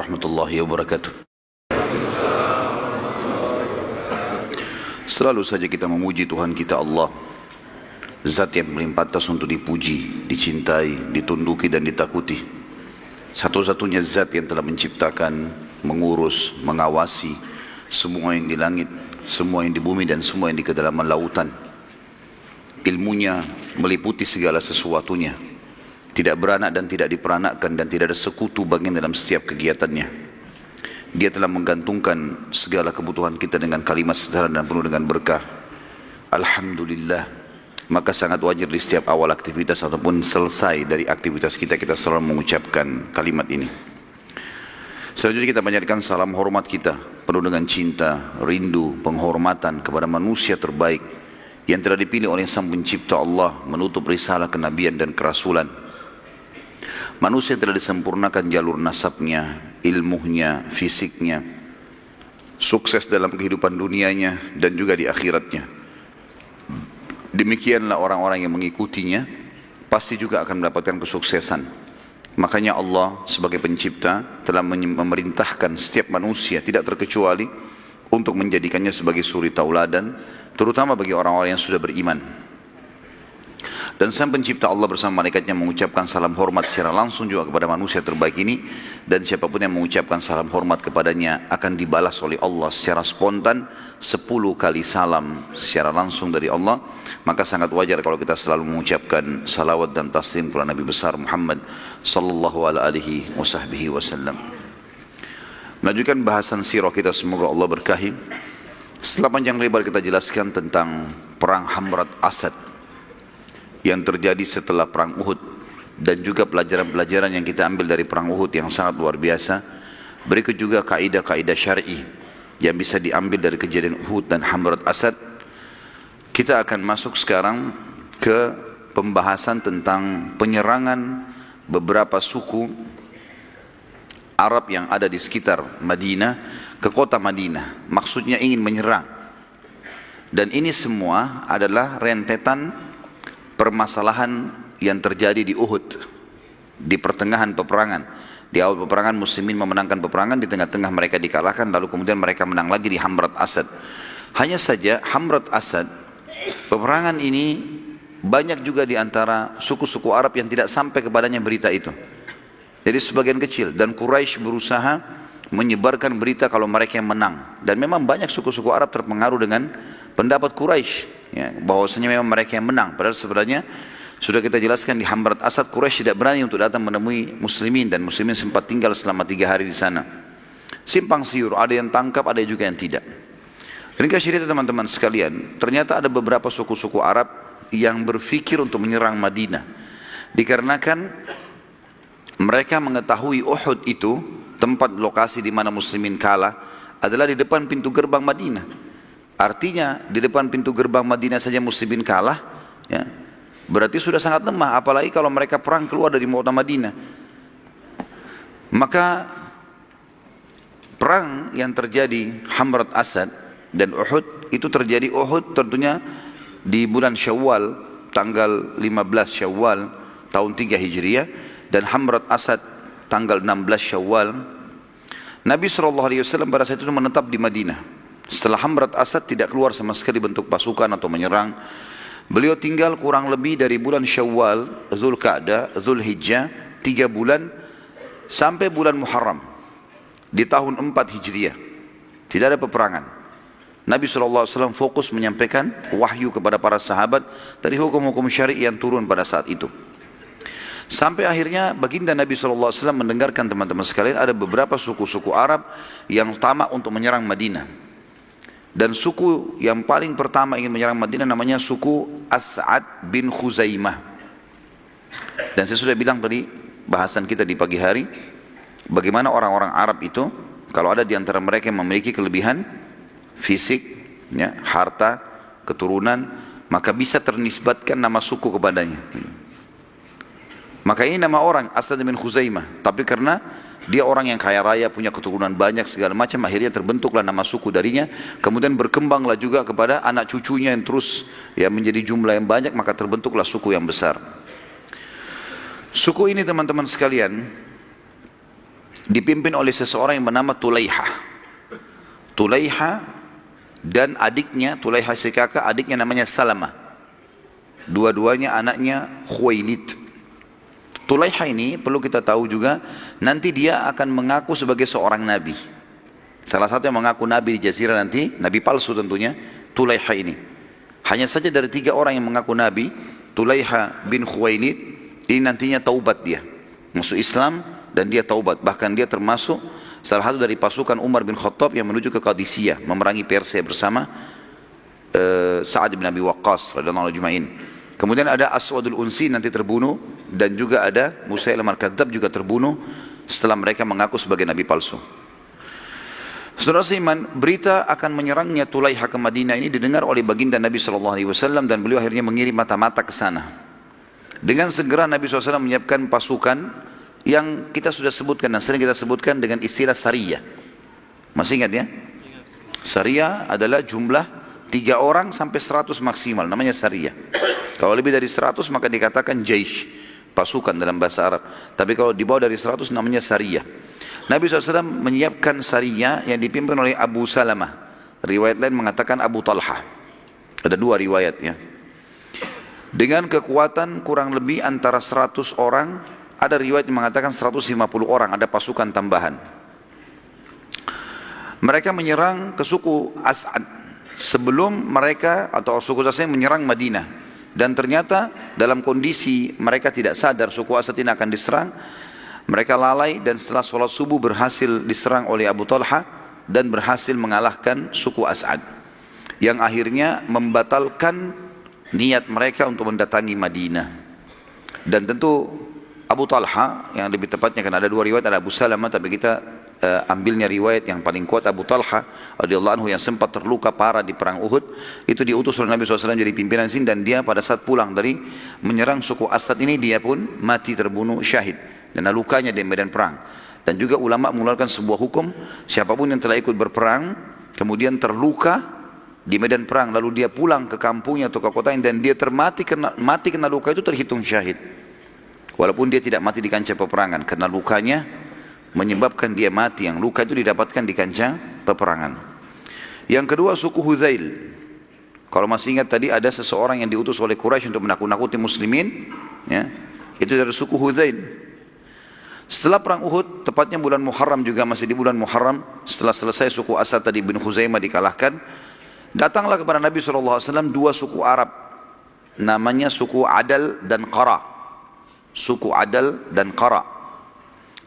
warahmatullahi wabarakatuh. Selalu saja kita memuji Tuhan kita Allah, Zat yang paling pantas untuk dipuji, dicintai, ditunduki dan ditakuti. Satu-satunya Zat yang telah menciptakan, mengurus, mengawasi semua yang di langit, semua yang di bumi dan semua yang di kedalaman lautan. Ilmunya meliputi segala sesuatunya, tidak beranak dan tidak diperanakkan dan tidak ada sekutu bagian dalam setiap kegiatannya. Dia telah menggantungkan segala kebutuhan kita dengan kalimat sederhana dan penuh dengan berkah. Alhamdulillah. Maka sangat wajar di setiap awal aktivitas ataupun selesai dari aktivitas kita, kita selalu mengucapkan kalimat ini. Selanjutnya kita panjatkan salam hormat kita penuh dengan cinta, rindu, penghormatan kepada manusia terbaik yang telah dipilih oleh Sang Pencipta Allah menutup risalah kenabian dan kerasulan. Manusia telah disempurnakan jalur nasabnya, ilmunya, fisiknya, sukses dalam kehidupan dunianya dan juga di akhiratnya. Demikianlah orang-orang yang mengikutinya pasti juga akan mendapatkan kesuksesan. Makanya Allah sebagai pencipta telah memerintahkan setiap manusia tidak terkecuali untuk menjadikannya sebagai suri tauladan, terutama bagi orang-orang yang sudah beriman. Dan Sang Pencipta Allah bersama malaikatnya mengucapkan salam hormat secara langsung juga kepada manusia terbaik ini. Dan siapapun yang mengucapkan salam hormat kepadanya akan dibalas oleh Allah secara spontan 10 kali salam secara langsung dari Allah. Maka sangat wajar kalau kita selalu mengucapkan salawat dan taslim kepada Nabi besar Muhammad sallallahu alaihi wasallam. Melanjutkan bahasan sirah kita, semoga Allah berkahi. Setelah panjang lebar kita jelaskan tentang perang Hamrat Asad yang terjadi setelah perang Uhud dan juga pelajaran-pelajaran yang kita ambil dari perang Uhud yang sangat luar biasa. Berikut juga kaidah-kaidah syar'i yang bisa diambil dari kejadian Uhud dan Hamrat Asad. Kita akan masuk sekarang ke pembahasan tentang penyerangan beberapa suku Arab yang ada di sekitar Madinah ke kota Madinah. Maksudnya ingin menyerang. Dan ini semua adalah rentetan permasalahan yang terjadi di Uhud, di pertengahan peperangan. Di awal peperangan muslimin memenangkan peperangan, di tengah-tengah mereka dikalahkan, lalu kemudian mereka menang lagi di Hamrat Asad. Hanya saja Hamrat Asad, peperangan ini banyak juga di antara suku-suku Arab yang tidak sampai kepadanya berita itu. Jadi sebagian kecil, dan Quraisy berusaha menyebarkan berita kalau mereka yang menang. Dan memang banyak suku-suku Arab terpengaruh dengan pendapat Quraisy, ya, bahwasanya memang mereka yang menang. Padahal sebenarnya sudah kita jelaskan di Hamrat Asad, Quraisy tidak berani untuk datang menemui muslimin, dan muslimin sempat tinggal selama 3 hari di sana. Simpang siur, ada yang tangkap, ada juga yang tidak. Ringkas cerita teman-teman sekalian, ternyata ada beberapa suku-suku Arab yang berfikir untuk menyerang Madinah. Dikarenakan mereka mengetahui Uhud itu tempat lokasi di mana muslimin kalah adalah di depan pintu gerbang Madinah. Artinya di depan pintu gerbang Madinah saja muslimin kalah, ya, berarti sudah sangat lemah, apalagi kalau mereka perang keluar dari kota Madinah. Maka perang yang terjadi Hamrat Asad dan Uhud itu terjadi, Uhud tentunya di bulan Syawal, tanggal 15 Syawal tahun 3 Hijriah, dan Hamrat Asad tanggal 16 Syawal. Nabi SAW pada saat itu menetap di Madinah. Setelah Hamrat Asad tidak keluar sama sekali bentuk pasukan atau menyerang. Beliau tinggal kurang lebih dari bulan Syawal, Dzulqa'dah, Dzulhijjah, 3 bulan sampai bulan Muharram di tahun 4 Hijriah. Tidak ada peperangan. Nabi SAW fokus menyampaikan wahyu kepada para sahabat dari hukum-hukum syar'i yang turun pada saat itu. Sampai akhirnya baginda Nabi SAW mendengarkan teman-teman sekalian ada beberapa suku-suku Arab yang tamak untuk menyerang Madinah. Dan suku yang paling pertama ingin menyerang Madinah namanya suku As'ad bin Khuzaimah. Dan saya sudah bilang tadi bahasan kita di pagi hari, bagaimana orang-orang Arab itu kalau ada di antara mereka yang memiliki kelebihan fisik, ya, harta, keturunan, maka bisa ternisbatkan nama suku kepadanya. Maka ini nama orang As'ad bin Khuzaimah, tapi karena dia orang yang kaya raya, punya keturunan banyak segala macam, akhirnya terbentuklah nama suku darinya. Kemudian berkembanglah juga kepada anak cucunya yang terus ya menjadi jumlah yang banyak, maka terbentuklah suku yang besar. Suku ini teman-teman sekalian dipimpin oleh seseorang yang bernama Tulaiha. Tulaiha dan adiknya, Tulaiha si kakak, adiknya namanya Salamah. Dua-duanya anaknya Khuwailid. Tulaiha ini perlu kita tahu juga, nanti dia akan mengaku sebagai seorang nabi. Salah satu yang mengaku nabi di Jazirah nanti, nabi palsu tentunya, Tulaiha ini. Hanya saja dari 3 orang yang mengaku nabi, Tulaiha bin Khuwailid, ini nantinya taubat dia. Masuk Islam dan dia taubat. Bahkan dia termasuk salah satu dari pasukan Umar bin Khattab yang menuju ke Qadisiyah, memerangi Persia bersama Sa'ad bin Abi Waqqas radhiyallahu anhu. Kemudian ada Aswadul Unsi nanti terbunuh, dan juga ada Musailamah Al-Kadzdzab juga terbunuh setelah mereka mengaku sebagai nabi palsu. Saudara seiman, berita akan menyerangnya Tulaiha ke Madinah ini didengar oleh baginda Nabi SAW, dan beliau akhirnya mengirim mata-mata ke sana. Dengan segera Nabi SAW menyiapkan pasukan yang kita sudah sebutkan dan sering kita sebutkan dengan istilah Sariyah. Masih ingat ya? Sariyah adalah jumlah 3 orang sampai 100 maksimal, namanya Sariyah. Kalau lebih dari 100 maka dikatakan Jaish, pasukan dalam bahasa Arab. Tapi kalau di bawah dari 100 namanya Sariyah. Nabi SAW menyiapkan Sariyah yang dipimpin oleh Abu Salamah. Riwayat lain mengatakan Abu Talha. Ada 2 riwayat ya. Dengan kekuatan kurang lebih antara 100 orang, ada riwayat yang mengatakan 150 orang, ada pasukan tambahan. Mereka menyerang ke suku As'ad sebelum mereka atau suku As'ad menyerang Madinah. Dan ternyata dalam kondisi mereka tidak sadar suku Asad ini akan diserang, mereka lalai dan setelah sholat subuh berhasil diserang oleh Abu Talha dan berhasil mengalahkan suku As'ad, yang akhirnya membatalkan niat mereka untuk mendatangi Madinah. Dan tentu Abu Talha, yang lebih tepatnya kan ada 2 riwayat, ada Abu Salamah, tapi kita ambilnya riwayat yang paling kuat Abu Talha radhiyallahu anhu yang sempat terluka parah di perang Uhud. Itu diutus oleh Nabi SAW jadi pimpinan sini, dan dia pada saat pulang dari menyerang suku Asad ini dia pun mati terbunuh syahid dan lukanya di medan perang. Dan juga ulama mengeluarkan sebuah hukum, siapapun yang telah ikut berperang kemudian terluka di medan perang lalu dia pulang ke kampungnya atau ke kotanya dan dia mati kena luka, itu terhitung syahid. Walaupun dia tidak mati di kancah peperangan, karena lukanya menyebabkan dia mati, yang luka itu didapatkan di kancah peperangan. Yang kedua suku Hudzail. Kalau masih ingat tadi ada seseorang yang diutus oleh Quraisy untuk menakut-nakuti muslimin ya, itu dari suku Hudzail. Setelah perang Uhud, tepatnya bulan Muharram, juga masih di bulan Muharram, setelah selesai suku Asad tadi bin Khuzaimah dikalahkan, datanglah kepada Nabi SAW 2 suku Arab, namanya suku Adal dan Qara. Suku Adal dan Qara.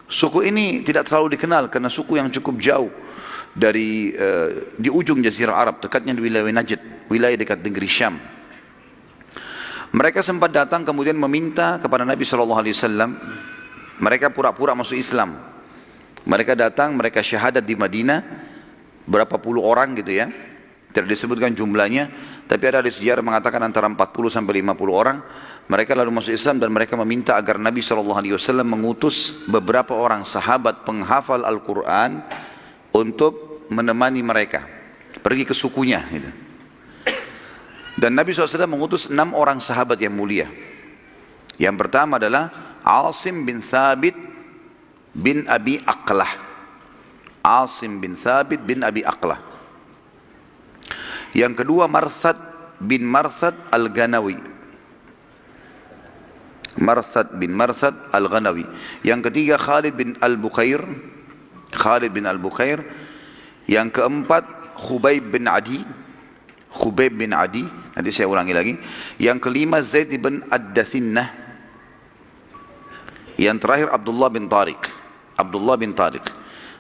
Suku ini tidak terlalu dikenal karena suku yang cukup jauh dari di ujung Jazirah Arab, dekatnya di wilayah Najd, wilayah dekat negeri Syam. Mereka sempat datang kemudian meminta kepada Nabi SAW. Mereka pura-pura masuk Islam. Mereka datang, mereka syahadat di Madinah, berapa puluh orang gitu ya, tidak disebutkan jumlahnya, tapi ada di sejarah mengatakan antara 40 sampai 50 orang. Mereka lalu masuk Islam dan mereka meminta agar Nabi SAW mengutus beberapa orang sahabat penghafal Al-Quran untuk menemani mereka pergi ke sukunya gitu. Dan Nabi SAW mengutus 6 orang sahabat yang mulia. Yang pertama adalah Asim bin Thabit bin Abi Aqlah. Asim bin Thabit bin Abi Aqlah. Yang kedua Marthad bin Marthad Al-Ghanawi. Marthad bin Marthad Al-Ghanawi. Yang ketiga Khalid bin Al-Bukhair. Khalid bin Al-Bukhair. Yang keempat Khubayb bin Adi. Khubayb bin Adi. Nanti saya ulangi lagi. Yang kelima Zaid bin Ad-Dathinnah. Yang terakhir Abdullah bin Tariq. Abdullah bin Tariq.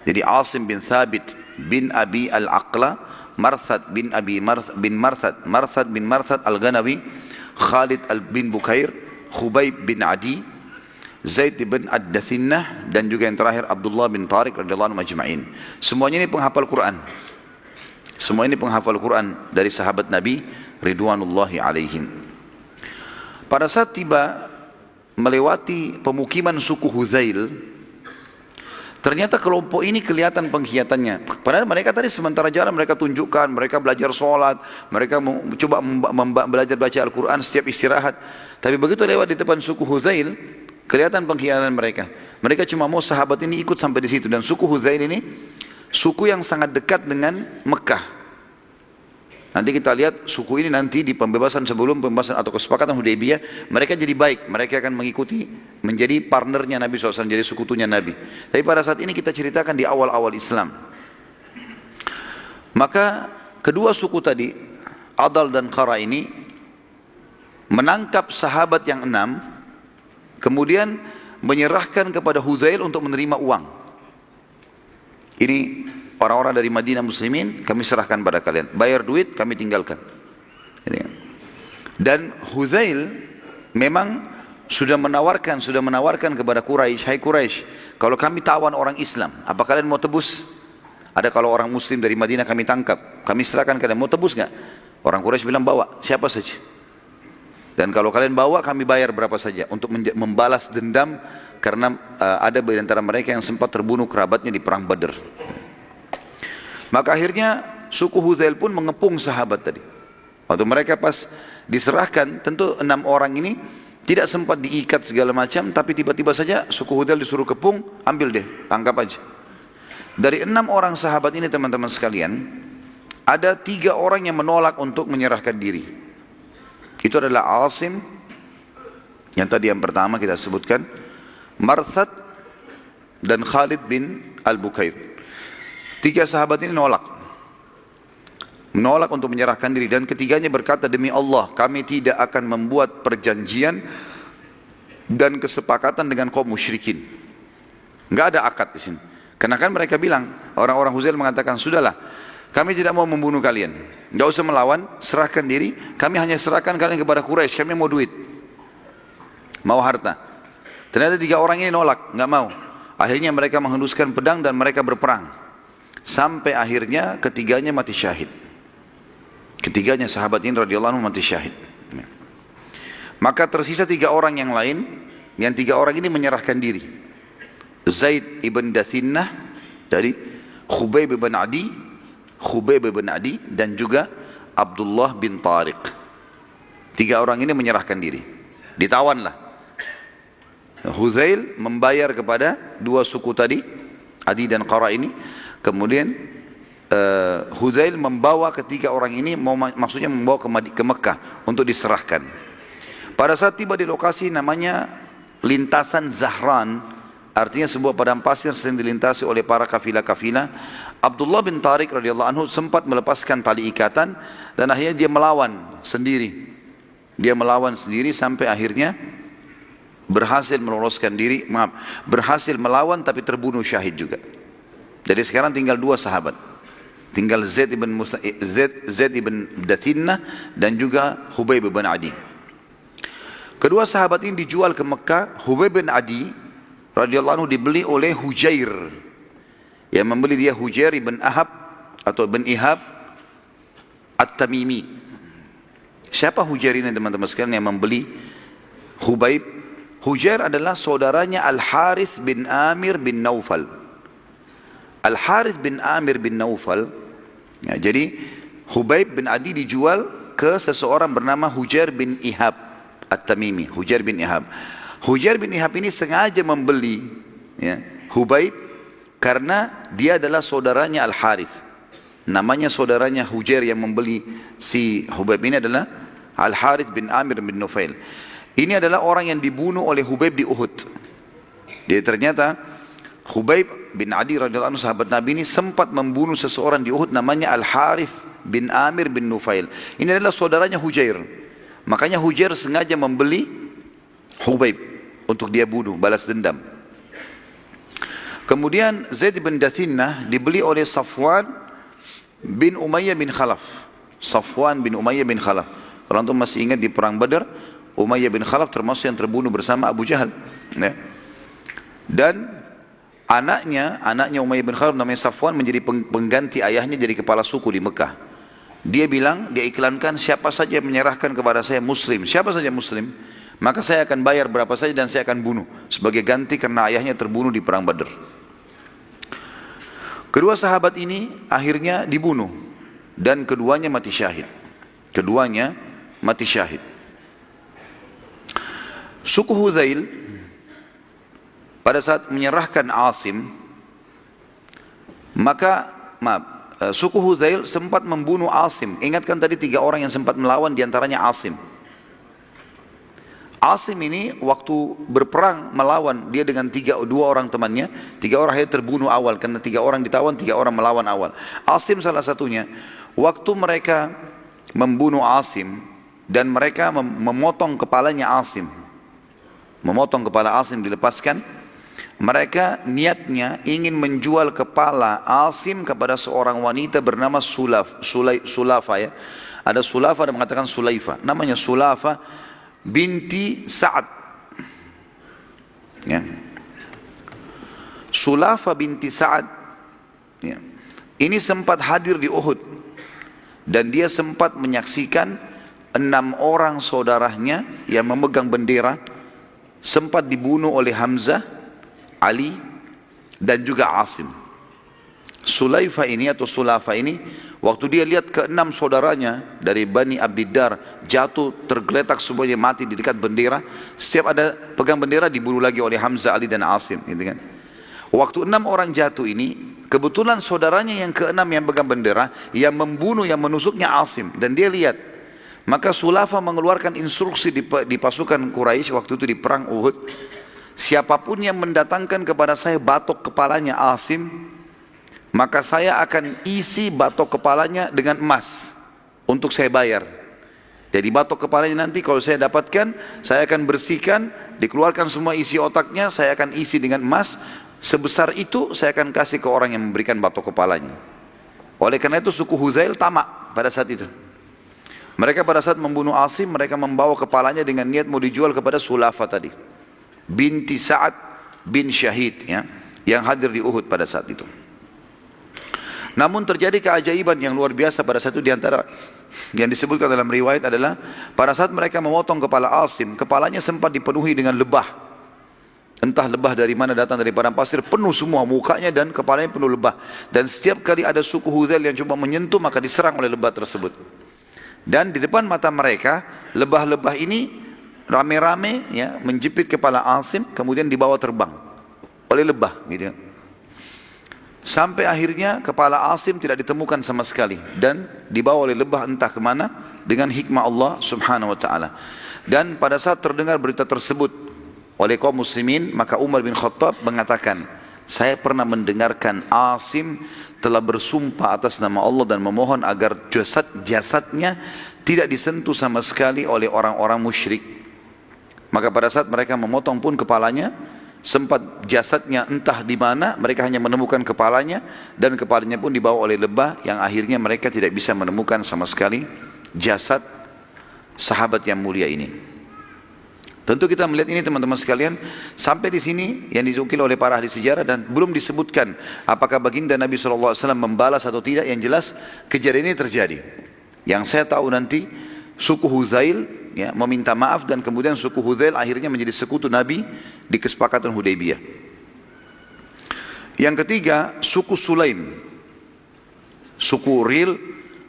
Jadi Asim bin Thabit bin Abi Al-Aqla, Marthad bin Abi bin Marthad, Marthad bin Marthad Al-Ghanawi, Khalid bin Bukhair, Khubayb bin Adi, Zaid bin Ad-Dathinnah, dan juga yang terakhir Abdullah bin Tariq radhiyallahu anhu majma'in. Semuanya ini penghafal Quran. Semua ini penghafal Quran dari sahabat Nabi ridwanullahi alaihim. Pada saat tiba melewati pemukiman suku Hudzail, ternyata kelompok ini kelihatan pengkhianatannya. Padahal mereka tadi sementara jalan mereka tunjukkan, mereka belajar sholat, mereka coba belajar baca Al-Quran setiap istirahat. Tapi begitu lewat di depan suku Hudzail, Kelihatan pengkhianatan mereka. Mereka cuma mau sahabat ini ikut sampai di situ. Dan suku Hudzail ini suku yang sangat dekat dengan Mekah. Nanti kita lihat suku ini nanti di pembebasan sebelum pembebasan atau kesepakatan Hudaybiyah, mereka jadi baik, mereka akan mengikuti menjadi partnernya Nabi SAW, jadi sekutunya Nabi. Tapi pada saat ini kita ceritakan di awal-awal Islam. Maka kedua suku tadi, Adal dan Qara ini menangkap sahabat yang 6, kemudian menyerahkan kepada Hudzail untuk menerima uang. Ini orang-orang dari Madinah muslimin, kami serahkan pada kalian. Bayar duit, kami tinggalkan. Dan Hudzail memang sudah menawarkan kepada Quraisy, hai Quraisy, kalau kami tawan orang Islam, apa kalian mau tebus? Ada kalau orang muslim dari Madinah kami tangkap, kami serahkan kalian, mau tebus nggak? Orang Quraisy bilang bawa, siapa saja. Dan kalau kalian bawa, kami bayar berapa saja untuk membalas dendam karena ada di antara mereka yang sempat terbunuh kerabatnya di perang Badr. Maka akhirnya suku Hudzail pun mengepung sahabat tadi. Waktu mereka pas diserahkan, tentu 6 orang ini tidak sempat diikat segala macam, tapi tiba-tiba saja suku Hudzail disuruh kepung, ambil deh, tangkap aja. Dari 6 orang sahabat ini teman-teman sekalian, ada 3 orang yang menolak untuk menyerahkan diri. Itu adalah Asim, yang tadi yang pertama kita sebutkan, Marthad, dan Khalid bin Al-Bukair. 3 sahabat ini menolak untuk menyerahkan diri, dan ketiganya berkata, demi Allah kami tidak akan membuat perjanjian dan kesepakatan dengan kaum musyrikin. Enggak ada akad di sini. Karena kan mereka bilang, orang-orang Hudzail mengatakan, sudahlah, kami tidak mau membunuh kalian, enggak usah melawan, serahkan diri, kami hanya serahkan kalian kepada Quraisy, kami mau duit, mau harta. Ternyata 3 orang ini nolak, enggak mau. Akhirnya mereka menghunuskan pedang dan mereka berperang. Sampai akhirnya ketiganya mati syahid. Ketiganya sahabat ini radhiyallahu anhu mati syahid. Maka tersisa 3 orang yang lain, yang 3 orang ini menyerahkan diri. Zaid ibn Dathinnah dari Khubayb ibn Adi dan juga Abdullah bin Tariq. 3 orang ini menyerahkan diri. Ditawanlah. Hudzail membayar kepada 2 suku tadi, Adi dan Qara ini. Kemudian Hudzail membawa ketiga orang ini, maksudnya membawa ke Mekah untuk diserahkan. Pada saat tiba di lokasi namanya lintasan Zahran, artinya sebuah padang pasir sering dilintasi oleh para kafilah-kafilah, Abdullah bin Tariq radhiyallahu anhu sempat melepaskan tali ikatan dan akhirnya dia melawan sendiri. Dia melawan sendiri sampai akhirnya berhasil meloloskan diri, berhasil melawan tapi terbunuh syahid juga. Jadi sekarang tinggal 2 sahabat. Tinggal Zaid ibn Dathinnah dan juga Khubayb bin Adi. Kedua sahabat ini dijual ke Mekah. Khubayb bin Adi radhiyallahu anhu dibeli oleh Hujair. Yang membeli dia Hujair ibn Ahab atau ibn Ihab At-Tamimi. Siapa Hujair ini teman-teman sekalian yang membeli Khubayb? Hujair adalah saudaranya Al-Harith bin Amir bin Naufal. Al-Harith bin Amir bin Naufal, ya, jadi Khubayb bin Adi dijual ke seseorang bernama Hujair bin Ihab At-Tamimi. Hujair bin Ihab. Hujair bin Ihab ini sengaja membeli, ya, Khubayb karena dia adalah saudaranya Al-Harith. Namanya saudaranya Hujair yang membeli si Khubayb ini adalah Al-Harith bin Amir bin Naufal. Ini adalah orang yang dibunuh oleh Khubayb di Uhud. Jadi ternyata Khubayb bin Adi radhiyallahu anhu sahabat Nabi ini sempat membunuh seseorang di Uhud namanya Al-Harith bin Amir bin Nufail. Ini adalah saudaranya Hujair. Makanya Hujair sengaja membeli Khubayb untuk dia bunuh, balas dendam. Kemudian Zaid bin Dathinnah dibeli oleh Safwan bin Umayyah bin Khalaf. Safwan bin Umayyah bin Khalaf. Kalau antum masih ingat di perang Badar, Umayyah bin Khalaf termasuk yang terbunuh bersama Abu Jahal. Ya. Dan anaknya Umayyah bin Khalaf namanya Safwan menjadi pengganti ayahnya jadi kepala suku di Mekah. Dia bilang, dia iklankan, siapa saja yang menyerahkan kepada saya muslim, siapa saja muslim, maka saya akan bayar berapa saja dan saya akan bunuh sebagai ganti karena ayahnya terbunuh di perang Badar. Kedua sahabat ini akhirnya dibunuh dan keduanya mati syahid. Keduanya mati syahid. Suku Hudzail pada saat menyerahkan Asim, maka suku Hudzail sempat membunuh Asim. Ingatkan tadi 3 orang yang sempat melawan, diantaranya Asim. Asim ini waktu berperang melawan, dia dengan 2 orang temannya, 3 orang akhirnya terbunuh awal, karena 3 orang ditawan, 3 orang melawan awal. Asim salah satunya. Waktu mereka membunuh Asim, dan mereka memotong kepalanya Asim, memotong kepala Asim dilepaskan, mereka niatnya ingin menjual kepala Asim kepada seorang wanita bernama Sulafa ya. Ada Sulafa dan mengatakan Sulaifa, namanya Sulafa binti Sa'ad ya. Sulafa binti Sa'ad ya. Ini sempat hadir di Uhud, dan dia sempat menyaksikan 6 orang saudaranya yang memegang bendera sempat dibunuh oleh Hamzah, Ali, dan juga Asim. Sulaifa ini atau Sulafa ini, waktu dia lihat ke-6 saudaranya dari Bani Abdiddar jatuh tergeletak semuanya mati di dekat bendera, setiap ada pegang bendera dibunuh lagi oleh Hamzah, Ali, dan Asim, gitu kan. Waktu 6 orang jatuh ini, kebetulan saudaranya yang ke-6 yang pegang bendera yang membunuh, yang menusuknya Asim, dan dia lihat. Maka Sulafa mengeluarkan instruksi di pasukan Quraisy waktu itu di perang Uhud, siapapun yang mendatangkan kepada saya batok kepalanya Asim, maka saya akan isi batok kepalanya dengan emas untuk saya bayar. Jadi batok kepalanya nanti kalau saya dapatkan, saya akan bersihkan, dikeluarkan semua isi otaknya, saya akan isi dengan emas, sebesar itu saya akan kasih ke orang yang memberikan batok kepalanya. Oleh karena itu suku Hudzail tamak pada saat itu. Mereka pada saat membunuh Asim, mereka membawa kepalanya dengan niat mau dijual kepada Sulafa tadi, binti Sa'ad bin Syahid ya, yang hadir di Uhud pada saat itu. Namun terjadi keajaiban yang luar biasa pada saat itu. Di antara yang disebutkan dalam riwayat adalah pada saat mereka memotong kepala Asim, kepalanya sempat dipenuhi dengan lebah. Entah lebah dari mana datang, dari padang pasir, penuh semua mukanya dan kepalanya penuh lebah. Dan setiap kali ada suku Hudzail yang coba menyentuh, maka diserang oleh lebah tersebut. Dan di depan mata mereka, lebah-lebah ini rame-rame ya, menjepit kepala Asim, kemudian dibawa terbang oleh lebah gitu. Sampai akhirnya kepala Asim tidak ditemukan sama sekali dan dibawa oleh lebah entah kemana dengan hikmah Allah subhanahu wa ta'ala. Dan pada saat terdengar berita tersebut oleh kaum muslimin, maka Umar bin Khattab mengatakan, saya pernah mendengarkan Asim telah bersumpah atas nama Allah dan memohon agar jasadnya tidak disentuh sama sekali oleh orang-orang musyrik. Maka pada saat mereka memotong pun kepalanya, sempat jasadnya entah di mana, mereka hanya menemukan kepalanya, dan kepalanya pun dibawa oleh lebah, yang akhirnya mereka tidak bisa menemukan sama sekali jasad sahabat yang mulia ini. Tentu kita melihat ini teman-teman sekalian, sampai di sini yang dinukil oleh para ahli sejarah, dan belum disebutkan apakah baginda Nabi SAW membalas atau tidak. Yang jelas kejadian ini terjadi. Yang saya tahu nanti suku Hudzail ya, meminta maaf, dan kemudian suku Hudzail akhirnya menjadi sekutu Nabi di kesepakatan Hudaybiyah. Yang ketiga, suku Sulaim, suku Ril,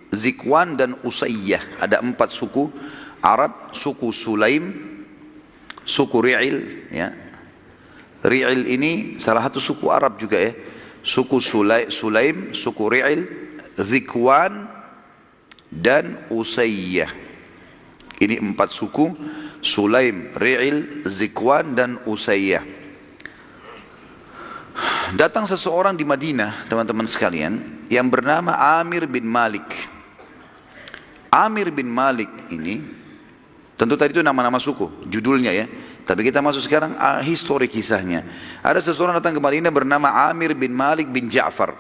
Zikwan, dan Usayyah. Ada 4 suku Arab, suku Sulaim, suku Ri'il ya. Ri'il ini salah satu suku Arab juga ya. Suku Sulaim, suku Ri'il, Zikwan, dan Usayyah. Ini 4 suku, Sulaim, Ri'il, Zikwan, dan Usayyah. Datang seseorang di Madinah, teman-teman sekalian, yang bernama Amir bin Malik. Amir bin Malik ini, tentu tadi itu nama-nama suku, judulnya ya. Tapi kita masuk sekarang histori kisahnya. Ada seseorang datang ke Madinah bernama Amir bin Malik bin Ja'far.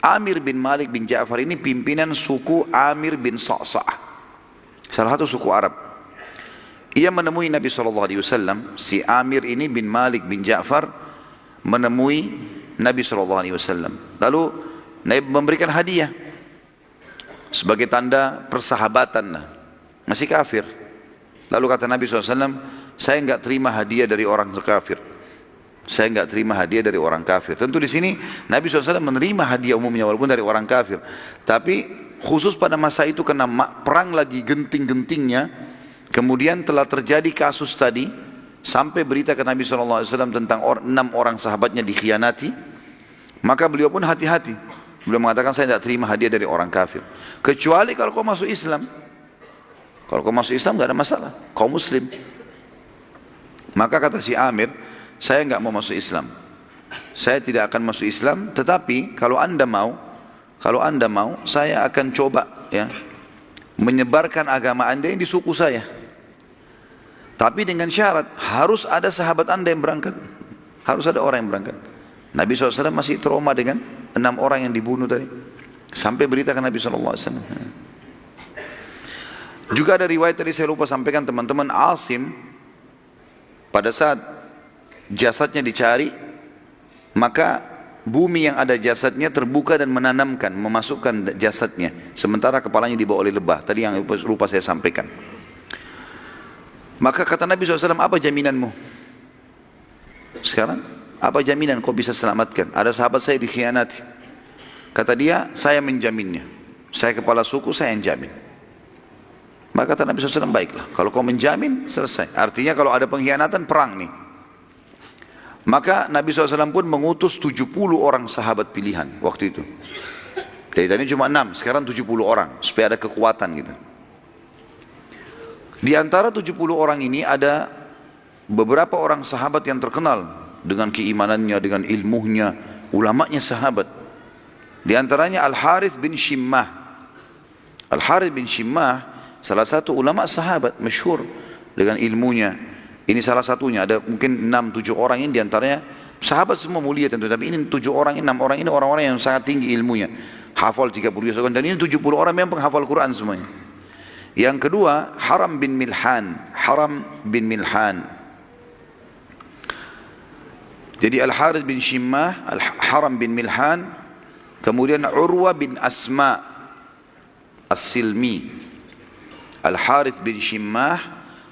Amir bin Malik bin Ja'far ini pimpinan suku Amir bin Sa'sa'ah, salah satu suku Arab. Ia menemui Nabi SAW. Si Amir ini bin Malik bin Ja'far menemui Nabi SAW. Lalu Nabi memberikan hadiah sebagai tanda persahabatan. Masih kafir. Lalu kata Nabi SAW, saya enggak terima hadiah dari orang kafir. Saya enggak terima hadiah dari orang kafir. Tentu di sini Nabi SAW menerima hadiah umumnya walaupun dari orang kafir. Tapi khusus pada masa itu karena perang lagi genting-gentingnya, kemudian telah terjadi kasus tadi, sampai berita ke Nabi SAW tentang 6 orang sahabatnya dikhianati, maka beliau pun hati-hati. Beliau mengatakan, saya tidak terima hadiah dari orang kafir, kecuali kalau kau masuk Islam. Kalau kau masuk Islam tidak ada masalah, kau Muslim. Maka kata si Amir, saya enggak mau masuk Islam, saya tidak akan masuk Islam, tetapi kalau anda mau, saya akan coba ya menyebarkan agama anda yang di suku saya. Tapi dengan syarat, harus ada sahabat anda yang berangkat. Harus ada orang yang berangkat. Nabi SAW masih trauma dengan 6 orang yang dibunuh tadi. Sampai berita ke Nabi SAW. Juga ada riwayat tadi saya lupa sampaikan teman-teman, Asim, pada saat jasadnya dicari, maka bumi yang ada jasadnya terbuka dan menanamkan, memasukkan jasadnya. Sementara kepalanya dibawa oleh lebah. Tadi yang lupa saya sampaikan. Maka kata Nabi SAW, apa jaminanmu? Sekarang, apa jaminan kau bisa selamatkan? Ada sahabat saya dikhianati. Kata dia, saya menjaminnya. Saya kepala suku, saya yang jamin. Maka kata Nabi SAW, baiklah. Kalau kau menjamin, selesai. Artinya kalau ada pengkhianatan, perang nih. Maka Nabi SAW pun mengutus 70 orang sahabat pilihan waktu itu. Dari tadi cuma 6, sekarang 70 orang. Supaya ada kekuatan gitu. Di antara 70 orang ini ada beberapa orang sahabat yang terkenal dengan keimanannya, dengan ilmunya, ulamanya sahabat. Di antaranya Al-Harith bin Shimmah. Al-Harith bin Shimmah salah satu ulama sahabat masyhur dengan ilmunya. Ini salah satunya, ada mungkin 6-7 orang ini diantaranya sahabat semua mulia tentu, tapi ini 7 orang, 6 orang ini orang-orang yang sangat tinggi ilmunya. Hafal 30 tahun, dan ini 70 orang memang penghafal Quran semuanya. Yang kedua, Haram bin Milhan. Haram bin Milhan. Jadi Al-Harith bin Shimmah, Haram bin Milhan, kemudian Urwa bin Asma As-Silmi. Al-Harith bin Shimmah,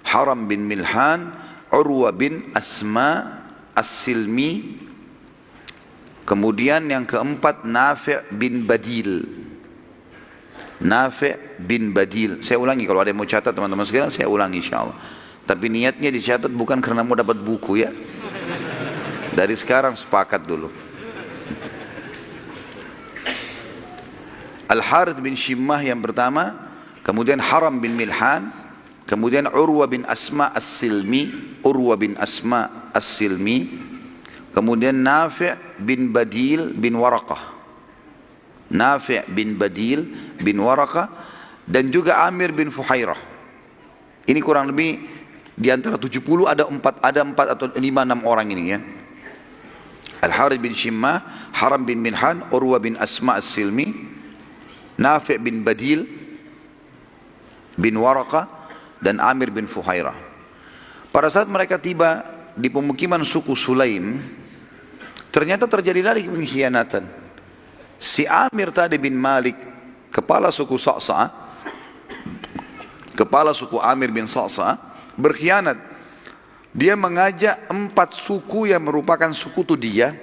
Haram bin Milhan, Urwa bin Asma As-Silmi. Kemudian yang keempat, Nafi' bin Badil. Nafi' bin Badil. Saya ulangi, kalau ada yang mau catat teman-teman sekalian, saya ulangi insyaAllah. Tapi niatnya dicatat bukan karena mau dapat buku ya. Dari sekarang sepakat dulu. Al-Harith bin Shimmah yang pertama, kemudian Haram bin Milhan, kemudian Urwa bin Asma As-Silmi, Urwa bin Asma As-Silmi, kemudian Nafi' bin Badil bin Waraqah. Nafi' bin Badil bin Waraqah, dan juga Amir bin Fuhairah. Ini kurang lebih di antara 70 ada 4 atau 5-6 orang ini ya. Al-Harith bin Shimmah, Haram bin Milhan, Urwa bin Asma As-Silmi, Nafi' bin Badil bin Waraqah, dan Amir bin Fuhairah. Pada saat mereka tiba di pemukiman suku Sulaim, ternyata terjadi lagi pengkhianatan. Si Amir tadi bin Malik, kepala suku Sa'sa', kepala suku Amir bin Sa'sa', berkhianat. Dia mengajak 4 suku yang merupakan sekutu dia,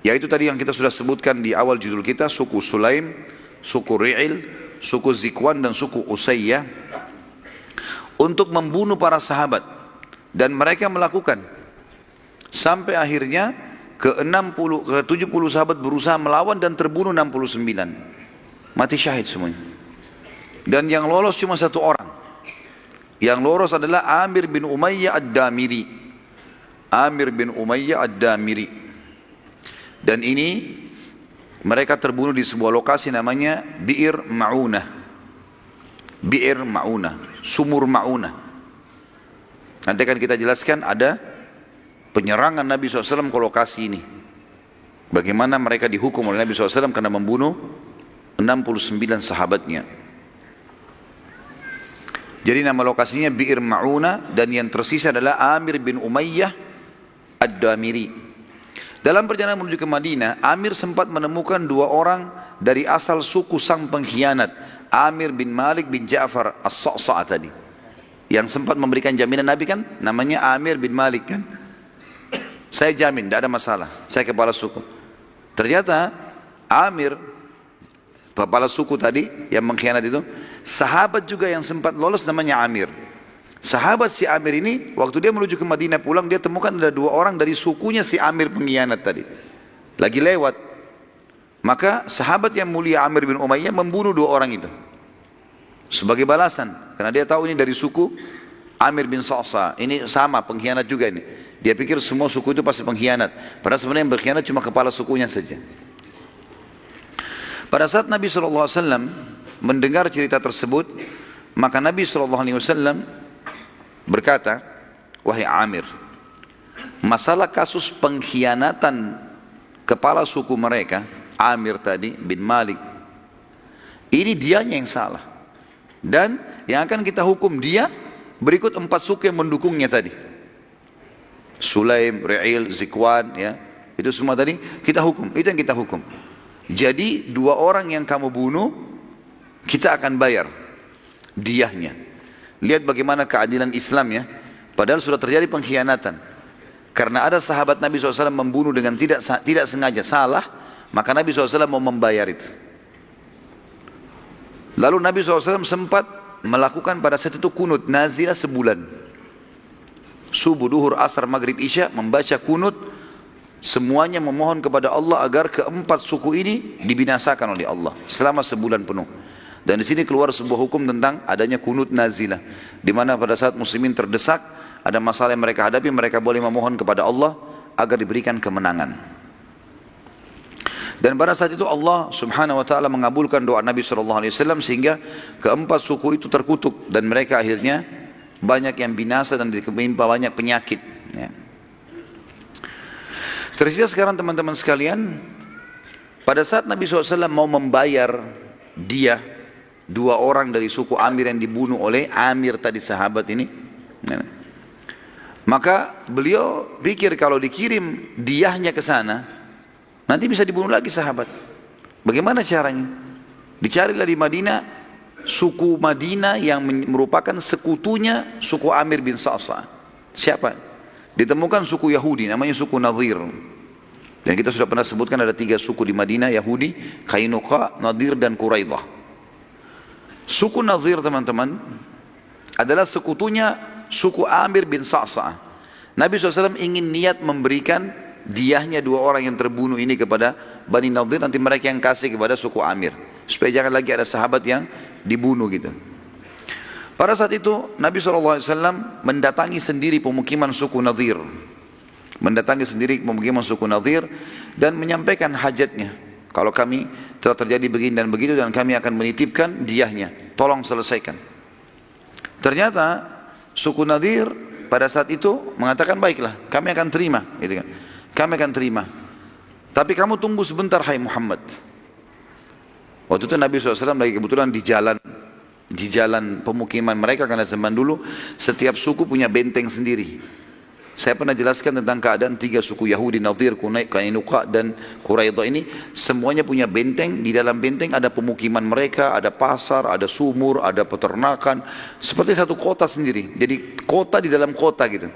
yaitu tadi yang kita sudah sebutkan di awal judul kita, suku Sulaim, suku Ri'il, suku Zikwan, dan suku Usayyah, untuk membunuh para sahabat. Dan mereka melakukan sampai akhirnya ke 70 sahabat berusaha melawan dan terbunuh 69. Mati syahid semuanya. Dan yang lolos cuma 1 orang. Yang lolos adalah Amir bin Umayyah Ad-Damiri. Amir bin Umayyah Ad-Damiri. Dan ini mereka terbunuh di sebuah lokasi namanya Bi'ir Ma'unah. Bi'ir Ma'unah, sumur Ma'unah. Nanti akan kita jelaskan ada penyerangan Nabi SAW ke lokasi ini. Bagaimana mereka dihukum oleh Nabi SAW karena membunuh 69 sahabatnya. Jadi nama lokasinya Bi'ir Ma'una, dan yang tersisa adalah Amir bin Umayyah Ad-Damiri. Dalam perjalanan menuju ke Madinah, Amir sempat menemukan 2 orang dari asal suku sang pengkhianat, Amir bin Malik bin Ja'far As-Sa'sa' tadi. Yang sempat memberikan jaminan Nabi kan, namanya Amir bin Malik kan. Saya jamin, tidak ada masalah, saya kepala suku. Ternyata Amir, kepala suku tadi yang mengkhianat itu, sahabat juga yang sempat lolos namanya Amir. Sahabat si Amir ini, waktu dia menuju ke Madinah pulang, dia temukan ada 2 orang dari sukunya si Amir pengkhianat tadi. Lagi lewat. Maka sahabat yang mulia Amir bin Umayyah membunuh 2 orang itu. Sebagai balasan. Karena dia tahu ini dari suku Amir bin Sa'sa. Ini sama, pengkhianat juga ini. Dia pikir semua suku itu pasti pengkhianat. Padahal sebenarnya yang berkhianat cuma kepala sukunya saja. Pada saat Nabi SAW mendengar cerita tersebut, maka Nabi SAW berkata, wahai Amir, masalah kasus pengkhianatan kepala suku mereka, Amir tadi bin Malik, ini dianya yang salah. Dan yang akan kita hukum dia, berikut 4 suku yang mendukungnya tadi. Sulaim, Ri'il, Zikwan, ya, itu semua tadi kita hukum, itu yang kita hukum. Jadi 2 orang yang kamu bunuh, kita akan bayar diyahnya. Lihat bagaimana keadilan Islam ya. Padahal sudah terjadi pengkhianatan. Karena ada sahabat Nabi SAW membunuh dengan tidak sengaja salah, maka Nabi SAW mau membayar itu. Lalu Nabi SAW sempat melakukan pada saat itu kunut nazilah sebulan. Subuh, duhur, asar, maghrib, isya membaca kunut. Semuanya memohon kepada Allah agar keempat suku ini dibinasakan oleh Allah selama sebulan penuh. Dan di sini keluar sebuah hukum tentang adanya kunut nazilah, di mana pada saat muslimin terdesak, ada masalah yang mereka hadapi, mereka boleh memohon kepada Allah agar diberikan kemenangan. Dan pada saat itu Allah Subhanahu wa taala mengabulkan doa Nabi SAW sehingga keempat suku itu terkutuk dan mereka akhirnya banyak yang binasa dan ditimpa banyak penyakit. Ya. Tersisa sekarang teman-teman sekalian, pada saat Nabi SAW mau membayar dia 2 orang dari suku Amir yang dibunuh oleh Amir tadi sahabat ini, maka beliau pikir kalau dikirim diyahnya ke sana, nanti bisa dibunuh lagi sahabat. Bagaimana caranya? Dicarilah di Madinah suku Madinah yang merupakan sekutunya suku Amir bin Sa'sa. Siapa? Ditemukan suku Yahudi, namanya suku Nadir. Dan kita sudah pernah sebutkan ada 3 suku di Madinah, Yahudi, Qainuqa, Nadir dan Quraidah. Suku Nadir teman-teman adalah sekutunya suku Amir bin Sa'sa. Nabi SAW ingin niat memberikan diyahnya 2 orang yang terbunuh ini kepada Bani Nadir, nanti mereka yang kasih kepada suku Amir, supaya jangan lagi ada sahabat yang dibunuh gitu. Pada saat itu Nabi SAW mendatangi sendiri pemukiman suku Nadir, mendatangi sendiri pemukiman suku Nadir dan menyampaikan hajatnya. Kalau kami telah terjadi begini dan begitu dan kami akan menitipkan diyahnya, tolong selesaikan. Ternyata suku Nadir pada saat itu mengatakan baiklah, kami akan terima, gitu kan. Kami akan terima. Tapi kamu tunggu sebentar hai Muhammad. Waktu itu Nabi SAW lagi kebetulan di jalan pemukiman mereka, karena zaman dulu setiap suku punya benteng sendiri. Saya pernah jelaskan tentang keadaan 3 suku Yahudi, Nadir, Qainuqa dan Quraidah ini. Semuanya punya benteng, di dalam benteng ada pemukiman mereka, ada pasar, ada sumur, ada peternakan. Seperti satu kota sendiri, jadi kota di dalam kota gitu.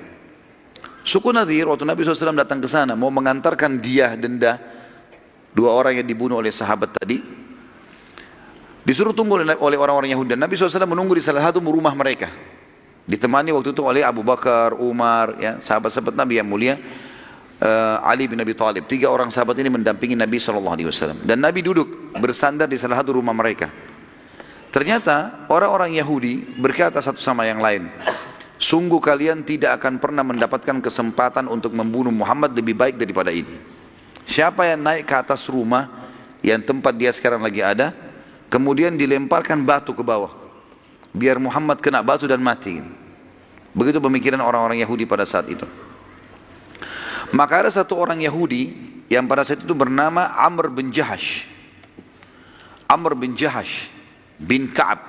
Suku Nadir waktu Nabi SAW datang ke sana mau mengantarkan diyah denda 2 orang yang dibunuh oleh sahabat tadi, disuruh tunggu oleh orang-orang Yahudi. Dan Nabi SAW menunggu di salah satu rumah mereka, ditemani waktu itu oleh Abu Bakar, Umar, ya, sahabat-sahabat Nabi yang mulia, Ali bin Abi Thalib. 3 orang sahabat ini mendampingi Nabi SAW. Dan Nabi duduk bersandar di salah satu rumah mereka. Ternyata orang-orang Yahudi berkata satu sama yang lain, sungguh kalian tidak akan pernah mendapatkan kesempatan untuk membunuh Muhammad lebih baik daripada ini. Siapa yang naik ke atas rumah yang tempat dia sekarang lagi ada, kemudian dilemparkan batu ke bawah, biar Muhammad kena batu dan mati. Begitu pemikiran orang-orang Yahudi pada saat itu. Maka ada satu orang Yahudi yang pada saat itu bernama Amr bin Jahash. Amr bin Jahash bin Ka'ab,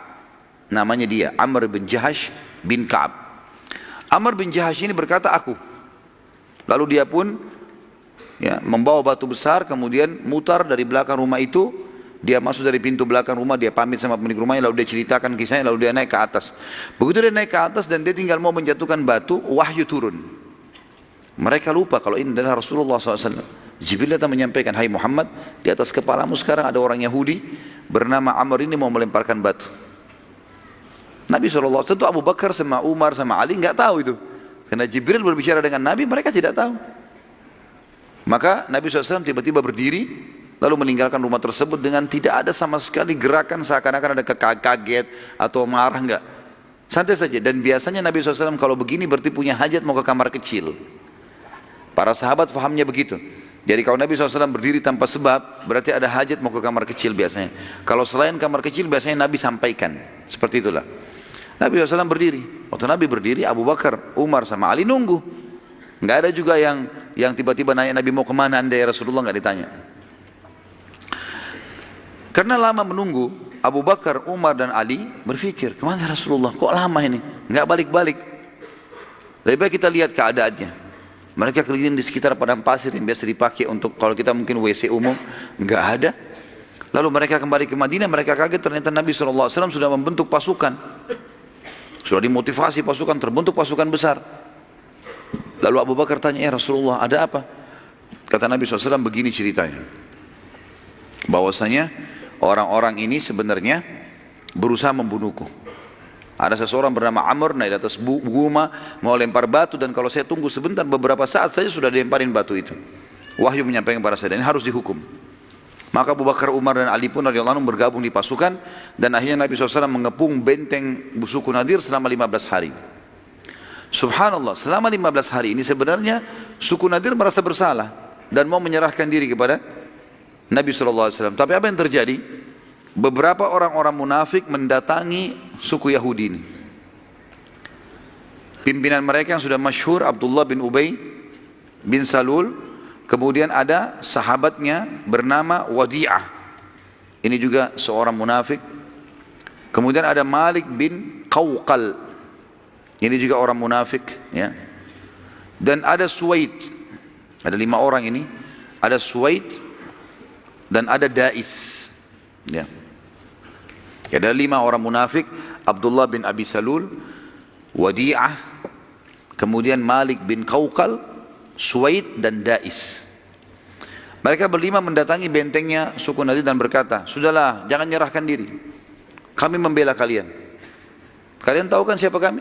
namanya dia, Amr bin Jahash bin Ka'ab. Amr bin Jahash ini berkata, aku. Lalu dia pun ya, membawa batu besar, kemudian mutar dari belakang rumah itu. Dia masuk dari pintu belakang rumah, dia pamit sama pemilik rumahnya, lalu dia ceritakan kisahnya, lalu dia naik ke atas. Begitu dia naik ke atas dan dia tinggal mau menjatuhkan batu, wahyu turun. Mereka lupa kalau ini adalah Rasulullah SAW. Jibril datang menyampaikan, hai Muhammad, di atas kepalamu sekarang ada orang Yahudi bernama Amr ini mau melemparkan batu. Nabi SAW, tentu Abu Bakar sama Umar sama Ali nggak tahu itu. Karena Jibril berbicara dengan Nabi, mereka tidak tahu. Maka Nabi SAW tiba-tiba berdiri, lalu meninggalkan rumah tersebut dengan tidak ada sama sekali gerakan seakan-akan ada kaget atau marah, enggak. Santai saja. Dan biasanya Nabi SAW kalau begini berarti punya hajat mau ke kamar kecil. Para sahabat fahamnya begitu. Jadi kalau Nabi SAW berdiri tanpa sebab, berarti ada hajat mau ke kamar kecil biasanya. Kalau selain kamar kecil biasanya Nabi sampaikan. Seperti itulah. Nabi SAW berdiri. Waktu Nabi berdiri, Abu Bakar, Umar sama Ali nunggu. Enggak ada juga yang tiba-tiba nanya Nabi mau kemana anda ya Rasulullah, enggak ditanya. Karena lama menunggu, Abu Bakar, Umar dan Ali berpikir, kemana Rasulullah? Kok lama ini? Enggak balik-balik. Lebih baik kita lihat keadaannya. Mereka keliling di sekitar padang pasir yang biasa dipakai untuk kalau kita mungkin WC umum, enggak ada. Lalu mereka kembali ke Madinah, mereka kaget ternyata Nabi SAW sudah membentuk pasukan. Sudah dimotivasi pasukan, terbentuk pasukan besar. Lalu Abu Bakar tanya, ya Rasulullah ada apa? Kata Nabi SAW begini ceritanya. Bahwasanya orang-orang ini sebenarnya berusaha membunuhku. Ada seseorang bernama Amr naik di atas guma mau lempar batu, dan kalau saya tunggu sebentar beberapa saat saja sudah dilemparin batu itu. Wahyu menyampaikan kepada saya, dan ini harus dihukum. Maka Abu Bakar, Umar dan Ali pun radhiyallahu anhum bergabung di pasukan, dan akhirnya Nabi SAW mengepung benteng suku Nadir selama 15 hari. Subhanallah, selama 15 hari ini sebenarnya suku Nadir merasa bersalah dan mau menyerahkan diri kepada Nabi SAW. Tapi apa yang terjadi? Beberapa orang-orang munafik mendatangi suku Yahudi ini. Pimpinan mereka yang sudah masyhur Abdullah bin Ubay bin Salul, kemudian ada sahabatnya bernama Wadi'ah. Ini juga seorang munafik. Kemudian ada Malik bin Qawqal. Ini juga orang munafik, ya. Dan ada Suwaid. Ada 5 orang ini. Ada Suwaid dan ada Dais. Ya. Ada 5 orang munafik, Abdullah bin Abi Salul, Wadi'ah, kemudian Malik bin Qawqal, Suwaid dan Dais. Mereka berlima mendatangi bentengnya suku Nadir dan berkata, sudahlah, jangan nyerahkan diri. Kami membela kalian. Kalian tahu kan siapa kami?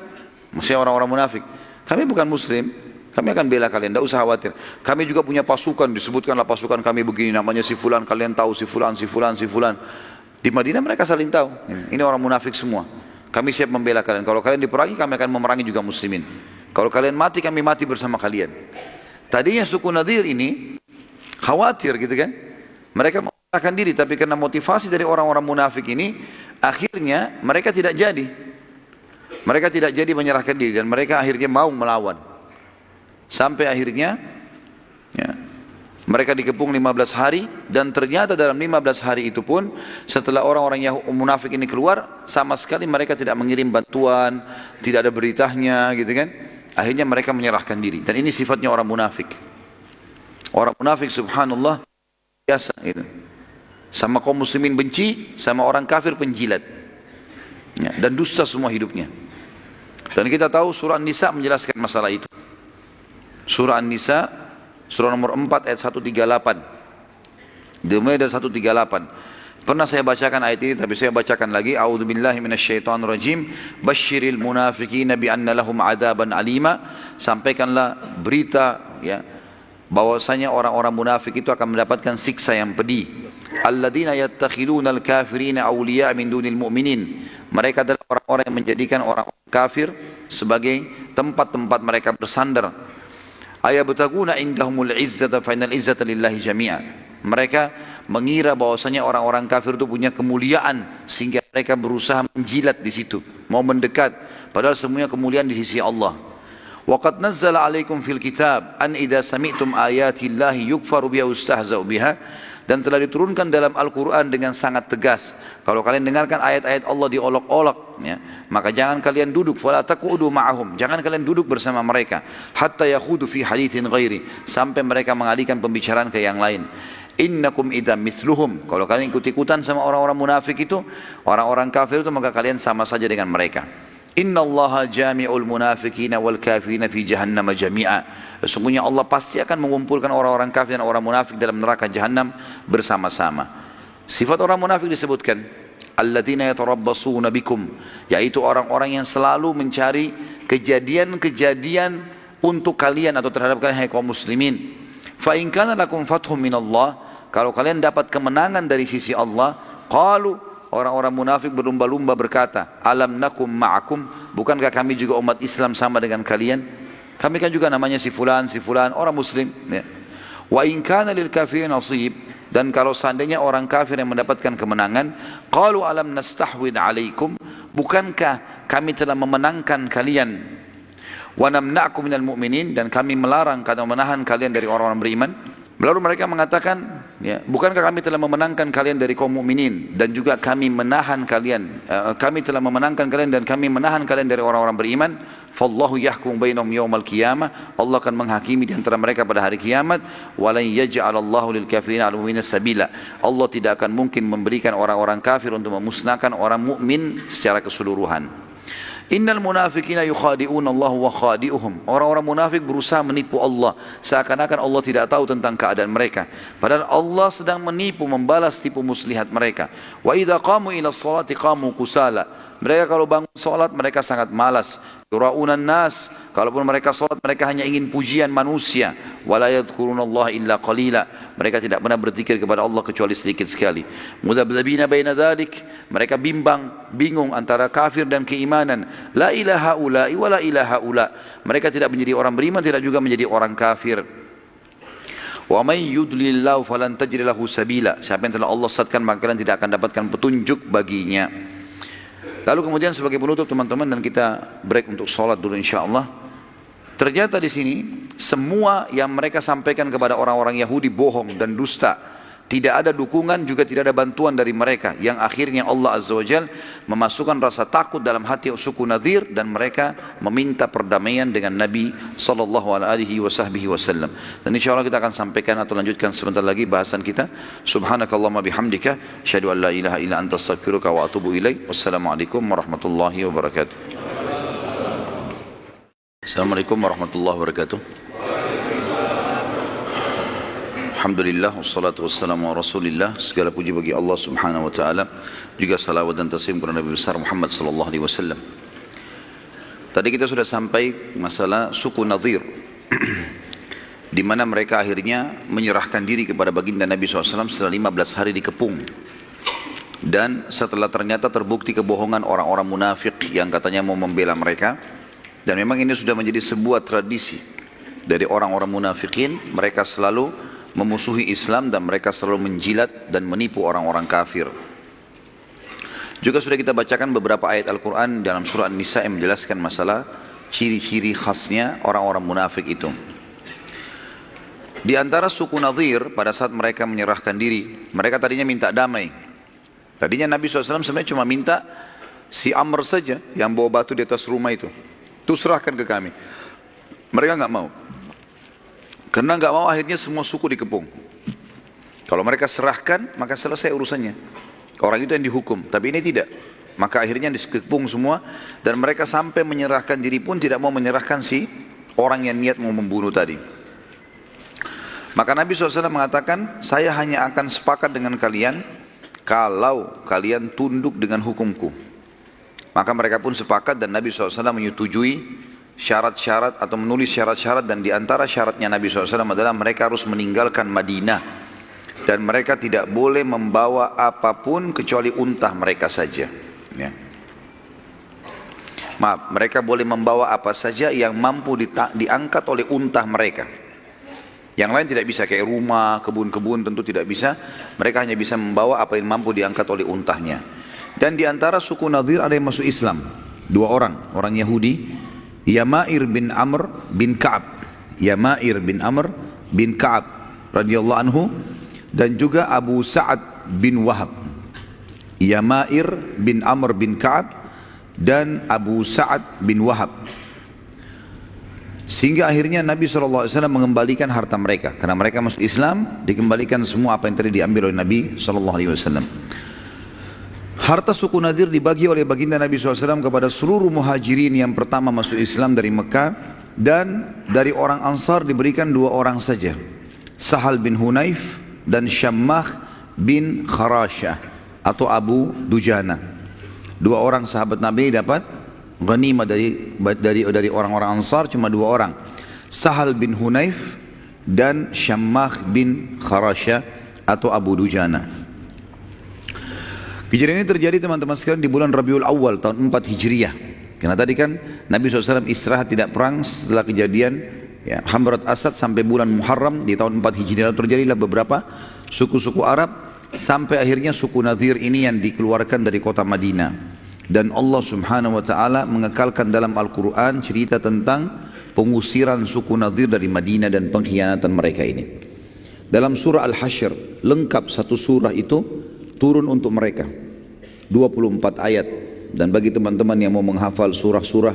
Maksudnya orang-orang munafik. Kami bukan muslim, kami akan bela kalian, tidak usah khawatir. Kami juga punya pasukan, disebutkanlah pasukan kami begini, namanya si fulan, kalian tahu si fulan, si fulan, si fulan. Di Madinah mereka saling tahu. Ini orang munafik semua. Kami siap membela kalian. Kalau kalian diperangi, kami akan memerangi juga muslimin. Kalau kalian mati, kami mati bersama kalian. Tadinya suku Nadir ini khawatir gitu kan. Mereka menyerahkan diri, tapi karena motivasi dari orang-orang munafik ini, akhirnya mereka tidak jadi. Mereka tidak jadi menyerahkan diri, dan mereka akhirnya mau melawan. Sampai akhirnya ya, mereka dikepung 15 hari, dan ternyata dalam 15 hari itu pun setelah orang-orang yang munafik ini keluar, sama sekali mereka tidak mengirim bantuan, tidak ada beritanya gitu kan. Akhirnya mereka menyerahkan diri, dan ini sifatnya orang munafik. Orang munafik subhanallah biasa gitu. Sama kaum muslimin benci, sama orang kafir penjilat. Ya, dan dusta semua hidupnya. Dan kita tahu surah An-Nisa menjelaskan masalah itu. Surah An-Nisa, surah nomor 4 ayat 138. Dimulai dari 138. Pernah saya bacakan ayat ini, tapi saya bacakan lagi. A'udzubillahi minasyaitonirrajim. Basyiril munafiqina bi anna lahum 'adzaban alima. Sampaikanlah berita ya, bahwasanya orang-orang munafik itu akan mendapatkan siksa yang pedih. Alladzina yattakhiduna al-kafirina awliya min dunil mu'minin. Mereka adalah orang-orang yang menjadikan orang kafir sebagai tempat-tempat mereka bersandar. Ayabtaguna indahumul izzata fa innal izzata lillahi jami'a. Mereka mengira bahwasanya orang-orang kafir itu punya kemuliaan sehingga mereka berusaha menjilat di situ, mau mendekat, padahal semuanya kemuliaan di sisi Allah. Wa qad nazzala 'alaikum fil kitab an idza sami'tum ayati llahi yukfaru biha ustahza'u biha. Dan telah diturunkan dalam Al-Quran dengan sangat tegas, kalau kalian dengarkan ayat-ayat Allah diolok-olok ya, maka jangan kalian duduk, fala taqudu ma'ahum, jangan kalian duduk bersama mereka, hatta yakhudu fi haditsin ghairi, sampai mereka mengalihkan pembicaraan ke yang lain. Innakum idza mithluhum, kalau kalian ikut-ikutan sama orang-orang munafik itu, orang-orang kafir itu, maka kalian sama saja dengan mereka. Innallaha jami'ul munafiqina wal kafirina fi jahannam jami'a. Sesungguhnya Allah pasti akan mengumpulkan orang-orang kafir dan orang munafik dalam neraka Jahannam bersama-sama. Sifat orang munafik disebutkan, alladzina yatarabbasuna bikum, yaitu orang-orang yang selalu mencari kejadian-kejadian untuk kalian atau terhadap kalian hai kaum muslimin. Fa in kana lakum fathun minallah, kalau kalian dapat kemenangan dari sisi Allah, qalu, orang-orang munafik berlumba-lumba berkata, alam nakum ma'akum, bukankah kami juga umat Islam sama dengan kalian? Kami kan juga namanya si fulan, orang muslim, ya. Wa in kana lil kafirin nasib, dan kalau seandainya orang kafir yang mendapatkan kemenangan, qalu alam nastahwid alaikum, bukankah kami telah memenangkan kalian, wa namna'kum minal mu'minin, dan kami melarang atau menahan kalian dari orang-orang beriman. Lalu mereka mengatakan, ya, bukankah kami telah memenangkan kalian dari kaum mukminin dan juga kami menahan kalian, kami telah memenangkan kalian dan kami menahan kalian dari orang-orang beriman. Fallahu yahkum bainahum yaumal qiyamah, Allah akan menghakimi di antara mereka pada hari kiamat. Walan yaj'alallahu lil kafirin 'alal mu'minina sabila, Allah tidak akan mungkin memberikan orang-orang kafir untuk memusnahkan orang mukmin secara keseluruhan. Innal munafiqina yukhadi'una Allah wa khadi'uhum, orang-orang munafik berusaha menipu Allah seakan-akan Allah tidak tahu tentang keadaan mereka, padahal Allah sedang menipu, membalas tipu muslihat mereka. Wa idza qamu ila sholati qamu kusala, mereka kalau bangun salat mereka sangat malas. Yura'unan nas, kalaupun mereka salat mereka hanya ingin pujian manusia. Wala yadhkurunallaha illa qalila, mereka tidak pernah berzikir kepada Allah kecuali sedikit sekali. Mudabdabina baina dzalik, mereka bingung antara kafir dan keimanan. La ilaha ula'i wa la ilaha ula, mereka tidak menjadi orang beriman, tidak juga menjadi orang kafir. Wa may yudlilillahu falan tajid lahu sabila, siapa yang telah Allah sesatkan maka kalian tidak akan dapatkan petunjuk baginya. Lalu kemudian sebagai penutup teman-teman, dan kita break untuk sholat dulu insyaAllah. Ternyata di sini semua yang mereka sampaikan kepada orang-orang Yahudi bohong dan dusta. Tidak ada dukungan, juga tidak ada bantuan dari mereka, yang akhirnya Allah Azza wa Jal memasukkan rasa takut dalam hati suku Nadir, dan mereka meminta perdamaian dengan Nabi sallallahu alaihi wasallam. Dan insyaallah kita akan sampaikan atau lanjutkan sebentar lagi bahasan kita. Subhanakallahumma bihamdika asyhadu an la ilaha illa anta astaghfiruka wa atubu ilaik. Wassalamualaikum warahmatullahi wabarakatuh. Assalamualaikum warahmatullahi wabarakatuh. Alhamdulillah, wassalatu wassalamu ala rasulillah. Segala puji bagi Allah subhanahu wa ta'ala, juga salawat dan taslim kepada Nabi besar Muhammad sallallahu alaihi wasallam. Tadi kita sudah sampai masalah suku Nadir di mana mereka akhirnya menyerahkan diri kepada baginda Nabi SAW setelah 15 hari dikepung. Dan setelah ternyata terbukti kebohongan orang-orang munafik yang katanya mau membela mereka. Dan memang ini sudah menjadi sebuah tradisi dari orang-orang munafikin, mereka selalu memusuhi Islam dan mereka selalu menjilat dan menipu orang-orang kafir. Juga sudah kita bacakan beberapa ayat Al-Quran dalam surah An-Nisa yang menjelaskan masalah ciri-ciri khasnya orang-orang munafik itu. Di antara suku Nadir pada saat mereka menyerahkan diri, mereka tadinya minta damai. Tadinya Nabi SAW sebenarnya cuma minta si Amr saja yang bawa batu di atas rumah itu serahkan ke kami. Mereka nggak mau. Karena nggak mau akhirnya semua suku dikepung. Kalau mereka serahkan maka selesai urusannya. Orang itu yang dihukum. Tapi ini tidak. Maka akhirnya dikepung semua. Dan mereka sampai menyerahkan diri pun tidak mau menyerahkan si orang yang niat mau membunuh tadi. Maka Nabi SAW mengatakan, saya hanya akan sepakat dengan kalian kalau kalian tunduk dengan hukumku. Maka mereka pun sepakat dan Nabi SAW menyetujui syarat-syarat atau menulis syarat-syarat, dan diantara syaratnya Nabi SAW adalah mereka harus meninggalkan Madinah dan mereka tidak boleh membawa apapun kecuali unta mereka saja, ya. Maaf, mereka boleh membawa apa saja yang mampu diangkat oleh unta mereka. Yang lain tidak bisa, kayak rumah, kebun-kebun tentu tidak bisa. Mereka hanya bisa membawa apa yang mampu diangkat oleh untahnya. Dan diantara suku Nadir ada yang masuk Islam, 2 orang Yahudi, Yamair bin Amr bin Ka'ab, Yamair bin Amr bin Ka'ab radhiyallahu anhu, dan juga Abu Sa'ad bin Wahab. Yamair bin Amr bin Ka'ab dan Abu Sa'ad bin Wahab. Sehingga akhirnya Nabi SAW mengembalikan harta mereka, karena mereka masuk Islam, dikembalikan semua apa yang tadi diambil oleh Nabi SAW. Harta suku Nadir dibagi oleh baginda Nabi SAW kepada seluruh muhajirin yang pertama masuk Islam dari Mekah, dan dari orang Ansar diberikan 2 orang saja, Sahal bin Hunayf dan Syammah bin Kharashah. atau Abu Dujana. Dua orang sahabat Nabi dapat ghanimah dari orang-orang Ansar, cuma dua orang, Sahal bin Hunayf dan Syammah bin Kharasha atau Abu Dujana. Kejadian ini terjadi teman-teman sekalian di bulan Rabiul Awal tahun 4 Hijriah. Karena tadi kan Nabi SAW istirahat tidak perang setelah kejadian Hamrat Asad sampai bulan Muharram di tahun 4 Hijriah. Lalu terjadilah beberapa suku-suku Arab sampai akhirnya suku Nadir ini yang dikeluarkan dari kota Madinah. Dan Allah Subhanahu wa taala mengekalkan dalam Al-Qur'an cerita tentang pengusiran suku Nadir dari Madinah dan pengkhianatan mereka ini. Dalam surah Al-Hasyr, lengkap satu surah itu turun untuk mereka. 24 ayat. Dan bagi teman-teman yang mau menghafal surah-surah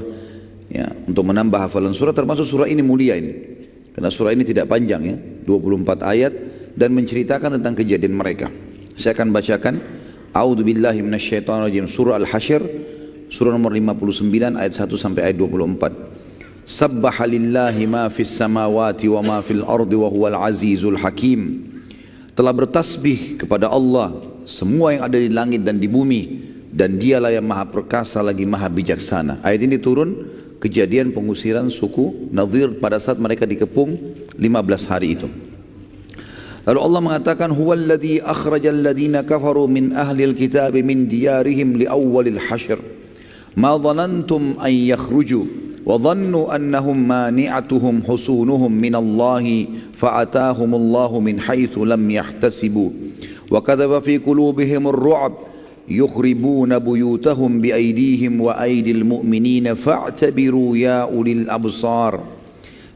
untuk menambah hafalan surah, termasuk surah ini mulia ini. Karena surah ini tidak panjang 24 ayat dan menceritakan tentang kejadian mereka. Saya akan bacakan A'udzubillahi minasyaitonirrajim, surah Al-Hasyr, surah nomor 59 ayat 1 sampai ayat 24. Sabbaha lillahi ma fis samawati wa ma fil ardi wa huwal azizul hakim. Telah bertasbih kepada Allah semua yang ada di langit dan di bumi, dan dialah yang maha perkasa lagi maha bijaksana. Ayat ini turun kejadian pengusiran suku Nadir pada saat mereka dikepung 15 hari itu. Lalu Allah mengatakan, huwallazi akhrajal ladzina kafaru min ahlil kitab min diyarihim li awwalil hasyr ma dhanantum an yakhruju wa dhannu annahum mani'atuhum husunuhum min Allah fa'atahumullahu min haitsu lam yahtasibu wa kadzaba fi qulubihim ar-ru'b yukhribuna buyutahum bi aydihim wa aydil mu'minina fa'tabiru ya ulil absar.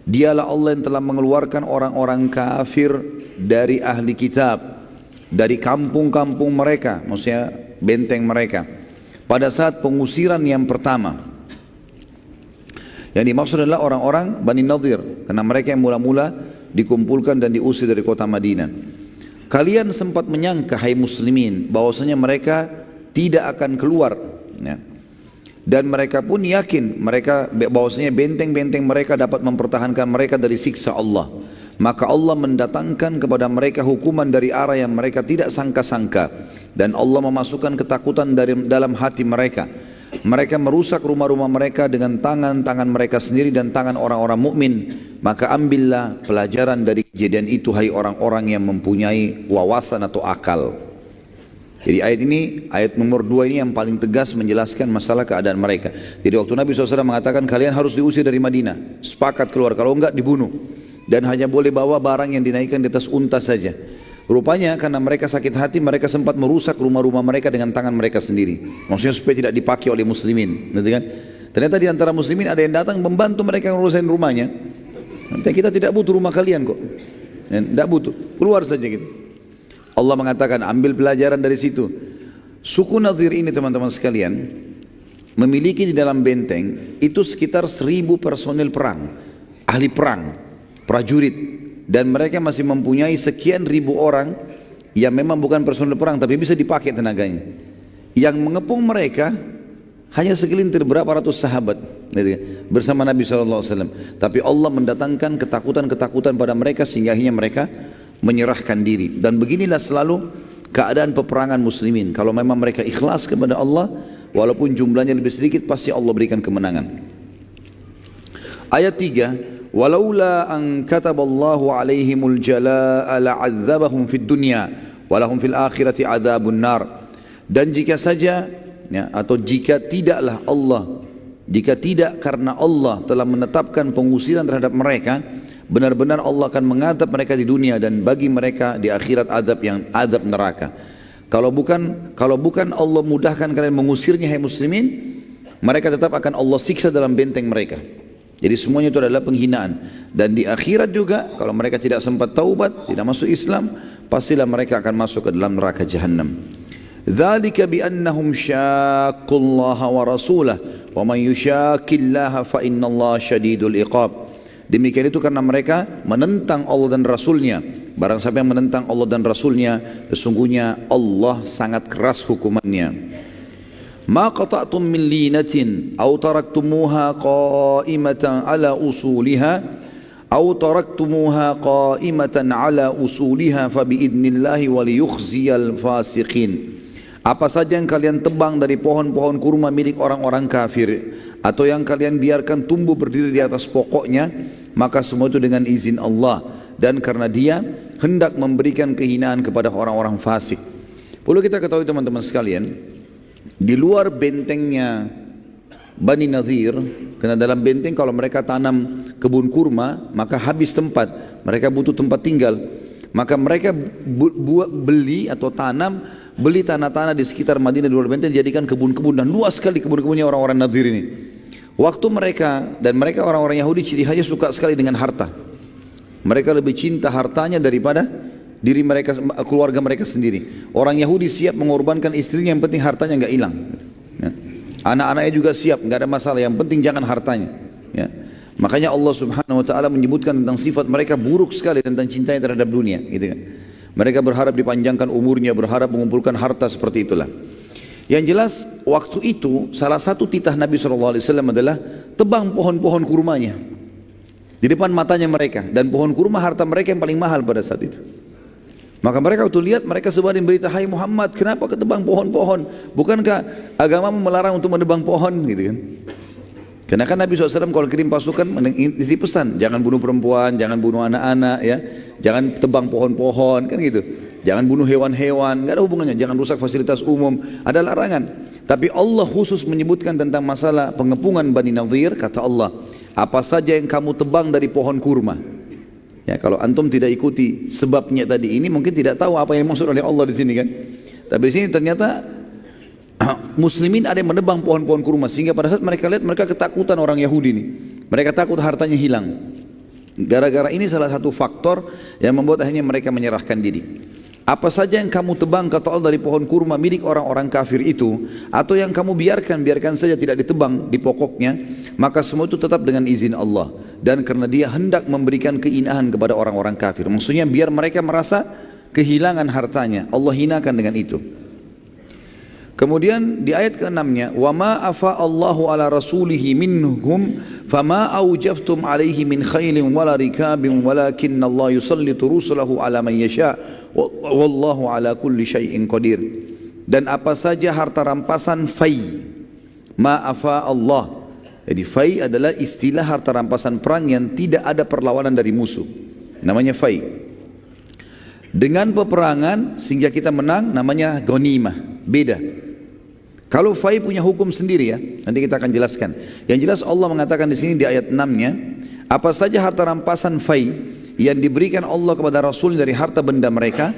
Dialah Allah yang telah mengeluarkan orang-orang kafir dari ahli kitab, dari kampung-kampung mereka, maksudnya benteng mereka, pada saat pengusiran yang pertama. Yang dimaksud adalah orang-orang Bani Nadir, karena mereka yang mula-mula dikumpulkan dan diusir dari kota Madinah. Kalian sempat menyangka, hai muslimin, bahwasanya mereka tidak akan keluar, dan mereka pun yakin bahwasanya benteng-benteng mereka dapat mempertahankan mereka dari siksa Allah. Maka Allah mendatangkan kepada mereka hukuman dari arah yang mereka tidak sangka-sangka, dan Allah memasukkan ketakutan dalam hati mereka. Mereka merusak rumah-rumah mereka dengan tangan-tangan mereka sendiri dan tangan orang-orang mukmin. Maka ambillah pelajaran dari kejadian itu, hai orang-orang yang mempunyai wawasan atau akal. Jadi ayat ini, ayat nomor 2 ini yang paling tegas menjelaskan masalah keadaan mereka. Jadi waktu Nabi SAW mengatakan kalian harus diusir dari Madinah, sepakat keluar, kalau enggak dibunuh. Dan hanya boleh bawa barang yang dinaikkan di atas unta saja. Rupanya karena mereka sakit hati, mereka sempat merusak rumah-rumah mereka dengan tangan mereka sendiri. Maksudnya supaya tidak dipakai oleh muslimin, gitu kan? Ternyata di antara muslimin ada yang datang membantu mereka ngurusin rumahnya. Nanti kita tidak butuh rumah kalian kok, tidak butuh, keluar saja gitu. Allah mengatakan ambil pelajaran dari situ. Suku Nadir ini teman-teman sekalian memiliki di dalam benteng itu sekitar 1000 personil perang, ahli perang, prajurit, dan mereka masih mempunyai sekian ribu orang yang memang bukan personil perang tapi bisa dipakai tenaganya. Yang mengepung mereka hanya segelintir berapa ratus sahabat bersama Nabi SAW. Tapi Allah mendatangkan ketakutan-ketakutan pada mereka sehingga akhirnya mereka menyerahkan diri. Dan beginilah selalu keadaan peperangan muslimin. Kalau memang mereka ikhlas kepada Allah, walaupun jumlahnya lebih sedikit, pasti Allah berikan kemenangan. Ayat 3, walaula an kataballahu alaihimul jalaa la'adzabahum fid dunya walahum fil akhirati adzabun nar. Dan jika saja atau jika tidaklah Allah, jika tidak karena Allah telah menetapkan pengusiran terhadap mereka, benar-benar Allah akan mengadab mereka di dunia dan bagi mereka di akhirat azab neraka. Kalau bukan Allah mudahkan kalian mengusirnya, hai muslimin, mereka tetap akan Allah siksa dalam benteng mereka. Jadi semuanya itu adalah penghinaan. Dan di akhirat juga kalau mereka tidak sempat taubat, tidak masuk Islam, pastilah mereka akan masuk ke dalam neraka Jahannam. Dzalika bi annahum syaqqullaha wa rasulahu wa man yushaqillaha fa innallaha syadidul iqab. Demikian itu karena mereka menentang Allah dan Rasulnya. Barang siapa yang menentang Allah dan Rasulnya, sesungguhnya Allah sangat keras hukumannya. Ma qata'tum min linatin aw taraktumuha qa'imatan ala usuliha aw taraktumuha qa'imatan ala usuliha fa biidnillahi wa liyukhziyal fasiqin. Apa saja yang kalian tebang dari pohon-pohon kurma milik orang-orang kafir, atau yang kalian biarkan tumbuh berdiri di atas pokoknya, maka semua itu dengan izin Allah, dan karena Dia hendak memberikan kehinaan kepada orang-orang fasik. Perlu kita ketahui teman-teman sekalian, di luar bentengnya Bani Nadhir, karena dalam benteng kalau mereka tanam kebun kurma maka habis tempat, mereka butuh tempat tinggal, maka mereka beli atau beli tanah-tanah di sekitar Madinah di luar benteng, dijadikan kebun-kebun, dan luas sekali kebun-kebunnya orang-orang Nadhir ini. Waktu mereka orang-orang Yahudi ciri khasnya suka sekali dengan harta. Mereka lebih cinta hartanya daripada diri mereka, keluarga mereka sendiri. Orang Yahudi siap mengorbankan istrinya, yang penting hartanya nggak hilang. Ya. Anak-anaknya juga siap, nggak ada masalah, yang penting jangan hartanya. Ya. Makanya Allah Subhanahu Wa Taala menyebutkan tentang sifat mereka buruk sekali tentang cintanya terhadap dunia, gitu kan. Mereka berharap dipanjangkan umurnya, berharap mengumpulkan harta, seperti itulah. Yang jelas waktu itu salah satu titah Nabi SAW adalah tebang pohon-pohon kurmanya di depan matanya mereka, dan pohon kurma harta mereka yang paling mahal pada saat itu. Maka mereka waktu lihat, mereka sebarin berita, "Hai Muhammad, kenapa ketebang pohon-pohon? Bukankah agamamu melarang untuk menebang pohon?" Gitu kan. Karena kan Nabi SAW kalau kirim pasukan ini pesan, jangan bunuh perempuan, jangan bunuh anak-anak, ya, jangan tebang pohon-pohon, kan gitu. Jangan bunuh hewan-hewan, nggak ada hubungannya. Jangan rusak fasilitas umum, ada larangan. Tapi Allah khusus menyebutkan tentang masalah pengepungan Bani Nadhir. Kata Allah, apa saja yang kamu tebang dari pohon kurma. Ya, kalau antum tidak ikuti sebabnya tadi ini, mungkin tidak tahu apa yang dimaksud oleh Allah di sini kan. Tapi di sini ternyata Muslimin ada yang menebang pohon-pohon kurma, sehingga pada saat mereka lihat, mereka ketakutan orang Yahudi ini. Mereka takut hartanya hilang. Gara-gara ini salah satu faktor yang membuat akhirnya mereka menyerahkan diri. Apa saja yang kamu tebang, kata Allah, dari pohon kurma milik orang-orang kafir itu, atau yang kamu biarkan saja tidak ditebang di pokoknya, maka semua itu tetap dengan izin Allah, dan karena Dia hendak memberikan kehinaan kepada orang-orang kafir. Maksudnya biar mereka merasa kehilangan hartanya, Allah hinakan dengan itu. Kemudian di ayat ke-6-nya, wa ma afa Allahu ala rasulihi minhum fama aujaftum alaihi min khailin wala rikabin walakinna Allah yusallitu rusulahu ala man yasha wallahu ala kulli syai'in qadir. Dan apa saja harta rampasan fai, ma afa Allah. Jadi fai adalah istilah harta rampasan perang yang tidak ada perlawanan dari musuh, namanya fai. Dengan peperangan sehingga kita menang, namanya ghanimah, beda. Kalau fai punya hukum sendiri, ya, nanti kita akan jelaskan. Yang jelas Allah mengatakan di sini di ayat 6-nya, apa saja harta rampasan fai yang diberikan Allah kepada Rasul dari harta benda mereka,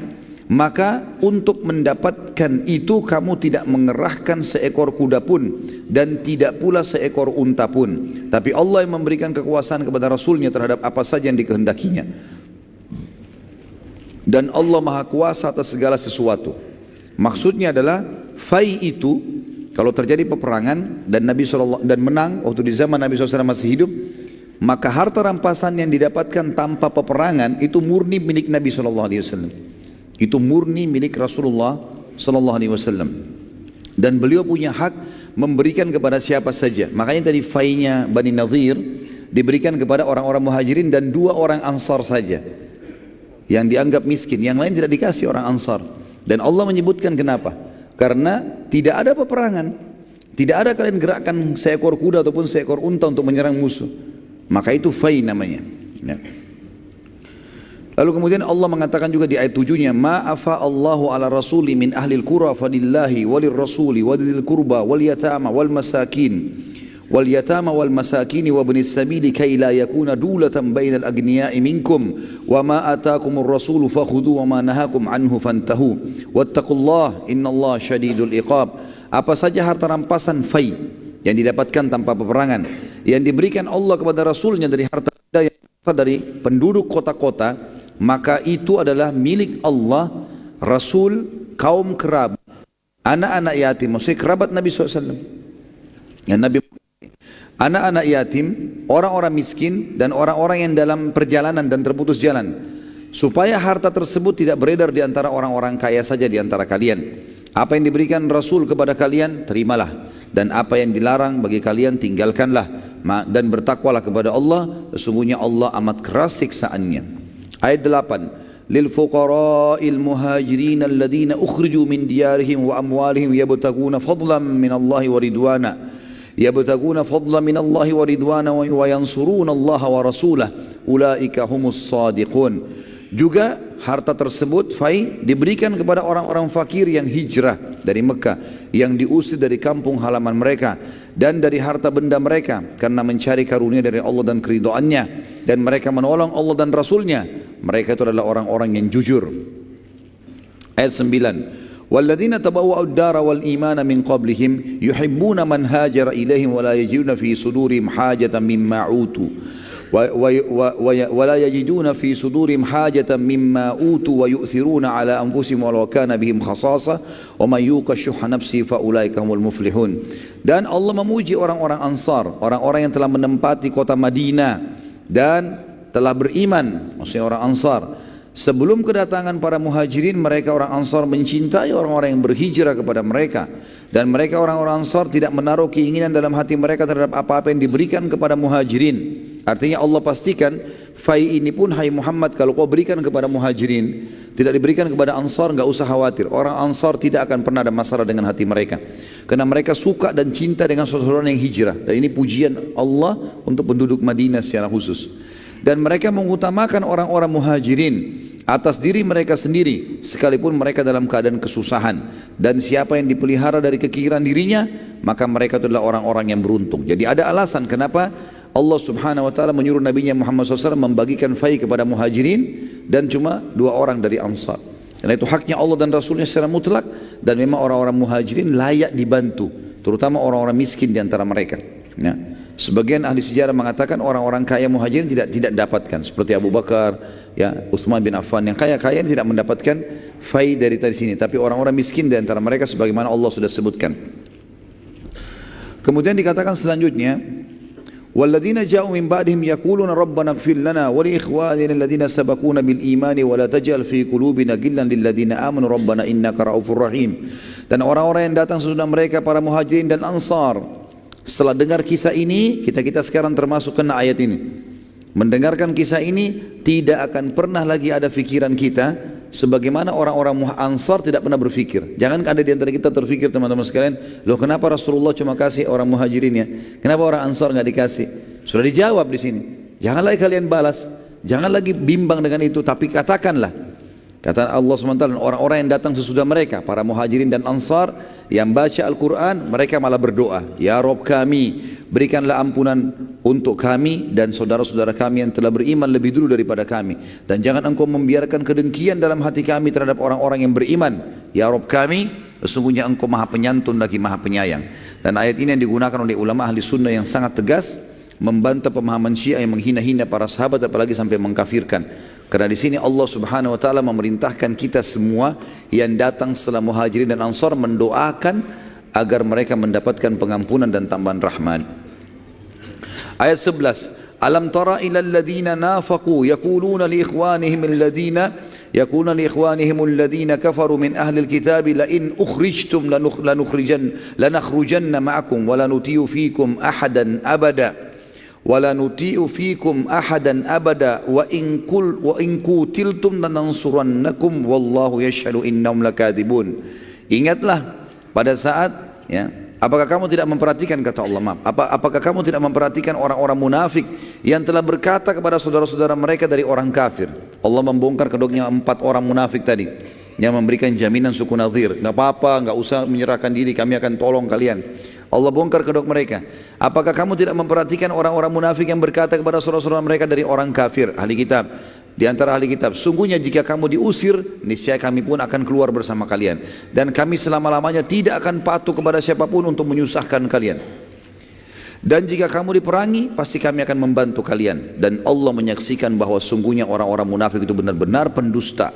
maka untuk mendapatkan itu kamu tidak mengerahkan seekor kuda pun dan tidak pula seekor unta pun, tapi Allah yang memberikan kekuasaan kepada Rasulnya terhadap apa saja yang dikehendakinya, dan Allah Maha Kuasa atas segala sesuatu. Maksudnya adalah fai itu kalau terjadi peperangan dan Nabi SAW dan menang waktu di zaman Nabi SAW masih hidup, maka harta rampasan yang didapatkan tanpa peperangan itu murni milik Nabi SAW. Itu murni milik Rasulullah SAW. Dan beliau punya hak memberikan kepada siapa saja. Makanya tadi fainya Bani Nadhir diberikan kepada orang-orang Muhajirin dan 2 orang Ansar saja yang dianggap miskin, yang lain tidak dikasih orang Ansar. Dan Allah menyebutkan kenapa? Karena tidak ada peperangan, tidak ada kalian gerakkan seekor kuda ataupun seekor unta untuk menyerang musuh, maka itu fai namanya, ya. Lalu kemudian Allah mengatakan juga di ayat 7-nya, ma afa Allahu ala rasuli min ahli al-qura fadillahi walir rasuli wadil qurba wal yatama wal masakin wal masakini wa ibnis sabili kay la yakuna dulatan bainal agniya'i minkum wa ma ataakumur rasulu fakhudhu wa ma nahakum anhu fantahu wattaqullaha innallaha syadidul iqab. Apa saja harta rampasan fai yang didapatkan tanpa peperangan yang diberikan Allah kepada Rasulnya dari harta yang dari penduduk kota-kota, maka itu adalah milik Allah, Rasul, kaum kerabat, anak-anak yatim, maksudnya kerabat Nabi SAW. Ya, anak-anak yatim, orang-orang miskin, dan orang-orang yang dalam perjalanan dan terputus jalan, supaya harta tersebut tidak beredar di antara orang-orang kaya saja di antara kalian. Apa yang diberikan Rasul kepada kalian, terimalah, dan apa yang dilarang bagi kalian, tinggalkanlah, dan bertakwalah kepada Allah, sesungguhnya Allah amat keras siksaannya. Ayat 8, lil-fuqara'il muhajirin alladhina ukhriju min diyarihim wa amwalihim yabtaguna fadlan min Allah wa ridwana wa yansuruna Allah wa rasulah ulaika humus sadiqun. Juga harta tersebut fai diberikan kepada orang-orang fakir yang hijrah dari Mekah, yang diusir dari kampung halaman mereka dan dari harta benda mereka karena mencari karunia dari Allah dan keridhaannya, dan mereka menolong Allah dan Rasulnya. Mereka itu adalah orang-orang yang jujur. Ayat 9, walladzina tabawwa'u ad-dara wal imana min qablihim yuhibbuna man hajara ilaihim wa la yajiduna fi sudurihim hajatan mimma utu ولا يجدون في صدورهم حاجة مما أوتوا ويؤثرون على أنفسهم ولو كان بهم خصاصة ومن يوق شح نفسه فأولئك هم المفلحون. Dan Allah memuji orang-orang Ansar, orang-orang yang telah menempati kota Madinah dan telah beriman, maksudnya orang Ansar. Sebelum kedatangan para muhajirin, mereka orang Ansar mencintai orang-orang yang berhijrah kepada mereka, dan mereka orang-orang Ansar tidak menaruh keinginan dalam hati mereka terhadap apa-apa yang diberikan kepada muhajirin. Artinya Allah pastikan fai ini pun, hai Muhammad, kalau kau berikan kepada muhajirin, tidak diberikan kepada Ansar, enggak usah khawatir. Orang Ansar tidak akan pernah ada masalah dengan hati mereka, karena mereka suka dan cinta dengan saudara yang hijrah. Dan ini pujian Allah untuk penduduk Madinah secara khusus. Dan mereka mengutamakan orang-orang muhajirin atas diri mereka sendiri, sekalipun mereka dalam keadaan kesusahan. Dan siapa yang dipelihara dari kekiran dirinya, maka mereka itu adalah orang-orang yang beruntung. Jadi ada alasan kenapa Allah subhanahu wa ta'ala menyuruh Nabi Muhammad SAW membagikan fai kepada muhajirin dan cuma 2 orang dari Ansar. Karena itu haknya Allah dan Rasulnya secara mutlak, dan memang orang-orang muhajirin layak dibantu, terutama orang-orang miskin di antara mereka. Ya. Sebagian ahli sejarah mengatakan orang-orang kaya muhajirin tidak dapatkan, seperti Abu Bakar, ya, Uthman bin Affan, yang kaya-kaya tidak mendapatkan fai dari sini, tapi orang-orang miskin di antara mereka sebagaimana Allah sudah sebutkan. Kemudian dikatakan selanjutnya, walladzina ja'u min ba'dihim yaquluna rabbana ighfir lana wa li ikhwanina alladhina sabaquna bil imani wa la taj'al fi qulubina ghillan lil ladzina amanu rabbana innaka ra'ufur rahim. Dan orang-orang yang datang sesudah mereka, para muhajirin dan Ansar, setelah dengar kisah ini, kita sekarang termasuk kena ayat ini. Mendengarkan kisah ini, tidak akan pernah lagi ada fikiran kita sebagaimana orang-orang Ansar tidak pernah berfikir. Jangan ada di antara kita terfikir, teman-teman sekalian, loh kenapa Rasulullah cuma kasih orang muhajirin ya? Kenapa orang Ansar nggak dikasih? Sudah dijawab di sini. Jangan lagi kalian balas, jangan lagi bimbang dengan itu, tapi katakanlah. Kata Allah SWT, orang-orang yang datang sesudah mereka, para muhajirin dan Ansar yang baca Al-Quran, mereka malah berdoa, ya Rabb kami, berikanlah ampunan untuk kami dan saudara-saudara kami yang telah beriman lebih dulu daripada kami, dan jangan engkau membiarkan kedengkian dalam hati kami terhadap orang-orang yang beriman. Ya Rabb kami, sesungguhnya engkau maha penyantun lagi maha penyayang. Dan ayat ini yang digunakan oleh ulama ahli sunnah yang sangat tegas, membantah pemahaman Syiah yang menghina-hina para sahabat, apalagi sampai mengkafirkan. Karena di sini Allah Subhanahu wa taala memerintahkan kita semua yang datang setelah muhajirin dan Ansar mendoakan agar mereka mendapatkan pengampunan dan tambahan rahmat. Ayat 11, alam tara ilal ladzina nafaqu yaquluna li ikhwanihim alladhina kafaru min ahli alkitab la in ukhrijtum lanakhrujanna ma'akum wa la nuti'u fikum ahadan abada wala nuti'u fikum ahadan abada wa in qutiltum lanansurannakum wallahu yashhadu innahum lakadzibun. Ingatlah pada saat, ya, apakah kamu tidak memperhatikan, kata Allah, apakah kamu tidak memperhatikan orang-orang munafik yang telah berkata kepada saudara-saudara mereka dari orang kafir. Allah membongkar kedoknya 4 orang munafik tadi yang memberikan jaminan suku Nadhir, enggak apa-apa, enggak usah menyerahkan diri, kami akan tolong kalian. Allah bongkar kedok mereka. Apakah kamu tidak memperhatikan orang-orang munafik yang berkata kepada saudara-saudara mereka dari orang kafir, ahli kitab, di antara ahli kitab, sungguhnya jika kamu diusir, niscaya kami pun akan keluar bersama kalian, dan kami selama-lamanya tidak akan patuh kepada siapapun untuk menyusahkan kalian. Dan jika kamu diperangi, pasti kami akan membantu kalian. Dan Allah menyaksikan bahwa sungguhnya orang-orang munafik itu benar-benar pendusta.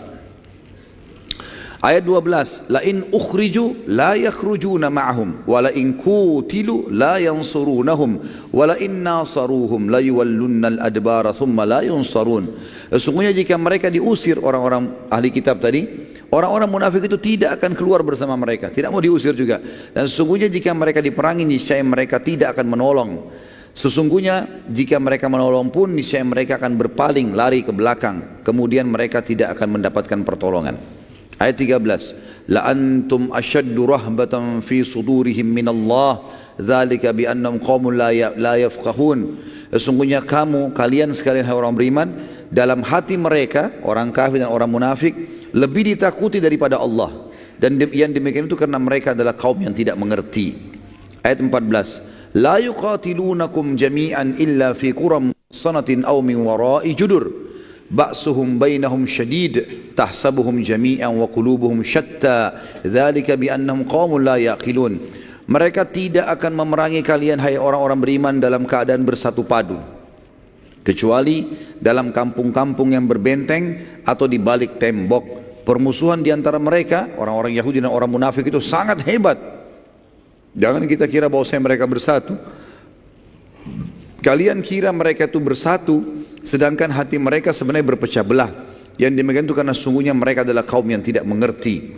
Ayat 12, la in ukhriju la yakhrujuna ma'ahum wa la in qutilu la yansurunahum wa la in nasaruhum la yuwallunnal adbara thumma la yunsarun. Sesungguhnya jika mereka diusir, orang-orang ahli kitab tadi, orang-orang munafik itu tidak akan keluar bersama mereka, tidak mau diusir juga. Dan sesungguhnya jika mereka diperangi, niscaya mereka tidak akan menolong. Sesungguhnya jika mereka menolong pun niscaya mereka akan berpaling lari ke belakang, kemudian mereka tidak akan mendapatkan pertolongan. Ayat 13, la antum ashaddu rahbatan fi sudurihim minallah dzalika bi annahum qaumun la yafqahun. Sesungguhnya kalian sekalian hai orang beriman, dalam hati mereka orang kafir dan orang munafik lebih ditakuti daripada Allah, dan yang demikian itu karena mereka adalah kaum yang tidak mengerti. Ayat 14, la yuqatilunakum jami'an illa fi quram sanatin aw min wara'i judur ba'suhum bainahum syadid tahsabuhum jami'an wa qulubuhum syatta dzalika bi annahum qaumun la yaqilun. Mereka tidak akan memerangi kalian hai orang-orang beriman dalam keadaan bersatu padu, kecuali dalam kampung-kampung yang berbenteng atau di balik tembok. Permusuhan di antara mereka orang-orang Yahudi dan orang munafik itu sangat hebat. Jangan kita kira bahwa mereka bersatu. Kalian kira mereka itu bersatu, sedangkan hati mereka sebenarnya berpecah belah. Yang demikian itu karena sungguhnya mereka adalah kaum yang tidak mengerti.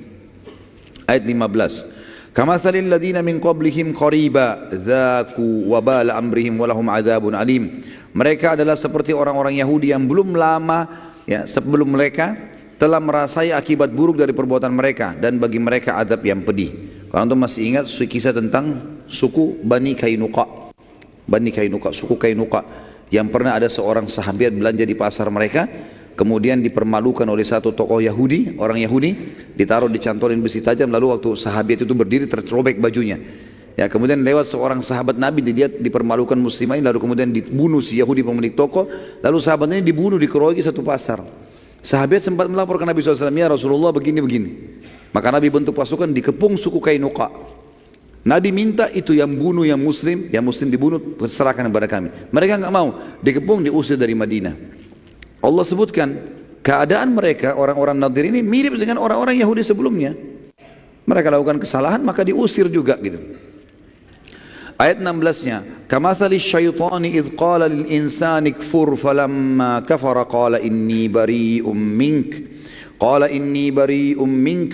Ayat 15, kamathalil ladzina min qablihim qariba dzaku wabala amrihim walahum adzabun alim. Mereka adalah seperti orang-orang Yahudi yang belum lama sebelum mereka telah merasai akibat buruk dari perbuatan mereka, dan bagi mereka azab yang pedih. Kalau antum masih ingat kisah tentang suku Bani Kainuqa, suku Kainuqa, yang pernah ada seorang sahabat belanja di pasar mereka, kemudian dipermalukan oleh satu tokoh Yahudi, orang Yahudi, ditaruh dicantolin besi tajam, lalu waktu sahabat itu berdiri tercobek bajunya. Ya, kemudian lewat seorang sahabat Nabi, dia dipermalukan muslimin, lalu kemudian dibunuh si Yahudi pemilik toko, lalu sahabatnya dibunuh, dikeroyoki satu pasar. Sahabat sempat melapor ke Nabi SAW, ya Rasulullah begini-begini. Maka Nabi bentuk pasukan dikepung suku Kainuqa. Nabi minta itu yang bunuh yang muslim dibunuh, serahkan kepada kami. Mereka enggak mau, dikepung, diusir dari Madinah. Allah sebutkan keadaan mereka orang-orang Nadir ini mirip dengan orang-orang Yahudi sebelumnya. Mereka lakukan kesalahan maka diusir juga gitu. Ayat 16-nya, kamathali syaitani idh qala lil insani kfur falamma kafara qala inni bari'um mink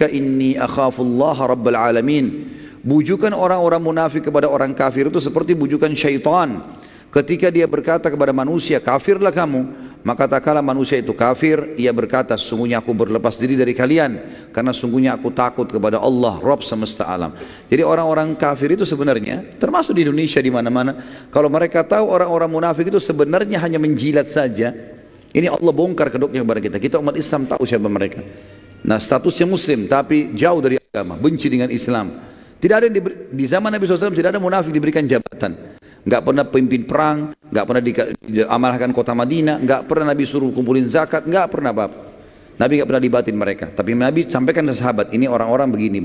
inni akhafullaha rabbal alamin. Bujukan orang-orang munafik kepada orang kafir itu seperti bujukan syaitan. Ketika dia berkata kepada manusia, kafirlah kamu, maka tak kala manusia itu kafir, ia berkata, sungguhnya aku berlepas diri dari kalian, karena sungguhnya aku takut kepada Allah, Rabb semesta alam. Jadi orang-orang kafir itu sebenarnya, termasuk di Indonesia di mana-mana, kalau mereka tahu orang-orang munafik itu sebenarnya hanya menjilat saja, ini Allah bongkar kedoknya kepada kita. Kita umat Islam tahu siapa mereka. Nah, statusnya muslim, tapi jauh dari agama, benci dengan Islam. Tidak ada di zaman Nabi SAW tidak ada munafik diberikan jabatan. Enggak pernah pimpin perang, enggak pernah diamanahkan kota Madinah, enggak pernah Nabi suruh kumpulin zakat, enggak pernah apa. Nabi enggak pernah libatin mereka. Tapi Nabi sampaikan ke sahabat, ini orang-orang begini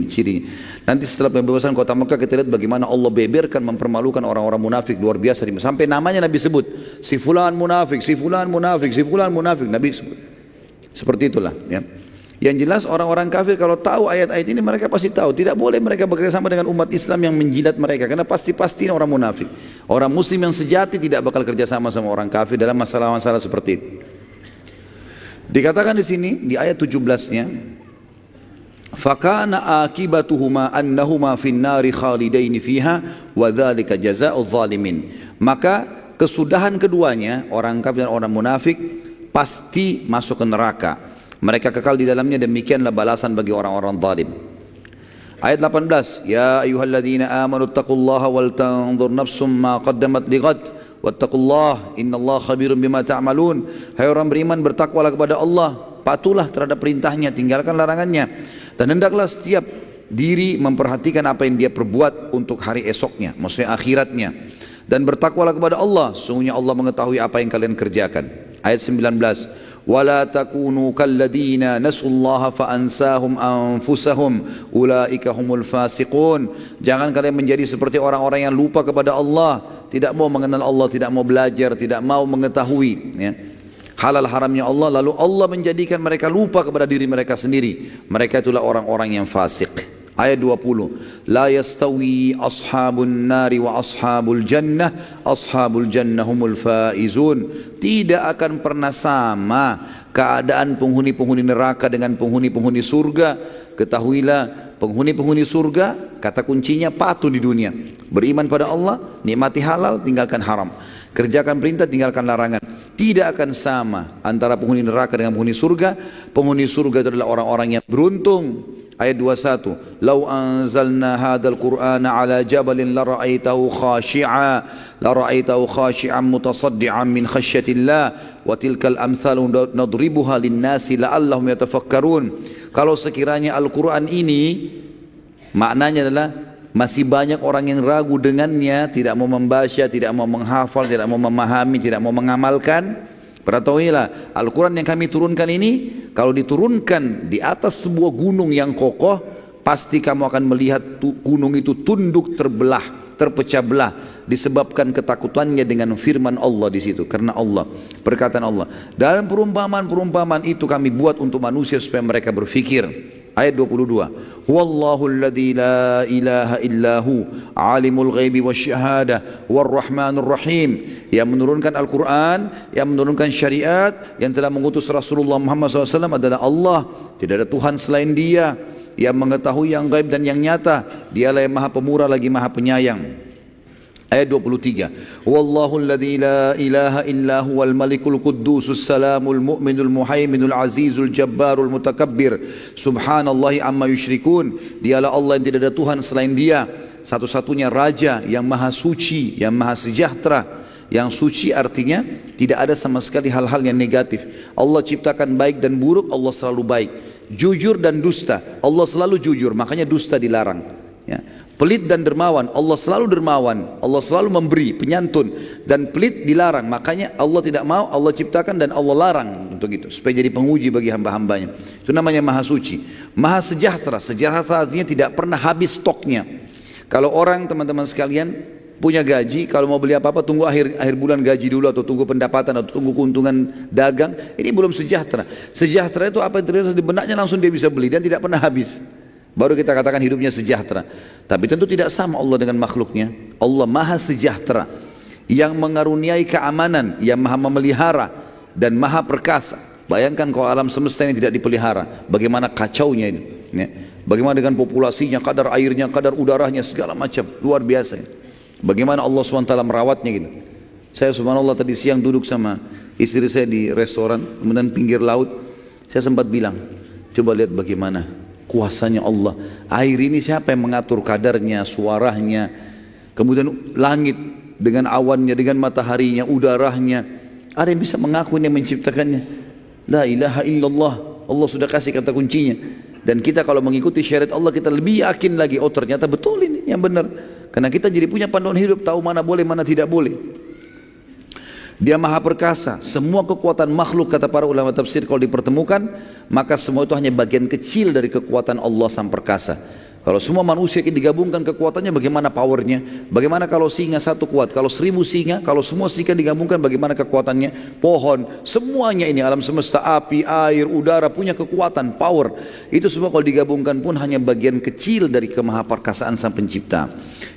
cirinya. Nanti setelah pembebasan kota Mekah kita lihat bagaimana Allah beberkan mempermalukan orang-orang munafik luar biasa. Sampai namanya Nabi sebut, si fulan munafik, si fulan munafik, si fulan munafik. Nabi sebut. Seperti itulah ya. Yang jelas orang-orang kafir kalau tahu ayat-ayat ini mereka pasti tahu tidak boleh mereka bekerjasama dengan umat Islam yang menjilat mereka, karena pasti orang munafik. Orang muslim yang sejati tidak bakal kerjasama sama orang kafir dalam masalah-masalah seperti itu. Dikatakan di sini di ayat 17-nya, fakana akibatuhuma annahuma finnari khalidaini fiha wa dzalika jazaa'udz zalimin. Maka kesudahan keduanya, orang kafir dan orang munafik, pasti masuk ke neraka. Mereka kekal di dalamnya, demikianlah balasan bagi orang-orang zalim. Ayat 18, ya ayyuhalladzina amanu taqullaha wal tanzur nafsum ma qaddamat lighad wattaqullah innallaha khabirum bima ta'malun. Hai orang beriman, bertakwalah kepada Allah, patuhlah terhadap perintahnya, tinggalkan larangannya, dan hendaklah setiap diri memperhatikan apa yang dia perbuat untuk hari esoknya, maksudnya akhiratnya, dan bertakwalah kepada Allah, sungguhnya Allah mengetahui apa yang kalian kerjakan. Ayat 19, وَلَا تَكُونُوا كَالَّذِينَ نَسُوا اللَّهَ فَأَنْسَاهُمْ أَنفُسَهُمْ أُولَٰئِكَ هُمُ الْفَاسِقُونَ. Jangan kalian menjadi seperti orang-orang yang lupa kepada Allah, tidak mau mengenal Allah, tidak mau belajar, tidak mau mengetahui ya, halal haramnya Allah, lalu Allah menjadikan mereka lupa kepada diri mereka sendiri. Mereka itulah orang-orang yang fasik. Ayat 20, la yastawi ashabun nari wa ashabul jannah humul faizun. Tidak akan pernah sama keadaan penghuni-penghuni neraka dengan penghuni-penghuni surga. Ketahuilah Penghuni-penghuni surga, kata kuncinya patuh di dunia. Beriman pada Allah, nikmati halal, tinggalkan haram. Kerjakan perintah, tinggalkan larangan. Tidak akan sama antara penghuni neraka dengan penghuni surga. Penghuni surga itu adalah orang-orang yang beruntung. Ayat 21. Lau anzalna hadzal Qur'ana ala jabalin lara'aitahu khashi'an mutasaddian min khasyatillah wa tilkal amthalu nadribuha lin-nasi la'allahum yatafakkarun. Kalau sekiranya Al-Qur'an ini maknanya adalah masih banyak orang yang ragu dengannya, tidak mau membaca, tidak mau menghafal, tidak mau memahami, tidak mau mengamalkan. Ketahuilah, Al-Quran yang kami turunkan ini, kalau diturunkan di atas sebuah gunung yang kokoh, pasti kamu akan melihat gunung itu tunduk terbelah, terpecah belah, disebabkan ketakutannya dengan firman Allah di situ. Karena Allah, perkataan Allah. Dalam perumpamaan-perumpamaan itu kami buat untuk manusia supaya mereka berfikir. Ayat 22. Wallahu alladzi la ilaha illahu alimul ghaibi wasyahadah warrahmanur rahim. Yang menurunkan Al-Quran, yang menurunkan syariat, yang telah mengutus Rasulullah Muhammad SAW adalah Allah. Tidak ada Tuhan selain Dia. Yang mengetahui yang gaib dan yang nyata. Dialah yang maha pemurah lagi maha penyayang. Ayat 23. Wallahu alladzi la ilaha illa huwal malikul quddusus salamul mu'minul muhaiminul azizul jabbarul mutakabbir. Subhanallahi amma yusyrikun. Dialah Allah yang tidak ada Tuhan selain Dia. Satu-satunya Raja yang maha suci, yang maha sejahtera. Yang suci artinya tidak ada sama sekali hal-hal yang negatif. Allah ciptakan baik dan buruk, Allah selalu baik. Jujur dan dusta, Allah selalu jujur, makanya dusta dilarang. Ya. Pelit dan dermawan, Allah selalu dermawan, Allah selalu memberi, penyantun. Dan pelit dilarang, makanya Allah tidak mau, Allah ciptakan dan Allah larang untuk itu, supaya jadi penguji bagi hamba-hambanya. Itu namanya maha suci. Maha sejahtera, sejahtera artinya tidak pernah habis stoknya. Kalau orang, teman-teman sekalian, punya gaji, kalau mau beli apa-apa tunggu akhir bulan gaji dulu, atau tunggu pendapatan, atau tunggu keuntungan dagang, ini belum sejahtera. Sejahtera itu apa yang terlihat di benaknya langsung dia bisa beli dan tidak pernah habis. Baru kita katakan hidupnya sejahtera. Tapi tentu tidak sama Allah dengan makhluknya. Allah maha sejahtera, yang mengaruniai keamanan, yang maha memelihara dan maha perkasa. Bayangkan kalau alam semesta ini tidak dipelihara, bagaimana kacaunya ini, ya. Bagaimana dengan populasinya, kadar airnya, kadar udaranya, segala macam, luar biasa. Bagaimana Allah SWT merawatnya gitu. Saya subhanallah tadi siang duduk sama istri saya di restoran, kemudian pinggir laut. Saya sempat bilang, coba lihat bagaimana kuasanya Allah. Air ini siapa yang mengatur kadarnya, suaranya, kemudian langit dengan awannya, dengan mataharinya, udaranya. Ada yang bisa mengaku yang menciptakannya? La ilaha illallah. Allah sudah kasih kata kuncinya. Dan kita kalau mengikuti syariat Allah, kita lebih yakin lagi, oh ternyata betul ini yang benar. Karena kita jadi punya panduan hidup, tahu mana boleh, mana tidak boleh. Dia maha perkasa. Semua kekuatan makhluk, kata para ulama tafsir, kalau dipertemukan, maka semua itu hanya bagian kecil dari kekuatan Allah sang perkasa. Kalau semua manusia digabungkan kekuatannya, bagaimana powernya? Bagaimana kalau singa satu kuat? Kalau 1000 singa, kalau semua singa digabungkan, bagaimana kekuatannya? Pohon, semuanya ini alam semesta, api, air, udara punya kekuatan, power. Itu semua kalau digabungkan pun hanya bagian kecil dari kemahaperkasaan sang pencipta.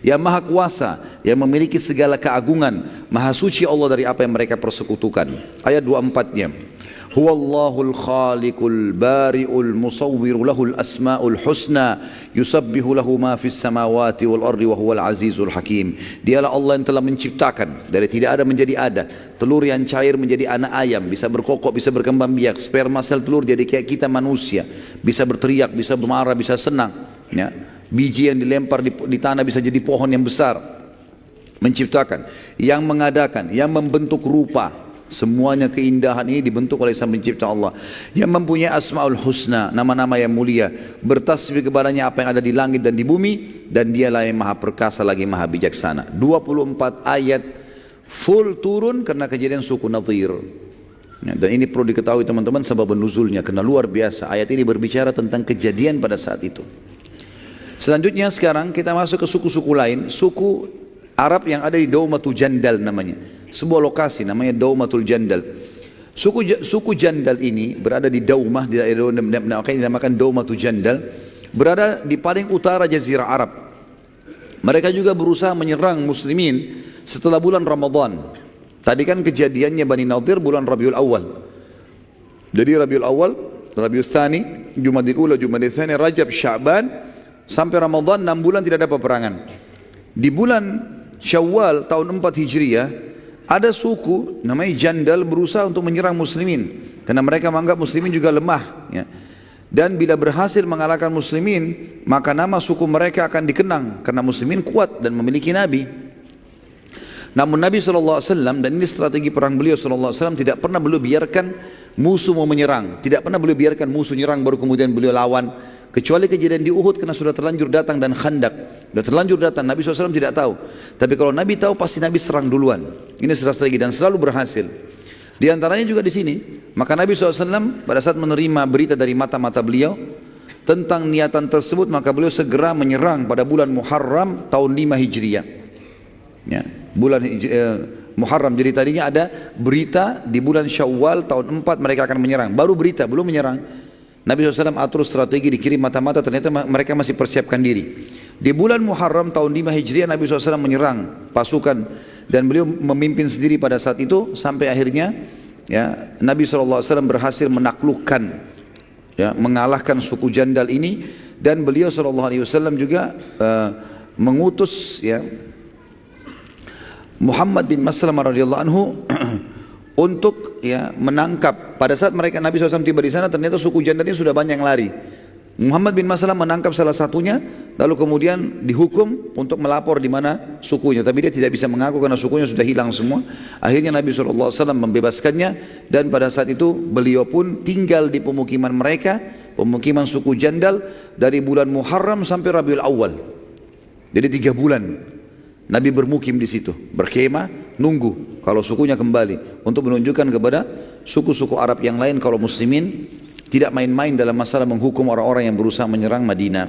Yang maha kuasa, yang memiliki segala keagungan, maha suci Allah dari apa yang mereka persekutukan. Ayat 24-nya. Huwallahul khaliqul bari'ul musawwiru lahul asma'ul husna yusabbihu lahu ma fis samawati wal ardi wa huwal azizul hakim. Dialah Allah yang telah menciptakan dari tidak ada menjadi ada, telur yang cair menjadi anak ayam, bisa berkokok, bisa berkembang biak, sperma sel telur jadi kayak kita manusia, bisa berteriak, bisa bermarah, bisa senang, ya. Biji yang dilempar di tanah bisa jadi pohon yang besar. Menciptakan, yang mengadakan, yang membentuk rupa. Semuanya keindahan ini dibentuk oleh sang pencipta Allah, yang mempunyai asmaul husna, nama-nama yang mulia, bertasbih kepadanya apa yang ada di langit dan di bumi, dan dialah yang maha perkasa lagi maha bijaksana. 24 ayat full turun karena kejadian suku Nadir, ya, dan ini perlu diketahui teman-teman sebab nuzulnya, karena luar biasa. Ayat ini berbicara tentang kejadian pada saat itu. Selanjutnya sekarang kita masuk ke suku-suku lain, suku Arab yang ada di Daumatul Jandal namanya. Sebuah lokasi namanya Daumatul Jandal. Suku Jandal ini berada di Daumah, di daerah yang dinamakan Daumatul Jandal, berada di paling utara Jazirah Arab. Mereka juga berusaha menyerang muslimin setelah bulan Ramadan. Tadi kan kejadiannya Bani Nadir bulan Rabiul Awal. Jadi Rabiul Awal, Rabiul Tsani, Jumadil Ula, Jumadil Tsani, Rajab, Sya'ban, sampai Ramadan 6 bulan tidak ada peperangan. Di bulan Syawal tahun 4 Hijriah ada suku namanya Jandal berusaha untuk menyerang muslimin karena mereka menganggap muslimin juga lemah, ya. Dan bila berhasil mengalahkan muslimin, maka nama suku mereka akan dikenang karena muslimin kuat dan memiliki nabi. Namun Nabi SAW, dan ini strategi perang beliau SAW, tidak pernah beliau biarkan musuh mau menyerang, tidak pernah beliau biarkan musuh menyerang baru kemudian beliau lawan, kecuali kejadian di Uhud karena sudah terlanjur datang, dan Khandak sudah terlanjur datang. Nabi SAW tidak tahu, tapi kalau Nabi tahu pasti Nabi serang duluan. Ini strategi dan selalu berhasil. Di antaranya juga di sini, maka Nabi SAW pada saat menerima berita dari mata-mata beliau tentang niatan tersebut, maka beliau segera menyerang pada bulan Muharram tahun 5 Hijriah, ya, bulan Muharram. Jadi tadinya ada berita di bulan Syawal tahun 4 mereka akan menyerang, baru berita, belum menyerang. Nabi SAW atur strategi, dikirim mata-mata, ternyata mereka masih persiapkan diri. Di bulan Muharram tahun 5 Hijriah Nabi SAW menyerang pasukan dan beliau memimpin sendiri pada saat itu, sampai akhirnya, ya, Nabi SAW berhasil menaklukkan, ya, mengalahkan suku Jandal ini, dan beliau SAW juga mengutus, ya, Muhammad bin Maslamah radhiyallahu anhu untuk, ya, menangkap. Pada saat mereka Nabi SAW tiba di sana, ternyata suku Jandal ini sudah banyak yang lari. Muhammad bin Maslamah menangkap salah satunya, lalu kemudian dihukum untuk melapor di mana sukunya, tapi dia tidak bisa mengaku karena sukunya sudah hilang semua. Akhirnya Nabi SAW membebaskannya, dan pada saat itu beliau pun tinggal di pemukiman mereka, pemukiman suku Jandal, dari bulan Muharram sampai Rabiul Awal. Jadi 3 bulan Nabi bermukim di situ, berkemah, nunggu kalau sukunya kembali, untuk menunjukkan kepada suku-suku Arab yang lain kalau muslimin tidak main-main dalam masalah menghukum orang-orang yang berusaha menyerang Madinah.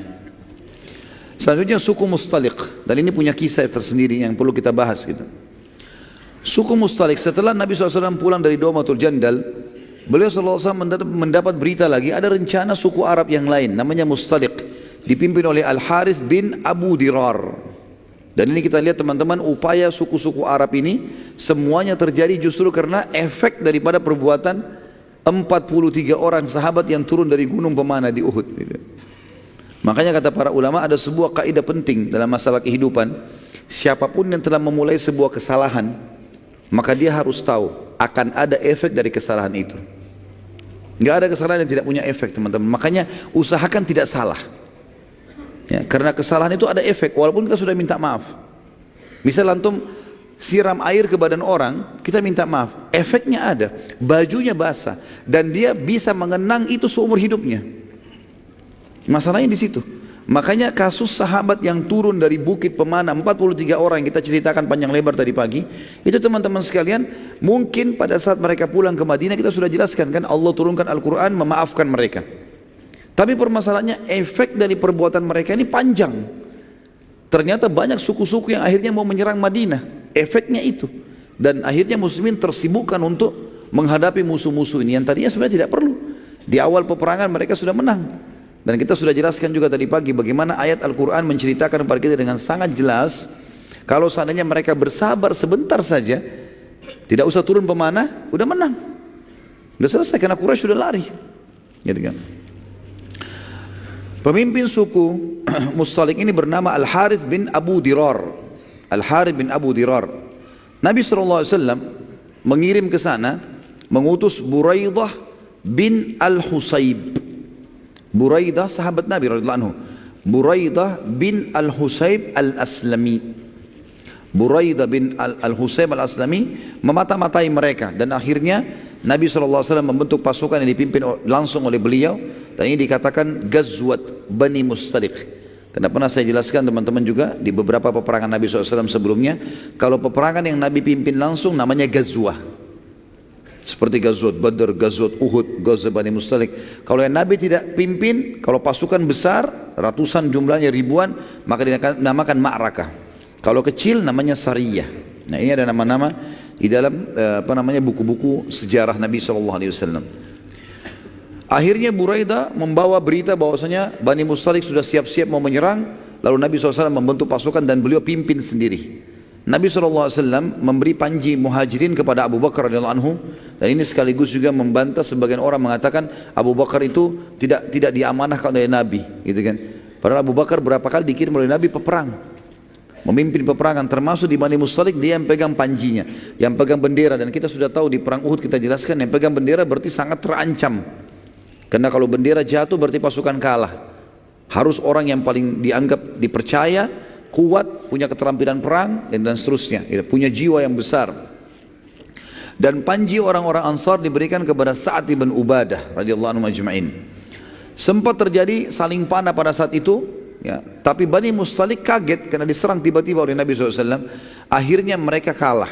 Selanjutnya suku Mustaliq, dan ini punya kisah tersendiri yang perlu kita bahas gitu. Suku Mustaliq, setelah Nabi SAW pulang dari Daumatul Jandal, beliau SAW mendapat berita lagi ada rencana suku Arab yang lain namanya Mustaliq, dipimpin oleh Al-Harith bin Abu Dirar. Dan ini kita lihat teman-teman, upaya suku-suku Arab ini semuanya terjadi justru karena efek daripada perbuatan 43 orang sahabat yang turun dari gunung pemanah di Uhud gitu. Makanya kata para ulama ada sebuah kaidah penting dalam masalah kehidupan, siapapun yang telah memulai sebuah kesalahan, maka dia harus tahu akan ada efek dari kesalahan itu. Nggak ada kesalahan yang tidak punya efek teman-teman. Makanya usahakan tidak salah, ya, karena kesalahan itu ada efek walaupun kita sudah minta maaf. Misal antum siram air ke badan orang, kita minta maaf, efeknya ada, bajunya basah, dan dia bisa mengenang itu seumur hidupnya. Masalahnya di situ. Makanya kasus sahabat yang turun dari bukit pemanah 43 orang yang kita ceritakan panjang lebar tadi pagi, itu teman-teman sekalian, mungkin pada saat mereka pulang ke Madinah kita sudah jelaskan kan, Allah turunkan Al-Quran memaafkan mereka. Tapi permasalahannya efek dari perbuatan mereka ini panjang. Ternyata banyak suku-suku yang akhirnya mau menyerang Madinah. Efeknya itu, dan akhirnya muslimin tersibukkan untuk menghadapi musuh-musuh ini yang tadinya sebenarnya tidak perlu. Di awal peperangan mereka sudah menang, dan kita sudah jelaskan juga tadi pagi bagaimana ayat Al-Quran menceritakan kepada kita dengan sangat jelas, kalau seandainya mereka bersabar sebentar saja, tidak usah turun pemanah, udah menang, udah selesai, karena Quraisy sudah lari, gitu kan. Pemimpin suku Mustaliq ini bernama Al-Harith bin Abu Dirar. Al-Harith bin Abu Dirar. Nabi SAW mengirim ke sana, mengutus Buraidah bin Al-Husayb. Buraidah sahabat Nabi radhiyallahu anhu. Buraidah bin Al-Husayb Al-Aslami. Buraidah bin Al-Husayb Al-Aslami memata-matai mereka, dan akhirnya Nabi SAW membentuk pasukan yang dipimpin langsung oleh beliau, dan ini dikatakan Ghazwat Bani Mustaliq. Karena pernah saya jelaskan teman-teman juga di beberapa peperangan Nabi SAW sebelumnya, kalau peperangan yang Nabi pimpin langsung namanya Ghazwah. Seperti Ghazwat Badr, Ghazwat Uhud, Ghazwat Bani Mustaliq. Kalau yang Nabi tidak pimpin, kalau pasukan besar, ratusan jumlahnya, ribuan, maka dinamakan ma'rakah. Kalau kecil namanya sariyah. Nah, ini ada nama-nama di dalam buku-buku sejarah Nabi SAW. Akhirnya Buraidah membawa berita bahwasanya Bani Mustaliq sudah siap-siap mau menyerang. Lalu Nabi SAW membentuk pasukan dan beliau pimpin sendiri. Nabi SAW memberi panji muhajirin kepada Abu Bakar radhiyallahu anhu, dan ini sekaligus juga membantah sebagian orang mengatakan Abu Bakar itu tidak diamanahkan oleh Nabi, gitu kan. Padahal Abu Bakar berapa kali dikirim oleh Nabi peperang, memimpin peperangan, termasuk di Bani Mustalik dia yang pegang panjinya, yang pegang bendera. Dan kita sudah tahu di perang Uhud kita jelaskan, yang pegang bendera berarti sangat terancam, karena kalau bendera jatuh berarti pasukan kalah. Harus orang yang paling dianggap dipercaya, kuat, punya keterampilan perang dan seterusnya, punya jiwa yang besar. Dan panji orang-orang Ansar diberikan kepada Sa'ad bin Ubadah radhiyallahu anhu majma'in. Sempat terjadi saling panah pada saat itu, ya, tapi Bani Mustalik kaget karena diserang tiba-tiba oleh Nabi SAW. Akhirnya mereka kalah.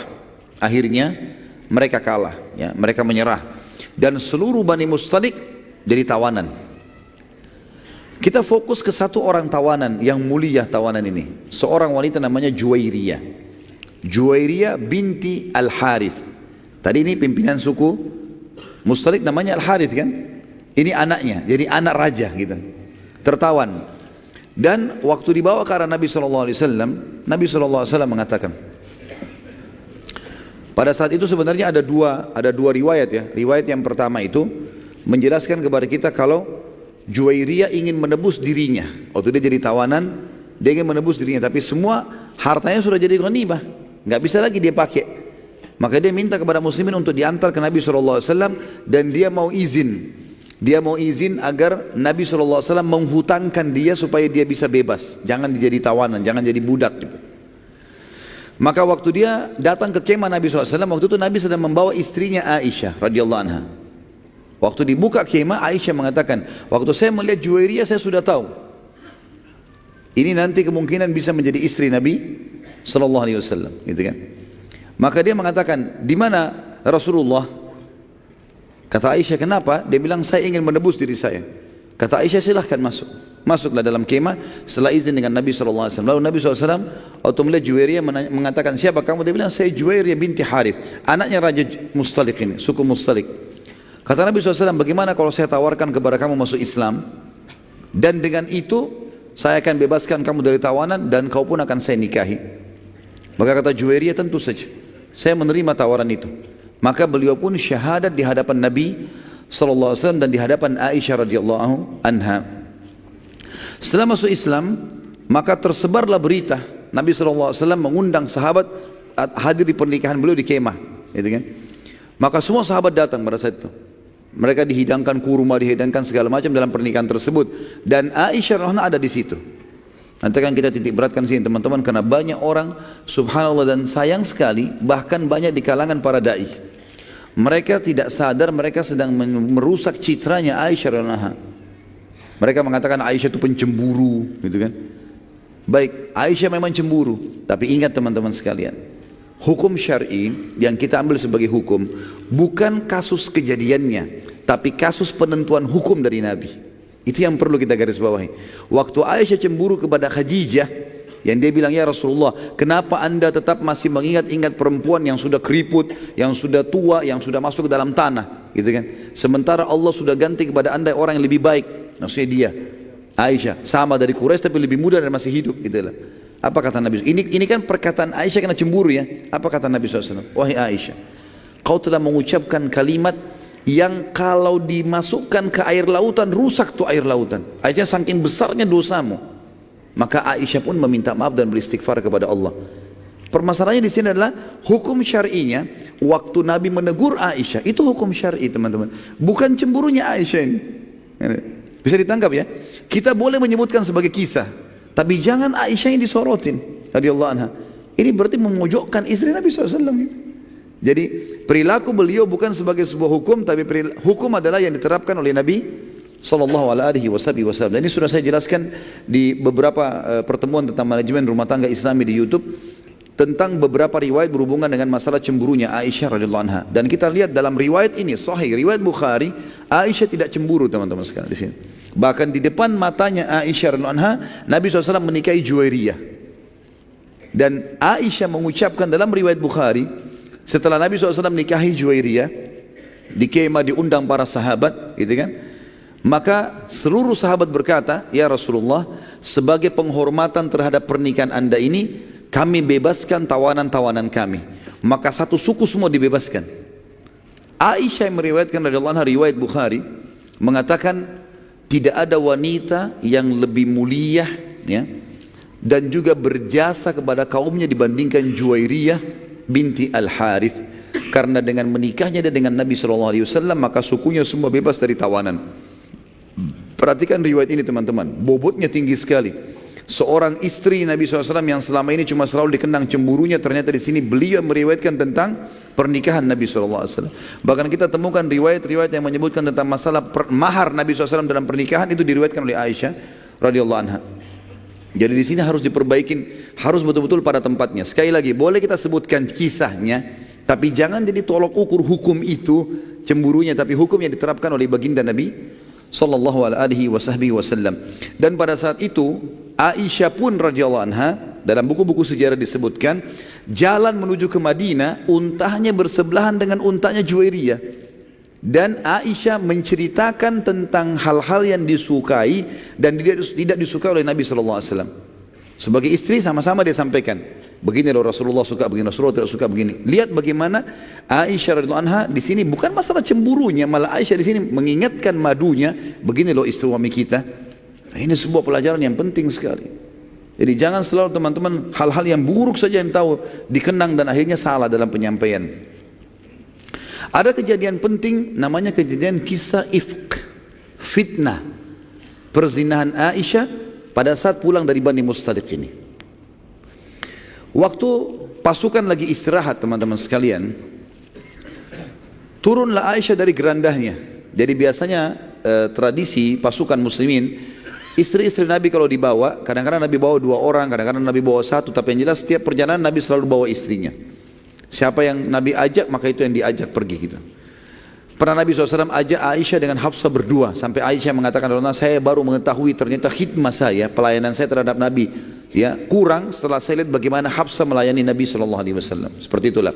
Ya, mereka menyerah. Dan seluruh Bani Mustalik jadi tawanan. Kita fokus ke satu orang tawanan yang mulia, tawanan ini. Seorang wanita namanya Juwairiyah. Juwairiyah binti Al-Harith. Tadi ini pimpinan suku Mustalik namanya Al-Harith kan? Ini anaknya, jadi anak raja gitu. Tertawan. Dan waktu dibawa ke arah Nabi SAW, Nabi SAW mengatakan, pada saat itu sebenarnya ada dua riwayat ya. Riwayat yang pertama itu menjelaskan kepada kita kalau Juwairiyah ingin menebus dirinya. Waktu dia jadi tawanan, dia ingin menebus dirinya, tapi semua hartanya sudah jadi ghanimah, nggak bisa lagi dia pakai. Maka dia minta kepada muslimin untuk diantar ke Nabi SAW, dan dia mau izin agar Nabi SAW menghutangkan dia supaya dia bisa bebas, jangan jadi tawanan, jangan jadi budak gitu. Maka waktu dia datang ke kemah Nabi SAW, waktu itu Nabi sedang membawa istrinya Aisyah radhiyallahu anha. Waktu dibuka kemah, Aisyah mengatakan, waktu saya melihat Juwairiyah saya sudah tahu ini nanti kemungkinan bisa menjadi istri Nabi SAW, gitu kan. Maka dia mengatakan, di mana Rasulullah? Kata Aisyah, kenapa? Dia bilang, saya ingin menebus diri saya. Kata Aisyah, silahkan masuk. Masuklah dalam kemah setelah izin dengan Nabi SAW. Lalu Nabi SAW waktu melihat Juwairiyah mengatakan, siapa kamu? Dia bilang, saya Juwairiyah binti Harith, anaknya Raja Mustalik ini, suku Mustalik. Kata Nabi SAW, bagaimana kalau saya tawarkan kepada kamu masuk Islam, dan dengan itu saya akan bebaskan kamu dari tawanan dan kau pun akan saya nikahi. Maka kata Juwairiyah, tentu saja saya menerima tawaran itu. Maka beliau pun syahadat di hadapan Nabi SAW dan di hadapan Aisyah radhiyallahu anha. Setelah masuk Islam, maka tersebarlah berita Nabi SAW mengundang sahabat hadir di pernikahan beliau di kemah, gitu kan? Maka semua sahabat datang pada saat itu. Mereka dihidangkan kurma, dihidangkan segala macam dalam pernikahan tersebut, dan Aisyah radhiyallahu anha ada di situ. Nanti kan kita titik beratkan sini teman-teman, karena banyak orang subhanallah, dan sayang sekali bahkan banyak di kalangan para dai, mereka tidak sadar mereka sedang merusak citranya Aisyah radhiyallahu anha. Mereka mengatakan Aisyah itu pencemburu, gitu kan. Baik, Aisyah memang cemburu, tapi ingat teman-teman sekalian, hukum syar'i yang kita ambil sebagai hukum bukan kasus kejadiannya, tapi kasus penentuan hukum dari Nabi. Itu yang perlu kita garis bawahi. Waktu Aisyah cemburu kepada Khadijah, yang dia bilang, ya Rasulullah, kenapa anda tetap masih mengingat-ingat perempuan yang sudah keriput, yang sudah tua, yang sudah masuk ke dalam tanah, gitu kan? Sementara Allah sudah ganti kepada anda orang yang lebih baik. Maksudnya dia, Aisyah, sama dari Quraisy tapi lebih muda dan masih hidup, gitulah. Apa kata Nabi? Ini kan perkataan Aisyah kena cemburu ya. Apa kata Nabi SAW? Wahai Aisyah, kau telah mengucapkan kalimat yang kalau dimasukkan ke air lautan rusak tuh air lautan. Aisyah, saking besarnya dosamu. Maka Aisyah pun meminta maaf dan beristighfar kepada Allah. Permasalahannya di sini adalah hukum syar'inya. Waktu Nabi menegur Aisyah, itu hukum syar'i teman-teman, bukan cemburunya Aisyah ini. Bisa ditangkap ya? Kita boleh menyebutkan sebagai kisah, tapi jangan Aisyah yang disorotin radhiyallahu anha. Ini berarti memojokkan istri Nabi SAW gitu. Jadi perilaku beliau bukan sebagai sebuah hukum, tapi hukum adalah yang diterapkan oleh Nabi SAW. Dan ini sudah saya jelaskan di beberapa pertemuan tentang manajemen rumah tangga Islami di YouTube, tentang beberapa riwayat berhubungan dengan masalah cemburunya Aisyah radhiyallahu anha. Dan kita lihat dalam riwayat ini sahih, riwayat Bukhari, Aisyah tidak cemburu teman-teman sekalian di sini. Bahkan di depan matanya Aisyah radhiyallahu anha, Nabi SAW menikahi Juwairiyah. Dan Aisyah mengucapkan dalam riwayat Bukhari, setelah Nabi SAW menikahi Juwairiyah, di kemah diundang para sahabat, gitu kan? Maka seluruh sahabat berkata, ya Rasulullah, sebagai penghormatan terhadap pernikahan anda ini, kami bebaskan tawanan-tawanan kami. Maka satu suku semua dibebaskan. Aisyah yang meriwayatkan radhiyallahu anha riwayat Bukhari mengatakan, tidak ada wanita yang lebih mulia ya, dan juga berjasa kepada kaumnya dibandingkan Juwairiyah binti Al-Harith. Karena dengan menikahnya dia dengan Nabi SAW, maka sukunya semua bebas dari tawanan. Perhatikan riwayat ini teman-teman, bobotnya tinggi sekali. Seorang istri Nabi SAW yang selama ini cuma selalu dikenang cemburunya, ternyata di sini beliau meriwayatkan tentang pernikahan Nabi SAW. Bahkan kita temukan riwayat-riwayat yang menyebutkan tentang masalah mahar Nabi SAW dalam pernikahan, itu diriwayatkan oleh Aisyah radhiyallahu anha. Jadi di sini harus diperbaikin, harus betul-betul pada tempatnya. Sekali lagi, boleh kita sebutkan kisahnya, tapi jangan jadi tolok ukur hukum itu cemburunya, tapi hukum yang diterapkan oleh baginda Nabi sallallahu alaihi wasallam. Dan pada saat itu Aisyah pun radhiyallahu anha, dalam buku-buku sejarah disebutkan, jalan menuju ke Madinah untanya bersebelahan dengan untanya Juwairiyah. Dan Aisyah menceritakan tentang hal-hal yang disukai dan tidak disukai oleh Nabi sallallahu alaihi wasallam. Sebagai istri sama-sama dia sampaikan, begini loh Rasulullah suka, begini Rasulullah tidak suka, begini. Lihat bagaimana Aisyah radhiyallahu anha di sini bukan masalah cemburunya, malah Aisyah di sini mengingatkan madunya, begini loh istri suami kita. Ini sebuah pelajaran yang penting sekali. Jadi jangan selalu teman-teman hal-hal yang buruk saja yang tahu dikenang dan akhirnya salah dalam penyampaian. Ada kejadian penting namanya kejadian kisah ifk, fitnah, perzinahan Aisyah pada saat pulang dari Bani Mustaliq ini. Waktu pasukan lagi istirahat teman-teman sekalian, turunlah Aisyah dari gerandahnya. Jadi biasanya tradisi pasukan muslimin, istri-istri Nabi kalau dibawa, kadang-kadang Nabi bawa 2 orang, kadang-kadang Nabi bawa 1, tapi yang jelas setiap perjalanan Nabi selalu bawa istrinya. Siapa yang Nabi ajak, maka itu yang diajak pergi gitu. Pernah Nabi SAW ajak Aisyah dengan Hafsah berdua, sampai Aisyah mengatakan, saya baru mengetahui ternyata khidmah saya, pelayanan saya terhadap Nabi ya kurang setelah saya lihat bagaimana Hafsah melayani Nabi SAW. Seperti itulah.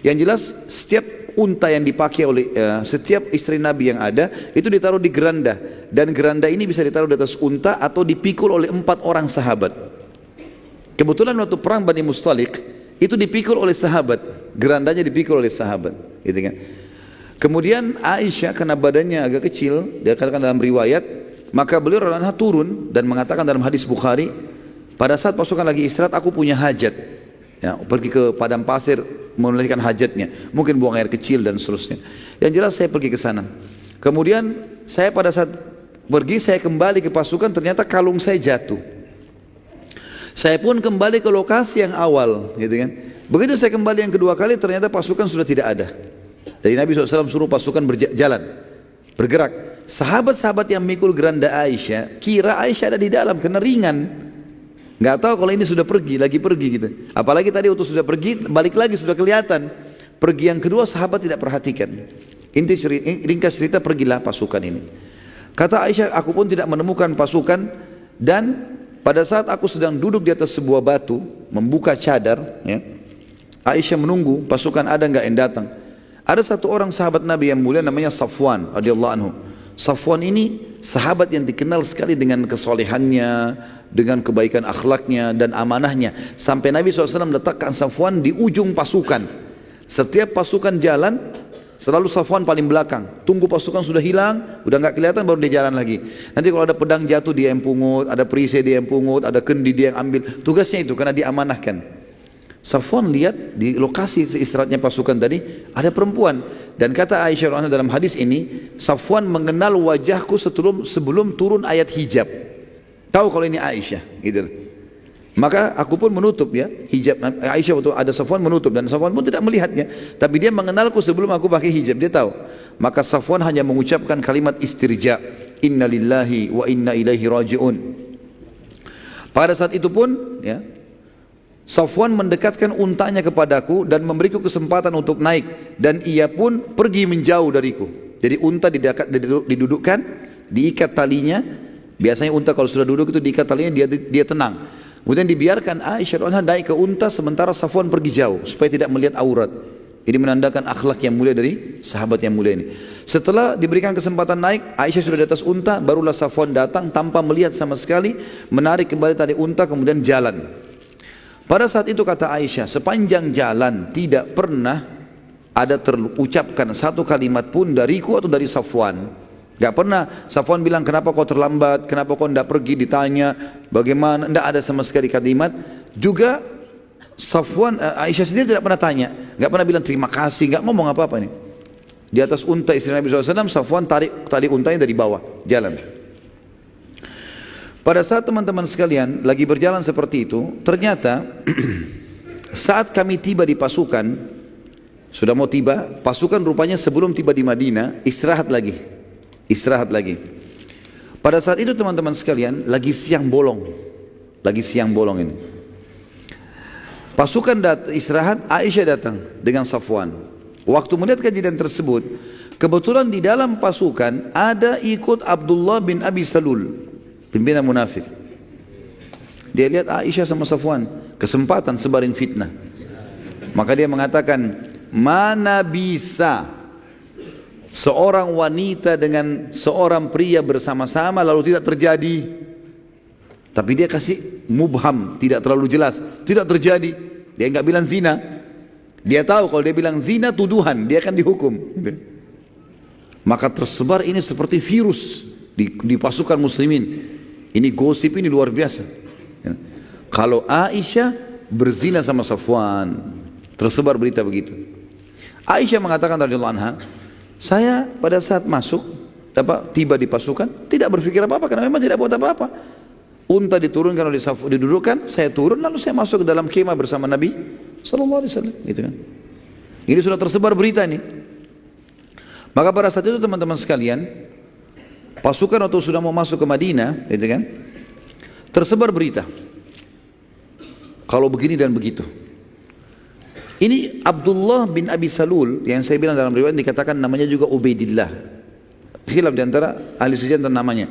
Yang jelas setiap unta yang dipakai oleh setiap istri Nabi yang ada itu ditaruh di geranda, dan geranda ini bisa ditaruh di atas unta atau dipikul oleh 4 orang sahabat. Kebetulan waktu perang Bani Mustaliq itu dipikul oleh sahabat, gerandanya dipikul oleh sahabat, gitu kan. Kemudian Aisyah karena badannya agak kecil, dia katakan dalam riwayat, maka beliau radhiyallahu anha turun dan mengatakan dalam hadis Bukhari, pada saat pasukan lagi istirahat aku punya hajat, ya, pergi ke padang pasir menunaikan hajatnya, mungkin buang air kecil dan seterusnya. Yang jelas saya pergi ke sana. Kemudian saya pada saat pergi saya kembali ke pasukan, ternyata kalung saya jatuh. Saya pun kembali ke lokasi yang awal, gitu kan. Begitu saya kembali yang kedua kali, ternyata pasukan sudah tidak ada. Jadi Nabi SAW suruh pasukan berjalan, bergerak. Sahabat-sahabat yang mikul geranda Aisyah kira Aisyah ada di dalam karena ringan, nggak tahu kalau ini sudah pergi, lagi pergi gitu. Apalagi tadi waktu sudah pergi, balik lagi sudah kelihatan. Pergi yang kedua sahabat tidak perhatikan. Ringkas cerita, pergilah pasukan ini. Kata Aisyah, aku pun tidak menemukan pasukan, dan pada saat aku sedang duduk di atas sebuah batu membuka cadar, ya, Aisyah menunggu pasukan ada nggak yang datang. Ada satu orang sahabat Nabi yang mulia namanya Safwan radhiyallahu anhu. Safwan ini sahabat yang dikenal sekali dengan kesolehannya, dengan kebaikan akhlaknya dan amanahnya. Sampai Nabi SAW letakkan Safwan di ujung pasukan. Setiap pasukan jalan, selalu Safwan paling belakang. Tunggu pasukan sudah hilang, udah nggak kelihatan, baru dia jalan lagi. Nanti kalau ada pedang jatuh dia yang pungut, ada perisai dia yang pungut, ada kendi dia yang ambil. Tugasnya itu karena diamanahkan. Safwan lihat di lokasi istirahatnya pasukan tadi ada perempuan, dan kata Aisyah dalam hadis ini, Safwan mengenal wajahku sebelum turun ayat hijab. Tahu kalau ini Aisyah, gitu. Maka aku pun menutup ya hijab. Aisyah waktu ada Safwan menutup, dan Safwan pun tidak melihatnya, tapi dia mengenalku sebelum aku pakai hijab, dia tahu. Maka Safwan hanya mengucapkan kalimat istirja, inna lillahi wa inna ilaihi raji'un. Pada saat itu pun ya, Safwan mendekatkan untanya kepadaku dan memberiku kesempatan untuk naik, dan ia pun pergi menjauh dariku. Jadi unta didudukkan, diikat talinya. Biasanya unta kalau sudah duduk itu diikat talinya, dia tenang. Kemudian dibiarkan Aisyah naik ke unta sementara Safwan pergi jauh supaya tidak melihat aurat. Ini menandakan akhlak yang mulia dari sahabat yang mulia ini. Setelah diberikan kesempatan naik, Aisyah sudah di atas unta, barulah Safwan datang tanpa melihat sama sekali, menarik kembali tali unta kemudian jalan. Pada saat itu kata Aisyah, sepanjang jalan tidak pernah ada terucapkan satu kalimat pun dariku atau dari Safwan. Gak pernah Safwan bilang kenapa kau terlambat, kenapa kau tidak pergi, ditanya bagaimana, tidak ada sama sekali kalimat. Juga Safwan, Aisyah sendiri tidak pernah tanya, gak pernah bilang terima kasih, gak ngomong apa-apa nih. Di atas unta istri Nabi SAW, Safwan tarik tali untanya dari bawah, jalan. Pada saat teman-teman sekalian lagi berjalan seperti itu, ternyata saat kami tiba di pasukan, sudah mau tiba, pasukan rupanya sebelum tiba di Madinah, istirahat lagi. Pada saat itu teman-teman sekalian, lagi siang bolong ini. Pasukan istirahat, Aisyah datang dengan Safwan. Waktu melihat kejadian tersebut, kebetulan di dalam pasukan ada ikut Abdullah bin Abi Salul, pimpinan munafik. Dia lihat Aisyah sama Safwan, kesempatan sebarin fitnah. Maka dia mengatakan, mana bisa seorang wanita dengan seorang pria bersama-sama lalu tidak terjadi. Tapi dia kasih mubham, tidak terlalu jelas, tidak terjadi. Dia enggak bilang zina. Dia tahu kalau dia bilang zina tuduhan, dia akan dihukum. Maka tersebar ini seperti virus di pasukan muslimin. Ini gosip ini luar biasa. Kalau Aisyah berzina sama Safwan, tersebar berita begitu. Aisyah mengatakan radhiyallahu anha, saya pada saat masuk, tiba di pasukan, tidak berpikir apa-apa karena memang tidak buat apa-apa. Unta diturunkan oleh Safwan, didudukkan, saya turun lalu saya masuk ke dalam kemah bersama Nabi sallallahu alaihi wasallam, gitu kan. Ini sudah tersebar berita ini. Maka pada saat itu teman-teman sekalian, pasukan waktu sudah mau masuk ke Madinah, gitu kan, tersebar berita. Kalau begini dan begitu. Ini Abdullah bin Abi Salul yang saya bilang dalam riwayat dikatakan namanya juga Ubaidillah. Khilaf di antara ahli sejarah tentang namanya.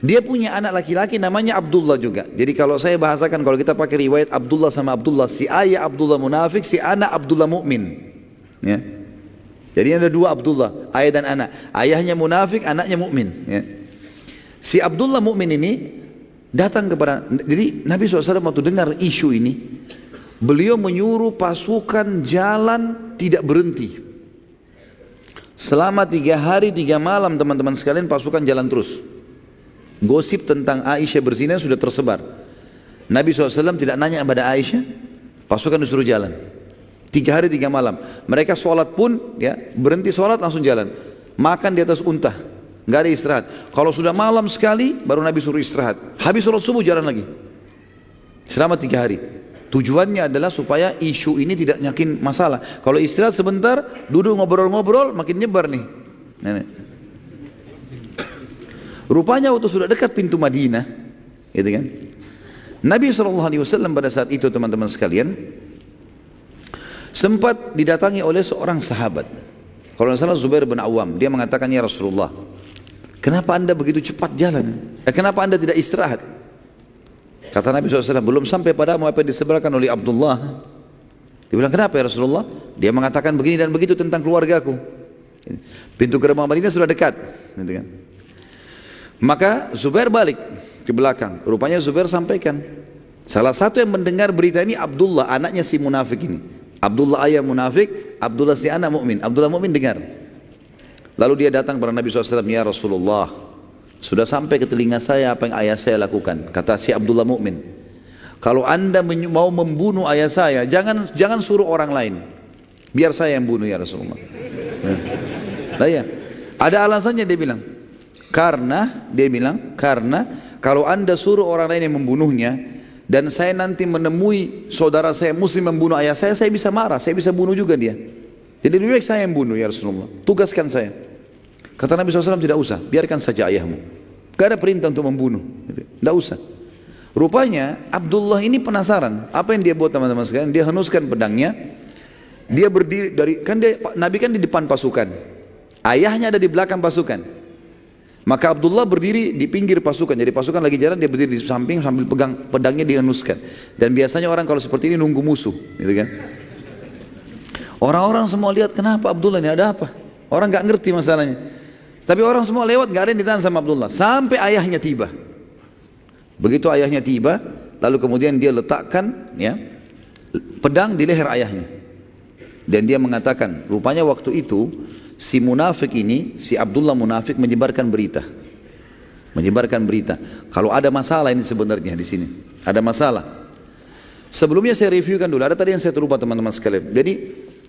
Dia punya anak laki-laki namanya Abdullah juga. Jadi kalau saya bahasakan, kalau kita pakai riwayat Abdullah sama Abdullah, si ayah Abdullah munafik, si anak Abdullah mukmin. Ya. Jadi ada dua Abdullah, ayah dan anak. Ayahnya munafik, anaknya mukmin. Ya. Si Abdullah mukmin ini datang kepada, jadi Nabi SAW waktu dengar isu ini, beliau menyuruh pasukan jalan tidak berhenti. Selama 3 hari 3 malam teman-teman sekalian pasukan jalan terus. Gosip tentang Aisyah berzina sudah tersebar. Nabi SAW tidak nanya kepada Aisyah, pasukan disuruh jalan. 3 hari 3 malam. Mereka sholat pun ya berhenti sholat langsung jalan. Makan di atas unta, nggak ada istirahat. Kalau sudah malam sekali baru Nabi suruh istirahat. Habis sholat subuh jalan lagi. Selama 3 hari. Tujuannya adalah supaya isu ini tidak nyakin masalah. Kalau istirahat sebentar, duduk ngobrol-ngobrol, makin nyebar nih. Rupanya waktu sudah dekat pintu Madinah, gitu kan? Nabi SAW pada saat itu teman-teman sekalian sempat didatangi oleh seorang sahabat. Kalau tidak salah Zubair bin Awam, dia mengatakan, ya Rasulullah, kenapa anda begitu cepat jalan? Kenapa anda tidak istirahat? Kata Nabi SAW, belum sampai padamu apa yang disebutkan oleh Abdullah. Dia bilang, kenapa ya Rasulullah? Dia mengatakan begini dan begitu tentang keluargaku. Pintu gerbang Madinah sudah dekat, gitu kan? Maka Zubair balik ke belakang. Rupanya Zubair sampaikan, salah satu yang mendengar berita ini Abdullah, anaknya si munafik ini. Abdullah ayah munafik, Abdullah si anak mukmin. Abdullah mukmin dengar. Lalu dia datang kepada Nabi SAW, ya Rasulullah, sudah sampai ke telinga saya apa yang ayah saya lakukan. Kata si Abdullah mukmin, kalau anda mau membunuh ayah saya, jangan suruh orang lain, biar saya yang bunuh ya Rasulullah. Nah ya, ada alasannya dia bilang. Karena kalau anda suruh orang lain yang membunuhnya dan saya nanti menemui saudara saya muslim membunuh ayah saya bisa marah, saya bisa bunuh juga dia. Jadi lebih baik saya yang bunuh ya Rasulullah, tugaskan saya. Kata Nabi SAW, tidak usah, biarkan saja ayahmu. Gak ada perintah untuk membunuh, tidak usah. Rupanya Abdullah ini penasaran, apa yang dia buat teman-teman sekalian? Dia henuskan pedangnya, dia berdiri Nabi kan di depan pasukan, ayahnya ada di belakang pasukan. Maka Abdullah berdiri di pinggir pasukan. Jadi pasukan lagi jalan, dia berdiri di samping sambil pegang pedangnya dihenuskan. Dan biasanya orang kalau seperti ini nunggu musuh, gitu kan? Orang-orang semua lihat, kenapa Abdullah ini, ada apa? Orang nggak ngerti masalahnya. Tapi orang semua lewat, nggak ada yang ditahan sama Abdullah. Sampai ayahnya tiba. Begitu ayahnya tiba, lalu kemudian dia letakkan ya pedang di leher ayahnya. Dan dia mengatakan, rupanya waktu itu si munafik ini, si Abdullah munafik menyebarkan berita. Menyebarkan berita. Kalau ada masalah ini sebenarnya di sini. Ada masalah. Sebelumnya saya reviewkan dulu. Ada tadi yang saya terlupa teman-teman sekalian. Jadi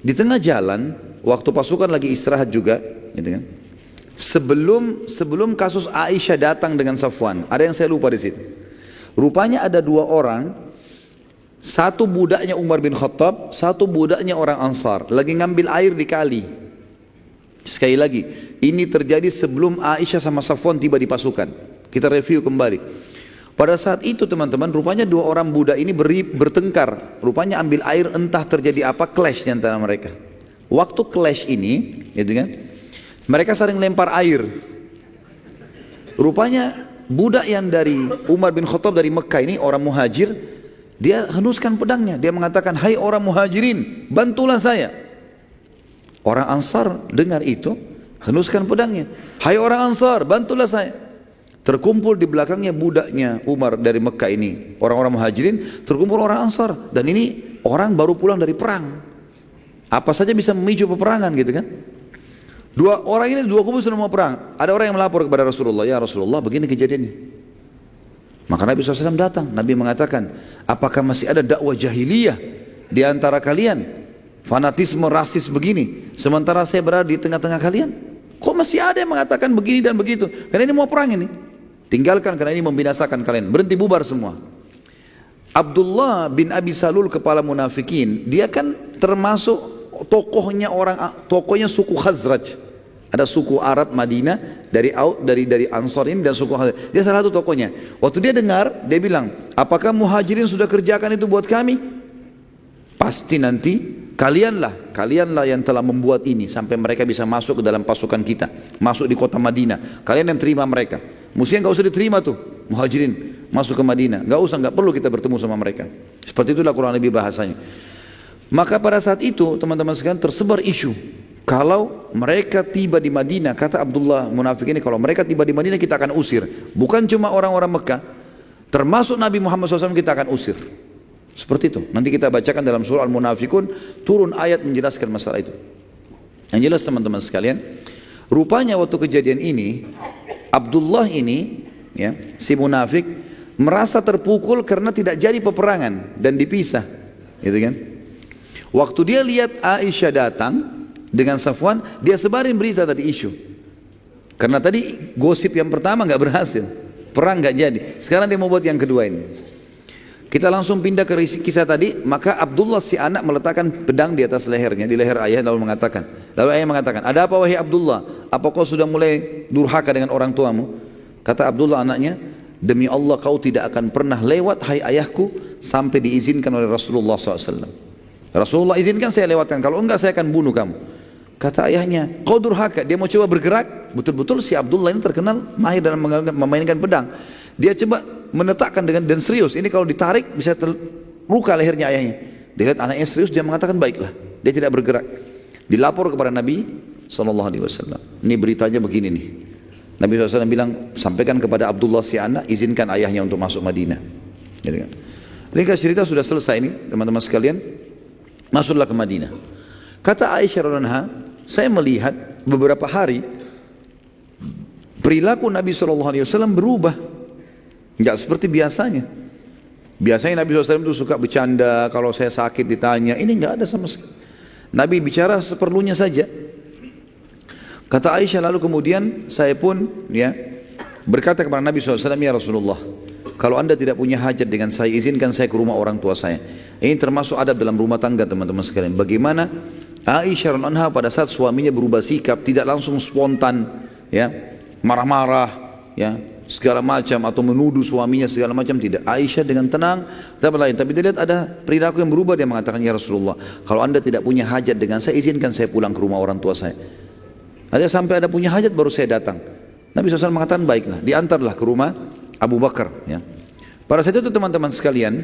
di tengah jalan, waktu pasukan lagi istirahat juga, gitu kan. Sebelum kasus Aisyah datang dengan Safwan, ada yang saya lupa di situ. Rupanya ada dua orang, satu budaknya Umar bin Khattab, satu budaknya orang Ansar, lagi ngambil air di kali. Sekali lagi, ini terjadi sebelum Aisyah sama Safwan tiba di pasukan. Kita review kembali. Pada saat itu teman-teman, rupanya dua orang budak ini bertengkar. Rupanya ambil air, entah terjadi apa, clash di antara mereka. Waktu clash ini, gitu kan, mereka saling lempar air. Rupanya budak yang dari Umar bin Khattab dari Mekah ini, orang muhajir, dia henuskan pedangnya. Dia mengatakan, hai orang muhajirin, bantulah saya. Orang Ansar dengar itu, henuskan pedangnya. Hai orang Ansar, bantulah saya. Terkumpul di belakangnya budaknya Umar dari Mekah ini, orang-orang muhajirin, terkumpul orang Ansar. Dan ini orang baru pulang dari perang. Apa saja bisa memicu peperangan gitu kan. Dua orang ini, dua kubu sudah mau perang. Ada orang yang melapor kepada Rasulullah, ya Rasulullah begini kejadiannya. Maka Nabi SAW datang. Nabi mengatakan, apakah masih ada dakwah jahiliyah di antara kalian? Fanatisme rasis begini, sementara saya berada di tengah-tengah kalian. Kok masih ada yang mengatakan begini dan begitu? Karena ini mau perang ini. Tinggalkan, karena ini membinasakan kalian. Berhenti, bubar semua. Abdullah bin Abi Salul, kepala munafikin, dia kan termasuk tokohnya suku Khazraj. Ada suku Arab Madinah dari Ansar ini dan suku Khazraj. Dia salah satu tokohnya. Waktu dia dengar, dia bilang, apakah muhajirin sudah kerjakan itu buat kami? Pasti nanti kalianlah yang telah membuat ini sampai mereka bisa masuk ke dalam pasukan kita, masuk di kota Madinah. Kalian yang terima mereka. Mestinya nggak usah diterima tuh muhajirin masuk ke Madinah. Nggak perlu kita bertemu sama mereka. Seperti itulah kurang lebih bahasanya. Maka pada saat itu teman-teman sekalian tersebar isu, kalau mereka tiba di Madinah, kata Abdullah munafik ini, kalau mereka tiba di Madinah kita akan usir. Bukan cuma orang-orang Mekah, termasuk Nabi Muhammad SAW kita akan usir. Seperti itu. Nanti kita bacakan dalam surah Al-Munafikun, turun ayat menjelaskan masalah itu. Yang jelas teman-teman sekalian, rupanya waktu kejadian ini, Abdullah ini, ya, si munafik, merasa terpukul karena tidak jadi peperangan dan dipisah, gitu kan? Waktu dia lihat Aisyah datang dengan Safwan, dia sebarin berita tadi isu. Karena tadi gosip yang pertama nggak berhasil, perang nggak jadi. Sekarang dia mau buat yang kedua ini. Kita langsung pindah ke kisah tadi. Maka Abdullah si anak meletakkan pedang di atas lehernya, di leher ayah, lalu ayah mengatakan, ada apa wahai Abdullah? Apa kau sudah mulai durhaka dengan orang tuamu? Kata Abdullah anaknya, demi Allah kau tidak akan pernah lewat hai ayahku sampai diizinkan oleh Rasulullah SAW. Rasulullah izinkan saya lewatkan, kalau enggak saya akan bunuh kamu. Kata ayahnya, kau durhaka. Dia mau coba bergerak. Betul-betul si Abdullah ini terkenal mahir dalam memainkan pedang. Dia coba menetakkan dan serius. Ini kalau ditarik bisa terluka lehernya ayahnya. Dia lihat anaknya serius, dia mengatakan baiklah. Dia tidak bergerak. Dilapor kepada Nabi SAW. Ini beritanya begini nih. Nabi SAW bilang, sampaikan kepada Abdullah si anak, izinkan ayahnya untuk masuk Madinah. Ringkas cerita sudah selesai ini teman-teman sekalian. Masuklah ke Madinah. Kata Aisyah radhiyallahu anha, saya melihat beberapa hari perilaku Nabi SAW berubah. Enggak seperti biasanya. Biasanya Nabi SAW itu suka bercanda, kalau saya sakit ditanya. Ini enggak ada sama sekali. Nabi bicara seperlunya saja. Kata Aisyah, lalu kemudian saya pun berkata kepada Nabi SAW, ya Rasulullah, kalau anda tidak punya hajat dengan saya, izinkan saya ke rumah orang tua saya. Ini termasuk adab dalam rumah tangga teman-teman sekalian. Bagaimana Aisyah radhiyallahu anha pada saat suaminya berubah sikap, tidak langsung spontan, marah-marah, segala macam, atau menuduh suaminya segala macam, tidak. Aisyah dengan tenang, tapi dia lihat ada perilaku yang berubah, dia mengatakan, ya Rasulullah, kalau anda tidak punya hajat dengan saya, izinkan saya pulang ke rumah orang tua saya. Ada sampai ada punya hajat baru saya datang. Nabi SAW mengatakan, baiklah, diantarlah ke rumah Abu Bakar. Pada saat itu teman-teman sekalian,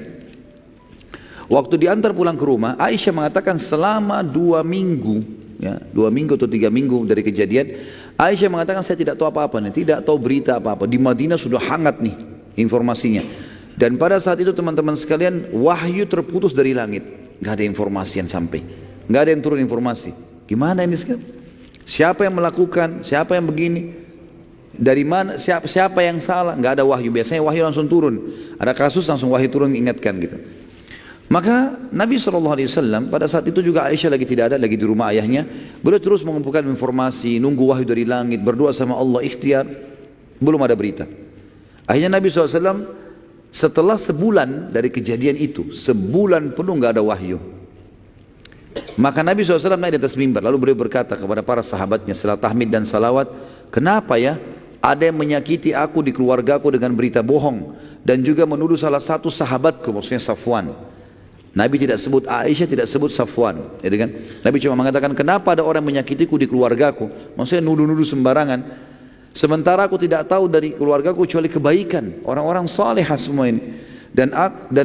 waktu diantar pulang ke rumah, Aisyah mengatakan selama 2 minggu, 2 minggu atau 3 minggu dari kejadian, Aisyah mengatakan saya tidak tahu apa-apa nih, tidak tahu berita apa-apa. Di Madinah sudah hangat nih informasinya. Dan pada saat itu teman-teman sekalian, wahyu terputus dari langit, nggak ada informasi yang sampai, nggak ada yang turun informasi. Gimana ini sekarang? Siapa yang melakukan, siapa yang begini, dari mana, siapa yang salah. Nggak ada wahyu, biasanya wahyu langsung turun. Ada kasus langsung wahyu turun ingatkan gitu. Maka Nabi SAW pada saat itu juga Aisyah lagi tidak ada, lagi di rumah ayahnya. Beliau terus mengumpulkan informasi, nunggu wahyu dari langit, berdoa sama Allah, ikhtiar. Belum ada berita. Akhirnya Nabi SAW setelah sebulan dari kejadian itu, sebulan penuh nggak ada wahyu. Maka Nabi SAW naik di atas mimbar, lalu beliau berkata kepada para sahabatnya setelah tahmid dan salawat, kenapa ya ada yang menyakiti aku di keluargaku dengan berita bohong dan juga menuduh salah satu sahabatku, maksudnya Safwan. Nabi tidak sebut Aisyah, tidak sebut Safwan, ya kan? Nabi cuma mengatakan kenapa ada orang menyakitiku di keluargaku, maksudnya nuduh-nuduh sembarangan. Sementara aku tidak tahu dari keluargaku kecuali kebaikan, orang-orang salehah semua ini. Dan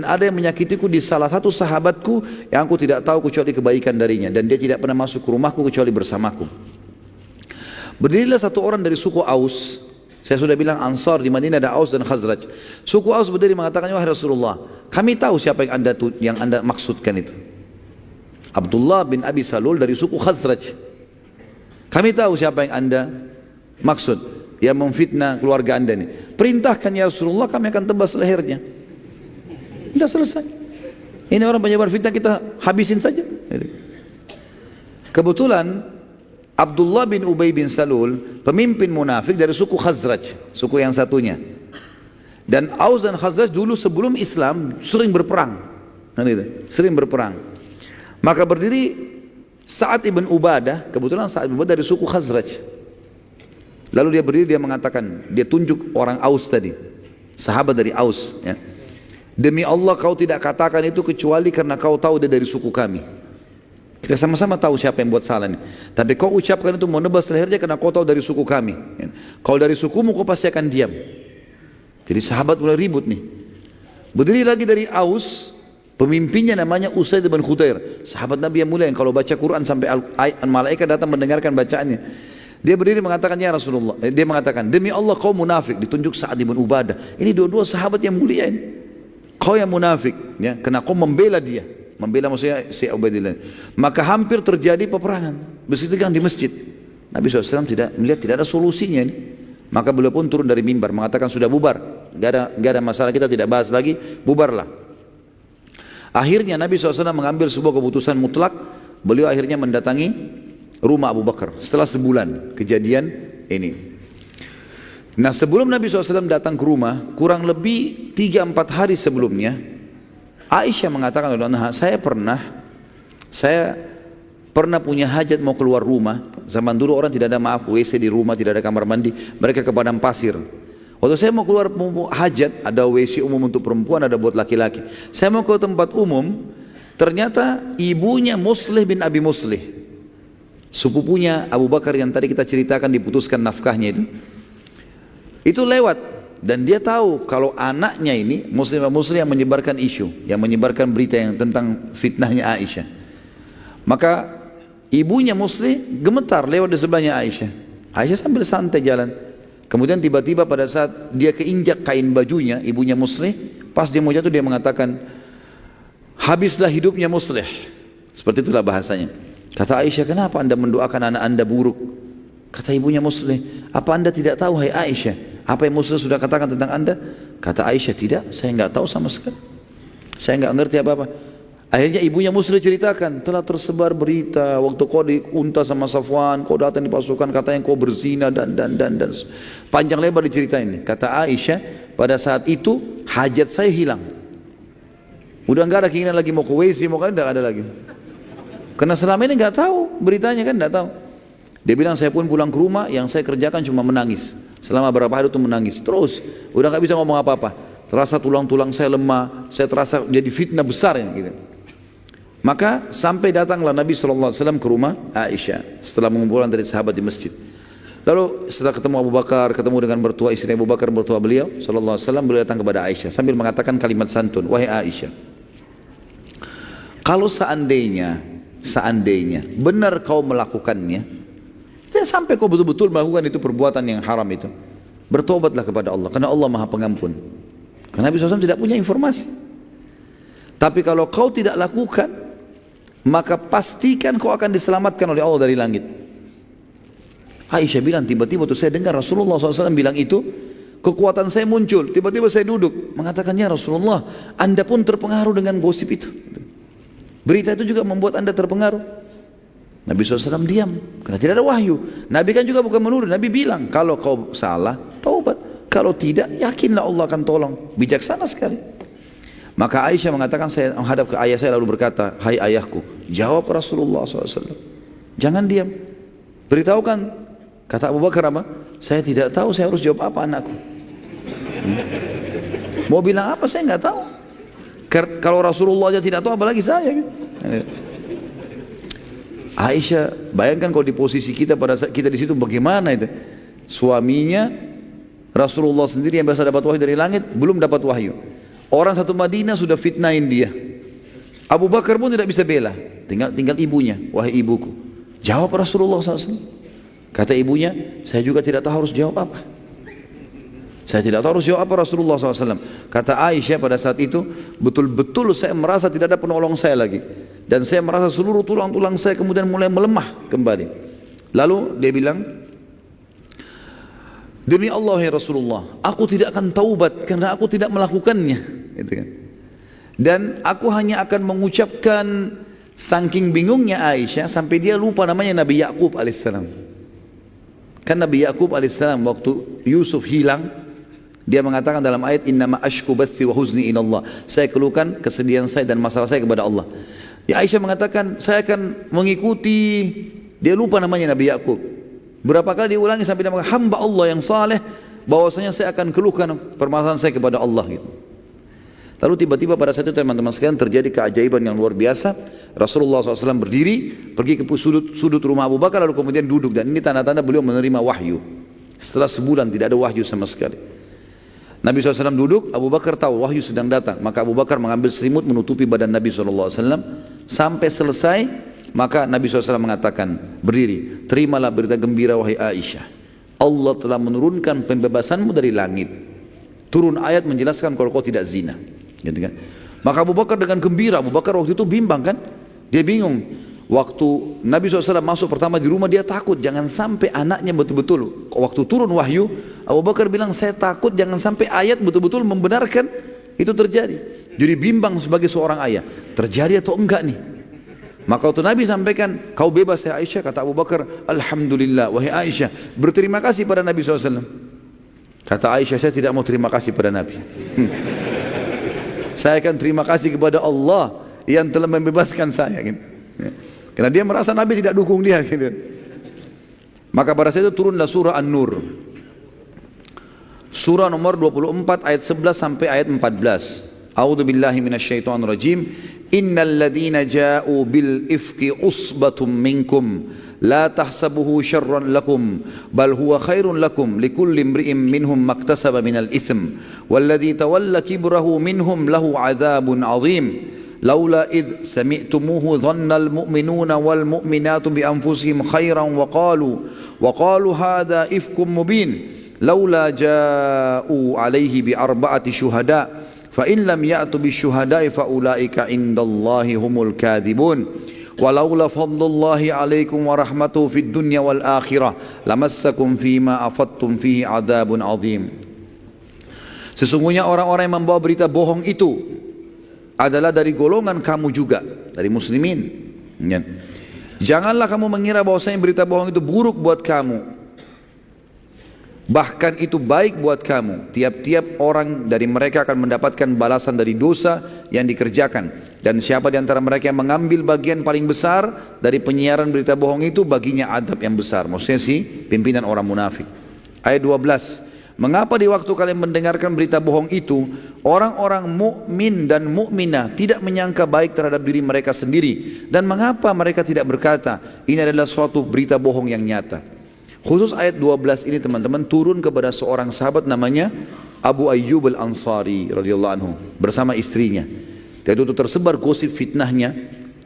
ada yang menyakitiku di salah satu sahabatku yang aku tidak tahu kecuali kebaikan darinya, dan dia tidak pernah masuk ke rumahku kecuali bersamaku. Berdirilah satu orang dari suku Aus. Saya sudah bilang Ansar di Madinah ada Aus dan Khazraj. Suku Aus berdiri mengatakan, wahai Rasulullah, kami tahu siapa yang anda maksudkan itu. Abdullah bin Abi Salul dari suku Khazraj. Kami tahu siapa yang anda maksud, yang memfitnah keluarga anda ini. Perintahkan ya Rasulullah, kami akan tebas lehernya. Sudah selesai. Ini orang penyebar fitnah, kita habisin saja. Kebetulan Abdullah bin Ubay bin Salul, pemimpin munafik dari suku Khazraj, suku yang satunya. Dan Aus dan Khazraj dulu sebelum Islam sering berperang. Sering berperang. Maka berdiri Sa'ad ibn Ubadah, kebetulan Sa'ad ibn Ubadah dari suku Khazraj. Lalu dia berdiri, dia mengatakan, dia tunjuk orang Aus tadi, sahabat dari Aus, ya. Demi Allah kau tidak katakan itu kecuali karena kau tahu dia dari suku kami. Kita sama-sama tahu siapa yang buat salah ini. Tapi kau ucapkan itu mau nebas lehernya karena kau tahu dari suku kami. Kalau dari sukumu kau pasti akan diam. Jadi sahabat mulai ribut nih. Berdiri lagi dari Aus, pemimpinnya namanya Usaid bin Khudair, sahabat Nabi yang mulia yang kalau baca Quran sampai malaikat datang mendengarkan bacaannya. Dia berdiri mengatakan, ya Rasulullah, dia mengatakan, demi Allah kau munafik. Ditunjuk Sa'ad bin Ubadah. Ini dua-dua sahabat yang mulia ini. Kau yang munafik, ya, karena kau membela dia. Membela maksudnya si Ubaidillah. Maka hampir terjadi peperangan bersitegang di masjid. Nabi SAW tidak melihat tidak ada solusinya ini. Maka beliau pun turun dari mimbar mengatakan sudah bubar, gak ada masalah, kita tidak bahas lagi, bubarlah. Akhirnya Nabi SAW mengambil sebuah keputusan mutlak. Beliau akhirnya mendatangi rumah Abu Bakar setelah sebulan kejadian ini. Nah sebelum Nabi SAW datang ke rumah, kurang lebih 3-4 hari sebelumnya, Aisyah mengatakan, saya pernah punya hajat mau keluar rumah. Zaman dulu orang tidak ada WC di rumah, tidak ada kamar mandi, mereka ke padang pasir. Waktu saya mau keluar hajat, ada WC umum untuk perempuan, ada buat laki-laki. Saya mau ke tempat umum, ternyata ibunya Muslih bin Abi Muslih, sepupunya Abu Bakar yang tadi kita ceritakan diputuskan nafkahnya itu lewat. Dan dia tahu kalau anaknya ini Muslim yang menyebarkan isu, yang menyebarkan berita yang tentang fitnahnya Aisyah. Maka ibunya Muslim gemetar lewat di sebelahnya Aisyah. Aisyah sambil santai jalan. Kemudian tiba-tiba pada saat dia keinjak kain bajunya ibunya Muslim, pas dia mau jatuh dia mengatakan, habislah hidupnya Muslim. Seperti itulah bahasanya. Kata Aisyah, kenapa anda mendoakan anak anda buruk? Kata ibunya Muslim, apa anda tidak tahu hai Aisyah apa yang Muslim sudah katakan tentang anda? Kata Aisyah, tidak, saya enggak tahu sama sekali, saya enggak ngerti apa-apa. Akhirnya ibunya Muslim ceritakan, telah tersebar berita waktu kau diunta sama Safwan, kau datang di pasukan katanya kau berzina dan panjang lebar diceritain. Kata Aisyah, pada saat itu hajat saya hilang, udah enggak ada keinginan lagi mau ke WC, mau kan enggak ada lagi, karena selama ini enggak tahu beritanya kan, enggak tahu. Dia bilang, saya pun pulang ke rumah, yang saya kerjakan cuma menangis. Selama berapa hari itu menangis terus, udah nggak bisa ngomong apa-apa. Terasa tulang-tulang saya lemah, saya terasa jadi fitnah besar gitu. Maka sampai datanglah Nabi SAW ke rumah Aisyah setelah mengumpulkan dari sahabat di masjid. Lalu setelah ketemu Abu Bakar, ketemu dengan mertua istri Abu Bakar, mertua beliau SAW, beliau datang kepada Aisyah sambil mengatakan kalimat santun, wahai Aisyah, kalau seandainya benar kau melakukannya, ya sampai kau betul-betul melakukan itu perbuatan yang haram itu, bertobatlah kepada Allah, karena Allah Maha Pengampun. Karena Nabi SAW tidak punya informasi. Tapi kalau kau tidak lakukan, maka pastikan kau akan diselamatkan oleh Allah dari langit. Aisyah bilang, tiba-tiba tuh saya dengar Rasulullah SAW bilang itu, kekuatan saya muncul, tiba-tiba saya duduk, mengatakan, ya Rasulullah, Anda pun terpengaruh dengan gosip itu. Berita itu juga membuat Anda terpengaruh. Nabi SAW diam, karena tidak ada wahyu. Nabi kan juga bukan menuduh, Nabi bilang, kalau kau salah, taubat. Kalau tidak, yakinlah Allah akan tolong. Bijaksana sekali. Maka Aisyah mengatakan, saya menghadap ke ayah saya lalu berkata, hai ayahku, jawab Rasulullah SAW. Jangan diam. Beritahukan. Kata Abu Bakar apa? Saya tidak tahu saya harus jawab apa anakku. Mau bilang apa saya nggak tahu. Kalau Rasulullah aja tidak tahu, apalagi saya. Aisyah, bayangkan kalau di posisi kita pada saat kita di situ bagaimana itu? Suaminya Rasulullah sendiri yang biasa dapat wahyu dari langit belum dapat wahyu. Orang satu Madinah sudah fitnahin dia. Abu Bakar pun tidak bisa bela. Tinggal ibunya. Wahai ibuku, jawab Rasulullah SAW. Kata ibunya, saya juga tidak tahu harus jawab apa. Saya tidak tahu harus jawab apa Rasulullah SAW. Kata Aisyah pada saat itu, betul-betul saya merasa tidak ada penolong saya lagi. Dan saya merasa seluruh tulang-tulang saya kemudian mulai melemah kembali. Lalu dia bilang, demi Allah ya Rasulullah, aku tidak akan taubat karena aku tidak melakukannya. Gitu kan. Dan aku hanya akan mengucapkan, saking bingungnya Aisyah sampai dia lupa namanya Nabi Yakub alaihissalam. Kan Nabi Yakub alaihissalam waktu Yusuf hilang, dia mengatakan dalam ayat innama ashku bathi wa huzni ilallah, saya keluhkan kesedihan saya dan masalah saya kepada Allah. Ya Aisyah mengatakan saya akan mengikuti, dia lupa namanya Nabi Yakub. Berapa kali diulangi sampai dia mengatakan hamba Allah yang saleh, bahwasanya saya akan keluhkan permasalahan saya kepada Allah gitu. Lalu tiba-tiba pada saat itu teman-teman sekalian terjadi keajaiban yang luar biasa. Rasulullah SAW berdiri, pergi ke sudut rumah Abu Bakar lalu kemudian duduk, dan ini tanda-tanda beliau menerima wahyu. Setelah sebulan tidak ada wahyu sama sekali. Nabi SAW duduk, Abu Bakar tahu wahyu sedang datang, maka Abu Bakar mengambil selimut menutupi badan Nabi SAW sampai selesai. Maka Nabi SAW mengatakan, berdiri, terimalah berita gembira wahai Aisyah, Allah telah menurunkan pembebasanmu dari langit. Turun ayat menjelaskan kalau kau tidak zina, gitu kan? Maka Abu Bakar dengan gembira. Abu Bakar waktu itu bimbang kan, dia bingung. Waktu Nabi SAW masuk pertama di rumah, dia takut jangan sampai anaknya betul-betul. Waktu turun wahyu, Abu Bakar bilang saya takut jangan sampai ayat betul-betul membenarkan itu terjadi. Jadi bimbang sebagai seorang ayah, terjadi atau enggak nih. Maka waktu Nabi sampaikan kau bebas ya Aisyah, kata Abu Bakar, alhamdulillah wahai Aisyah, berterima kasih pada Nabi SAW. Kata Aisyah, saya tidak mau terima kasih pada Nabi. Saya akan terima kasih kepada Allah yang telah membebaskan saya gitu. Karena dia merasa Nabi tidak dukung dia gitu. Maka pada saat itu turunlah surah An-Nur, surah nomor 24 ayat 11 sampai ayat 14. A'udzu billahi minasyaitonir rajim. Innal ladzina ja'u bil ifki usbatum minkum la tahsabuhu syarran lakum bal huwa khairun lakum likulli imri'in minhum maktasaba minal itsm walladzi tawalla kibrahu minhum lahu 'adzabun 'adzim laula id sami'tumuhu dhannal mu'minuna wal mu'minatu bi anfusihim khairan wa qalu hadha ifkum mubin laula ja'u 'alaihi bi arba'ati syuhada fa in lam ya'tu bi syuhada'i fa ulaika indallahi humul kadhibun walaula fadlullahi 'alaikum wa rahmatuhu fid dunya wal akhirah lamassakum fima afattum fihi 'adzabun 'adzim. Sesungguhnya orang-orang yang membawa berita bohong itu adalah dari golongan kamu juga, dari muslimin. Janganlah kamu mengira bahwasanya berita bohong itu buruk buat kamu. Bahkan itu baik buat kamu. Tiap-tiap orang dari mereka akan mendapatkan balasan dari dosa yang dikerjakan. Dan siapa di antara mereka yang mengambil bagian paling besar dari penyiaran berita bohong itu, baginya adab yang besar. Maksudnya si pimpinan orang munafik. Ayat 12. Mengapa di waktu kalian mendengarkan berita bohong itu, orang-orang mukmin dan mukminah tidak menyangka baik terhadap diri mereka sendiri? Dan mengapa mereka tidak berkata, ini adalah suatu berita bohong yang nyata? Khusus ayat 12 ini teman-teman turun kepada seorang sahabat namanya Abu Ayyub al-Ansari radhiyallahu anhu bersama istrinya. Dan itu tersebar gosip fitnahnya,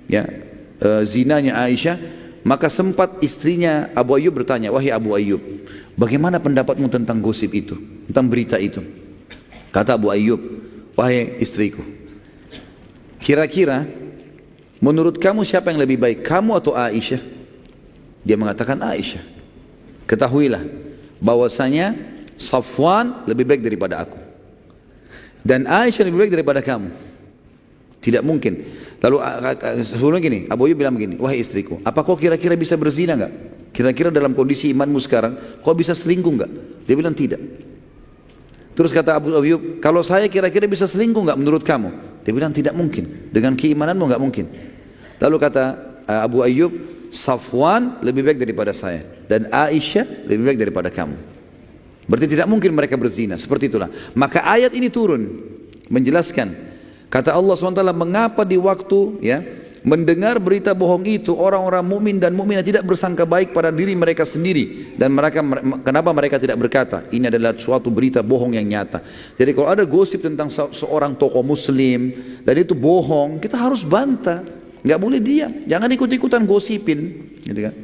ya, zinanya Aisyah. Maka sempat istrinya Abu Ayyub bertanya, wahai Abu Ayyub, bagaimana pendapatmu tentang gosip itu, tentang berita itu? Kata Abu Ayyub, wahai istriku, kira-kira menurut kamu siapa yang lebih baik, kamu atau Aisyah? Dia mengatakan Aisyah. ketahuilah bahwasanya Safwan lebih baik daripada aku dan Aisyah lebih baik daripada kamu. Tidak mungkin. Lalu sebelumnya gini, Abu Ayyub bilang begini, wahai istriku, apa kau kira-kira bisa berzina enggak? Kira-kira dalam kondisi imanmu sekarang, kau bisa selingkuh enggak? Dia bilang tidak. Terus kata Abu Ayyub, kalau saya kira-kira bisa selingkuh enggak menurut kamu? Dia bilang tidak mungkin. Dengan keimananmu enggak mungkin. Lalu kata Abu Ayyub, Safwan lebih baik daripada saya dan Aisyah lebih baik daripada kamu. Berarti tidak mungkin mereka berzina. Seperti itulah. Maka ayat ini turun menjelaskan. Kata Allah SWT, mengapa di waktu mendengar berita bohong itu orang-orang mukmin dan mukminah tidak bersangka baik pada diri mereka sendiri dan kenapa mereka tidak berkata ini adalah suatu berita bohong yang nyata. Jadi kalau ada gosip tentang seorang tokoh muslim dan itu bohong, kita harus bantah. Nggak boleh diam, jangan ikut-ikutan gosipin, gitu kan.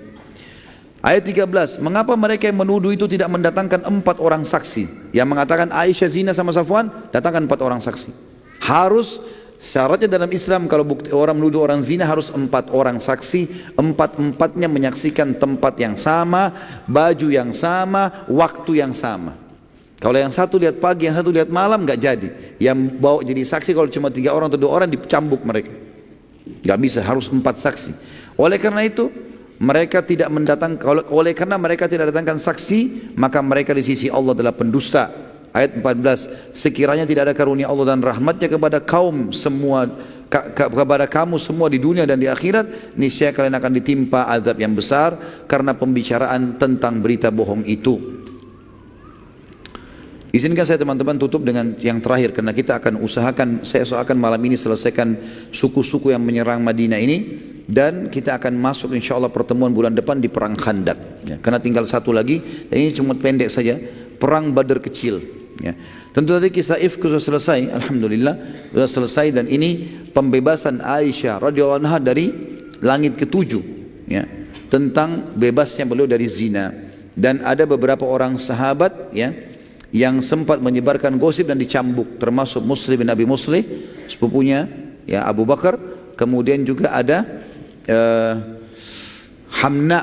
Ayat 13, mengapa mereka yang menuduh itu tidak mendatangkan 4 orang saksi? Yang mengatakan Aisyah zina sama Safwan, datangkan 4 orang saksi. Harus, syaratnya dalam Islam kalau orang menuduh orang zina harus 4 orang saksi, 4-4-nya menyaksikan tempat yang sama, baju yang sama, waktu yang sama. Kalau yang satu lihat pagi, yang satu lihat malam, nggak jadi. Yang bawa jadi saksi kalau cuma 3 orang atau 2 orang dicambuk mereka. Nggak bisa, harus 4 saksi. Oleh karena itu, mereka tidak mendatangkan, oleh karena mereka tidak datangkan saksi, maka mereka di sisi Allah adalah pendusta. Ayat 14, sekiranya tidak ada karunia Allah dan rahmatnya kepada kaum semua, kepada kamu semua di dunia dan di akhirat, niscaya kalian akan ditimpa azab yang besar karena pembicaraan tentang berita bohong itu. Izinkan saya teman-teman tutup dengan yang terakhir, karena kita akan usahakan, saya usahakan malam ini selesaikan suku-suku yang menyerang Madinah ini, dan kita akan masuk insya Allah pertemuan bulan depan di perang Khandak, ya, karena tinggal satu lagi, dan ini cuma pendek saja, perang Badar kecil, ya. Tentu tadi kisah Ifk sudah selesai, alhamdulillah sudah selesai, dan ini pembebasan Aisyah radhiyallahu anha dari langit ketujuh, ya, tentang bebasnya beliau dari zina. Dan ada beberapa orang sahabat, ya, yang sempat menyebarkan gosip dan dicambuk, termasuk Muslim bin Abi Muslih, sepupunya ya Abu Bakar. Kemudian juga ada Hamna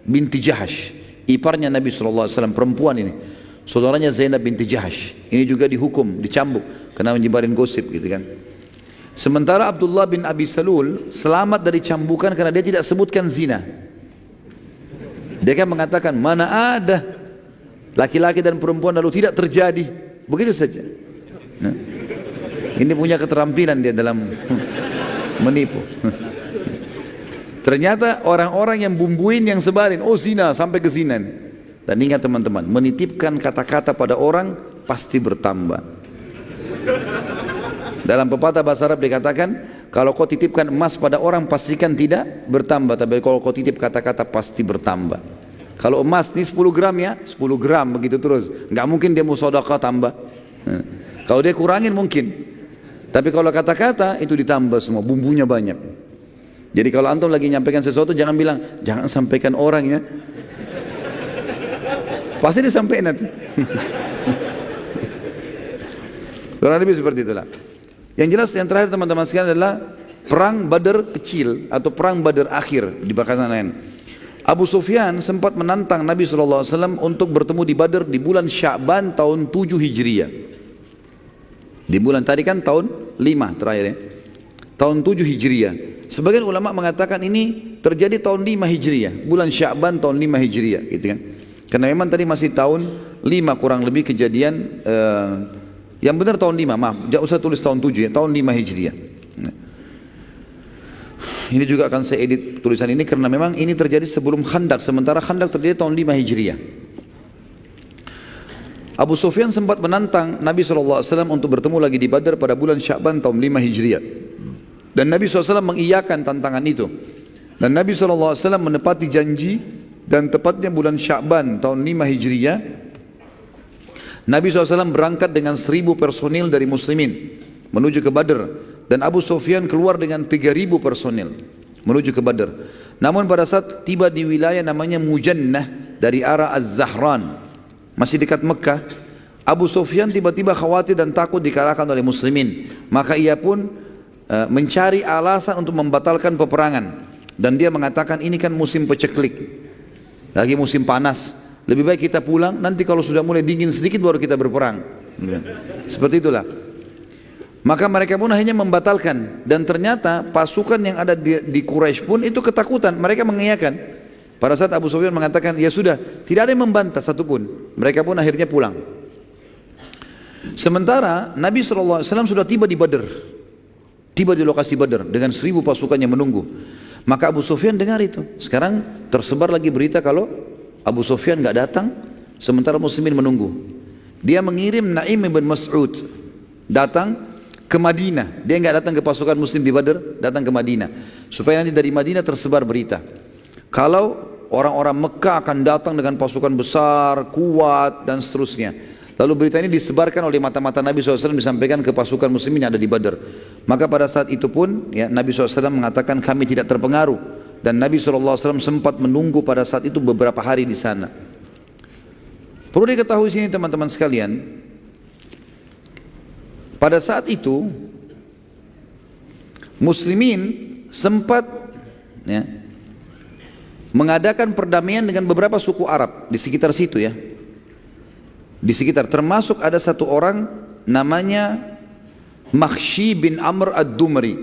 binti Jahash, iparnya Nabi SAW, perempuan ini, saudaranya Zainab binti Jahash, ini juga dihukum, dicambuk karena menyebarin gosip, gitu kan. Sementara Abdullah bin Abi Salul selamat dari cambukan karena dia tidak sebutkan zina. Dia kan mengatakan, mana ada laki-laki dan perempuan lalu tidak terjadi, begitu saja. Nah, ini punya keterampilan dia dalam menipu. Ternyata orang-orang yang bumbuin, yang sebarin, oh zina, sampai ke zina. Dan ingat teman-teman, menitipkan kata-kata pada orang pasti bertambah. Dalam pepatah bahasa Arab dikatakan, kalau kau titipkan emas pada orang pastikan tidak bertambah, tapi kalau kau titip kata-kata pasti bertambah. Kalau emas ini 10 gram ya, 10 gram begitu terus. Nggak mungkin dia mau sedekah tambah. Kalau dia kurangin mungkin. Tapi kalau kata-kata itu ditambah semua, bumbunya banyak. Jadi kalau antum lagi nyampaikan sesuatu jangan bilang, jangan sampaikan orang ya. Pasti disampaikan nanti. Kurang lebih seperti itulah. Yang jelas yang terakhir teman-teman sekalian adalah perang Badar kecil atau perang Badar akhir di bakasan lain. Abu Sufyan sempat menantang Nabi SAW untuk bertemu di Badar di bulan Sya'ban tahun 7 Hijriah. Di bulan tadi kan tahun 5 terakhir ya. Tahun 7 Hijriah. Sebagian ulama mengatakan ini terjadi tahun 5 Hijriah. Bulan Sya'ban tahun 5 Hijriah, gitu kan. Karena memang tadi masih tahun 5 kurang lebih kejadian, yang benar tahun 5, maaf, jangan usah tulis tahun 7 ya, tahun 5 Hijriah. Ini juga akan saya edit tulisan ini karena memang ini terjadi sebelum Khandak, sementara Khandak terjadi tahun 5 Hijriah. Abu Sufyan sempat menantang Nabi SAW untuk bertemu lagi di Badar pada bulan Sya'ban tahun 5 Hijriah. Dan Nabi SAW mengiyakan tantangan itu. Dan Nabi SAW menepati janji, dan tepatnya bulan Sya'ban tahun 5 Hijriah, Nabi SAW berangkat dengan 1000 personil dari muslimin menuju ke Badar. Dan Abu Sufyan keluar dengan 3000 personil menuju ke Badar. Namun pada saat tiba di wilayah namanya Mujannah dari arah Az-Zahran, masih dekat Mekah, Abu Sufyan tiba-tiba khawatir dan takut dikalahkan oleh muslimin. Maka ia pun mencari alasan untuk membatalkan peperangan. Dan dia mengatakan ini kan musim peceklik. lagi musim panas, lebih baik kita pulang, nanti kalau sudah mulai dingin sedikit baru kita berperang. Seperti itulah. Maka mereka pun akhirnya membatalkan, dan ternyata pasukan yang ada di Quraisy pun itu ketakutan, mereka mengiyakan. Pada saat Abu Sufyan mengatakan, ya sudah, tidak ada yang membantah satupun, mereka pun akhirnya pulang. Sementara Nabi SAW sudah tiba di Badr, tiba di lokasi Badr dengan 1000 pasukan yang menunggu. Maka Abu Sufyan dengar itu. Sekarang tersebar lagi berita kalau Abu Sufyan nggak datang, sementara muslimin menunggu. Dia mengirim Naim bin Mas'ud datang ke Madinah. Dia nggak datang ke pasukan muslim di Badr, datang ke Madinah supaya nanti dari Madinah tersebar berita kalau orang-orang Mekah akan datang dengan pasukan besar, kuat dan seterusnya. Lalu berita ini disebarkan oleh mata-mata Nabi SAW, disampaikan ke pasukan muslimin yang ada di Badr. Maka pada saat itu pun ya, Nabi SAW mengatakan kami tidak terpengaruh, dan Nabi SAW sempat menunggu pada saat itu beberapa hari di sana. Perlu diketahui sini teman-teman sekalian, pada saat itu muslimin sempat ya, mengadakan perdamaian dengan beberapa suku Arab di sekitar situ ya. Di sekitar, termasuk ada satu orang namanya Makhshi bin Amr ad-Dumri.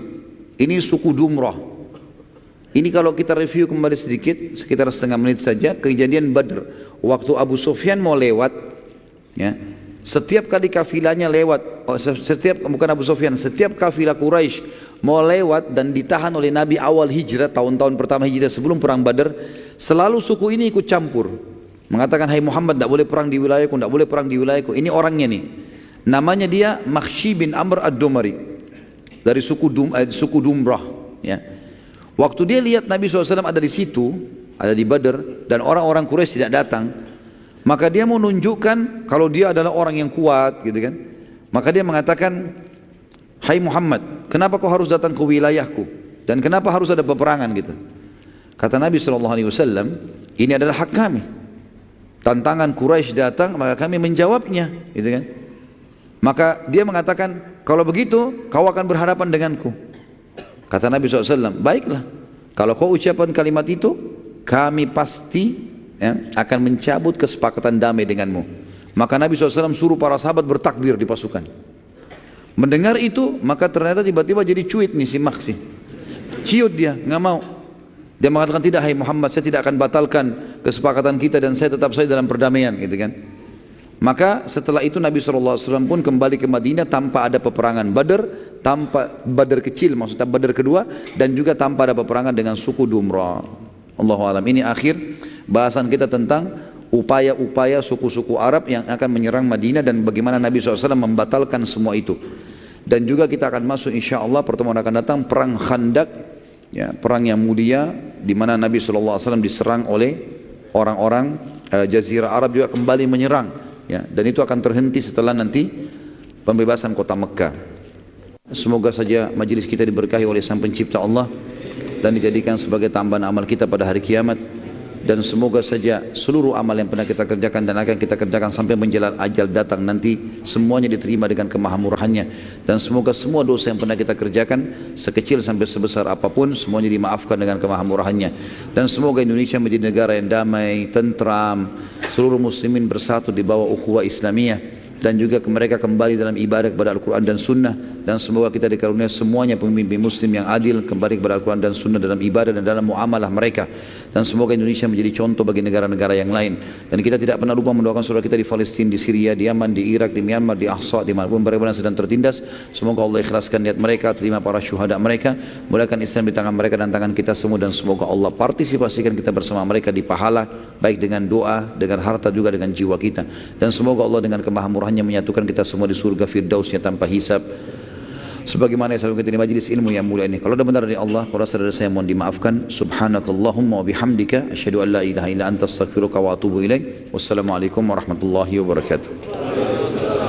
Ini suku Dumrah. Ini kalau kita review kembali sedikit, sekitar setengah menit saja, kejadian Badr. Waktu Abu Sufyan mau lewat ya, setiap kali kafilahnya lewat, bukan Abu Sufyan, setiap kafilah Quraisy mau lewat dan ditahan oleh Nabi awal hijrah, tahun-tahun pertama hijrah sebelum perang Badr, selalu suku ini ikut campur, mengatakan, hai Muhammad, tidak boleh perang di wilayahku, tidak boleh perang di wilayahku. Ini orangnya nih, namanya dia Makhshi bin Amr ad-Dumari, dari suku Dumrah ya. Waktu dia lihat Nabi SAW ada di situ, ada di Badr, dan orang-orang Quraisy tidak datang, maka dia mau menunjukkan kalau dia adalah orang yang kuat gitu kan. Maka dia mengatakan, hai Muhammad, kenapa kau harus datang ke wilayahku, dan kenapa harus ada peperangan gitu. Kata Nabi SAW, ini adalah hak kami. Tantangan Quraisy datang, maka kami menjawabnya gitu kan. Maka dia mengatakan, kalau begitu kau akan berhadapan denganku. Kata Nabi SAW, baiklah, kalau kau ucapkan kalimat itu, kami pasti ya, akan mencabut kesepakatan damai denganmu. Maka Nabi SAW suruh para sahabat bertakbir di pasukan. Mendengar itu, maka ternyata tiba-tiba jadi cuit nih si Makhshi. Ciut dia, nggak mau. Dia mengatakan, tidak hai Muhammad, saya tidak akan batalkan kesepakatan kita dan saya tetap saja dalam perdamaian gitu kan. Maka setelah itu Nabi SAW pun kembali ke Madinah tanpa ada peperangan Badr, tanpa Badr kecil, maksudnya Badr kedua, dan juga tanpa ada peperangan dengan suku Dumrah. Allahu a'lam. Ini akhir bahasan kita tentang upaya-upaya suku-suku Arab yang akan menyerang Madinah dan bagaimana Nabi SAW membatalkan semua itu. Dan juga kita akan masuk insya Allah pertemuan akan datang perang Khandaq, ya, perang yang mulia di mana Nabi SAW diserang oleh orang-orang Jazirah Arab juga kembali menyerang, ya, dan itu akan terhenti setelah nanti pembebasan kota Mekah. Semoga saja majelis kita diberkahi oleh Sang Pencipta Allah dan dijadikan sebagai tambahan amal kita pada hari kiamat. Dan semoga saja seluruh amal yang pernah kita kerjakan dan akan kita kerjakan sampai menjelang ajal datang nanti semuanya diterima dengan kemahamurahannya. Dan semoga semua dosa yang pernah kita kerjakan sekecil sampai sebesar apapun semuanya dimaafkan dengan kemahamurahannya. Dan semoga Indonesia menjadi negara yang damai, tentram, seluruh muslimin bersatu di bawah ukhuwah Islamiyah, dan juga mereka kembali dalam ibadah kepada Al-Quran dan Sunnah. Dan semoga kita dikaruniai semuanya pemimpin muslim yang adil, kembali kepada Al-Quran dan Sunnah dalam ibadah dan dalam muamalah mereka. Dan semoga Indonesia menjadi contoh bagi negara-negara yang lain. Dan kita tidak pernah lupa mendoakan saudara kita di Palestina, di Syria, di Yaman, di Irak, di Myanmar, di Ahsa, di manapun mereka sedang tertindas. Semoga Allah ikhlaskan niat mereka, terima para syuhada mereka, mudahkan Islam di tangan mereka dan tangan kita semua, dan semoga Allah partisipasikan kita bersama mereka di pahala, baik dengan doa, dengan harta, juga dengan jiwa kita. Dan semoga Allah dengan kemahamurahannya menyatukan kita semua di surga firdausnya tanpa hisab, sebagaimana yang selalu kita di majlis ilmu yang mulia ini. Kalau ada benar dari Allah, kalau saudara saya mohon dimaafkan. Subhanakallahumma wa bihamdika asyhadu an la ilaha illa anta astaghfiruka wa atubu ilaik. Wassalamualaikum warahmatullahi wabarakatuh.